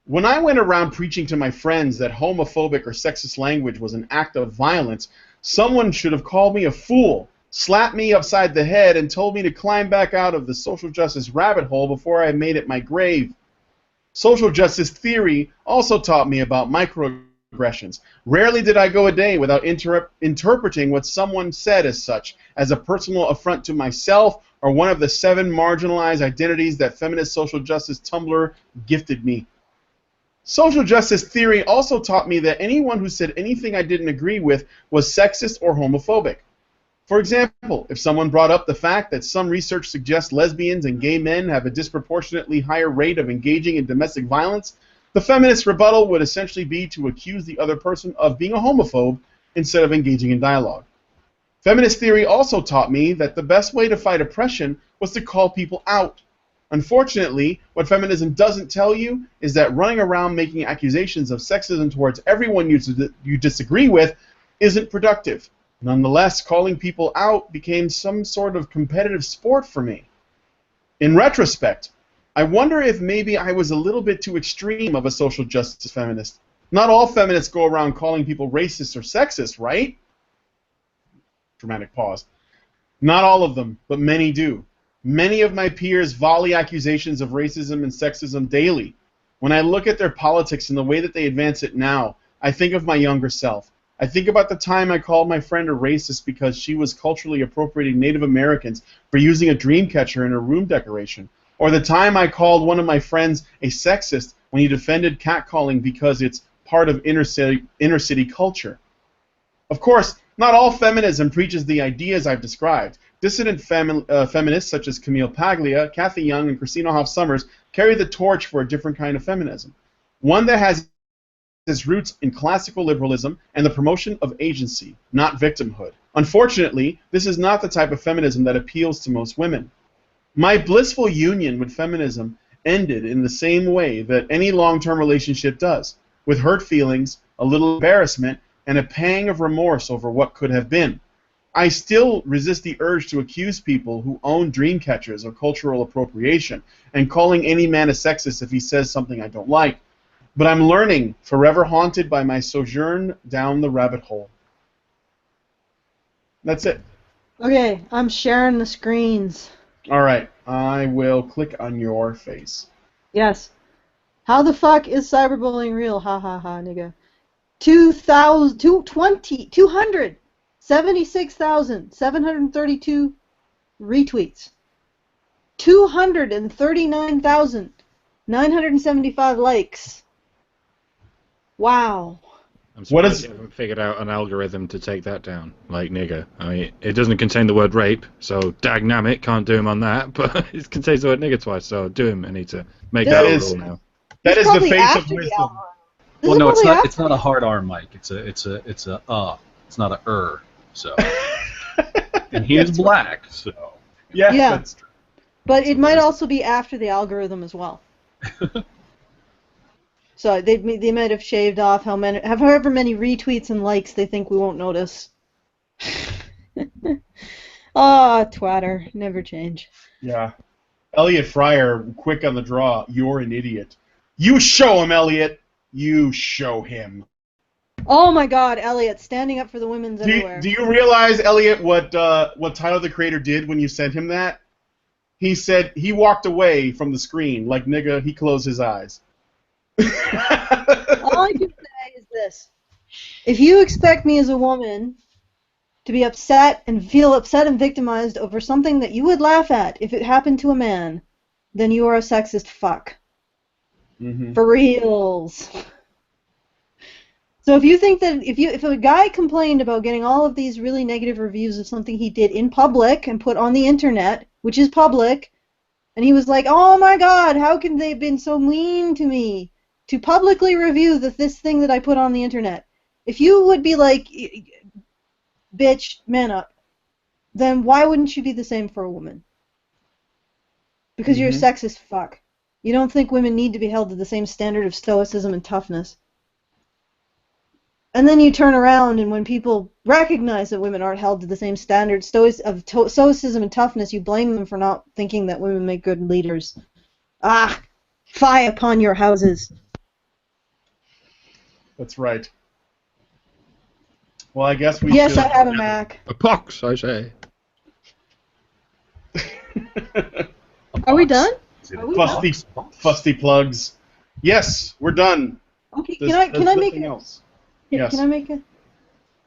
When I went around preaching to my friends that homophobic or sexist language was an act of violence, someone should have called me a fool, slapped me upside the head, and told me to climb back out of the social justice rabbit hole before I made it my grave. Social justice theory also taught me about microaggressions. Rarely did I go a day without interpreting what someone said as such, as a personal affront to myself or one of the 7 marginalized identities that feminist social justice Tumblr gifted me. Social justice theory also taught me that anyone who said anything I didn't agree with was sexist or homophobic. For example, if someone brought up the fact that some research suggests lesbians and gay men have a disproportionately higher rate of engaging in domestic violence, the feminist rebuttal would essentially be to accuse the other person of being a homophobe instead of engaging in dialogue. Feminist theory also taught me that the best way to fight oppression was to call people out. Unfortunately, what feminism doesn't tell you is that running around making accusations of sexism towards everyone you disagree with isn't productive. Nonetheless, calling people out became some sort of competitive sport for me. In retrospect, I wonder if maybe I was a little bit too extreme of a social justice feminist. Not all feminists go around calling people racist or sexist, right? Dramatic pause. Not all of them, but many do. Many of my peers volley accusations of racism and sexism daily. When I look at their politics and the way that they advance it now, I think of my younger self. I think about the time I called my friend a racist because she was culturally appropriating Native Americans for using a dream catcher in her room decoration. Or the time I called one of my friends a sexist when he defended catcalling because it's part of inner city culture. Of course, not all feminism preaches the ideas I've described. Dissident feminists such as Camille Paglia, Kathy Young, and Christina Hoff Sommers carry the torch for a different kind of feminism. One that has its roots in classical liberalism and the promotion of agency, not victimhood. Unfortunately, this is not the type of feminism that appeals to most women. My blissful union with feminism ended in the same way that any long-term relationship does, with hurt feelings, a little embarrassment, and a pang of remorse over what could have been. I still resist the urge to accuse people who own dream catchers of cultural appropriation and calling any man a sexist if he says something I don't like. But I'm learning, forever haunted by my sojourn down the rabbit hole. That's it. Okay, I'm sharing the screens. All right, I will click on your face. Yes. How the fuck is cyberbullying real? Ha ha ha, nigga. 276,732 retweets. 239,975 likes. Wow. I'm surprised you haven't figured out an algorithm to take that down, like nigger. I mean, it doesn't contain the word rape, so dagnammit, can't do him on that, but it contains the word nigger twice, so do him. I need to make that a rule now. That is the face of wisdom. Well, no, it's not a hard R, Mike. It's a It's not a So, and he is black. So. Yeah. That's true. But it might also be after the algorithm as well. So they might have shaved off however many retweets and likes they think we won't notice. Twatter, never change. Yeah. Elliot Fryer, quick on the draw. You're an idiot. You show him, Elliot. You show him. Oh my God, Elliot, standing up for the women's everywhere. Do you realize, Elliot, what Tyler the Creator did when you sent him that? He said he walked away from the screen like nigga. He closed his eyes. All I can say is this: if you expect me as a woman to be upset and feel upset and victimized over something that you would laugh at if it happened to a man, then you are a sexist fuck. Mm-hmm. For reals. So if you think that if a guy complained about getting all of these really negative reviews of something he did in public and put on the internet, which is public, and he was like, "Oh my God, how can they have been so mean to me to publicly review this thing that I put on the internet?" If you would be like, "Bitch, man up," then why wouldn't you be the same for a woman? Because you're a sexist fuck. You don't think women need to be held to the same standard of stoicism and toughness. And then you turn around, and when people recognize that women aren't held to the same standard of stoicism and toughness, you blame them for not thinking that women make good leaders. Fie upon your houses. That's right. Well, I guess we Yes, should... I have a Mac. A pox, I say. Are we done? Fusty plugs. Yes, we're done. Okay, can I make it? Else. Yes. Can I make it?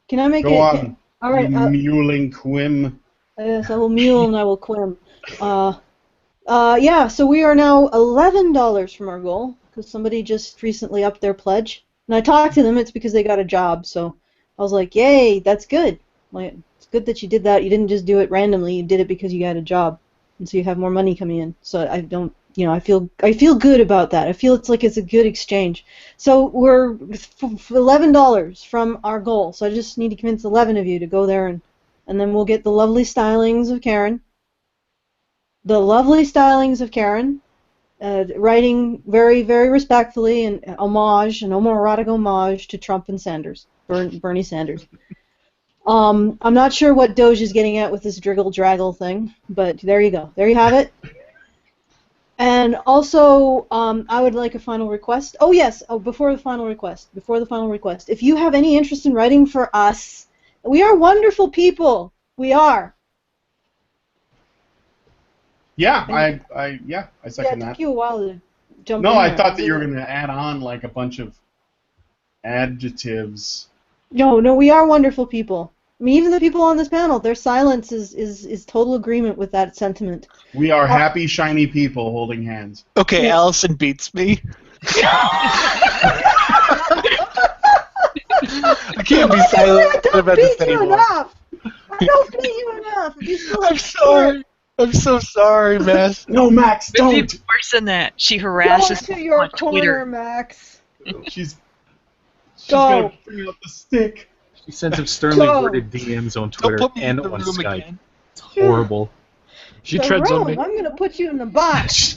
Go on. All right. Mewling quim. Yes, I will mule and I will quim. Yeah. So we are now $11 from our goal because somebody just recently upped their pledge, and I talked to them. It's because they got a job. So I was like, "Yay, that's good. Like, it's good that you did that. You didn't just do it randomly. You did it because you got a job, and so you have more money coming in." So I don't. I feel good about that. I feel it's a good exchange. So we're $11 from our goal. So I just need to convince 11 of you to go there, and then we'll get the lovely stylings of Karen. The lovely stylings of Karen, writing very, very respectfully an homoerotic homage to Trump and Sanders, Bernie Sanders. I'm not sure what Doge is getting at with this driggle-draggle thing, but there you go. There you have it. And also, I would like a final request. Oh, yes. Before the final request. If you have any interest in writing for us, we are wonderful people. We are. Yeah, I second it that. took you a while to jump No, in I there. thought that you were going to add on like a bunch of adjectives. No, we are wonderful people. I mean, even the people on this panel, their silence is total agreement with that sentiment. We are happy, shiny people holding hands. Okay, Yeah. Allison beats me. I can't be silent I about don't this beat you anymore. enough. I don't beat you enough. If you still have I'm sorry. I'm so sorry, Mass. No, Max, It'd be don't. worse than that. She Go harasses to people your on corner, Twitter. Max. She's Go. gonna bring out the stick. She sends him sternly Go. worded DMs on Don't Twitter put me and in the on room Skype. again. It's horrible. She treads on me. I'm gonna put you in the box.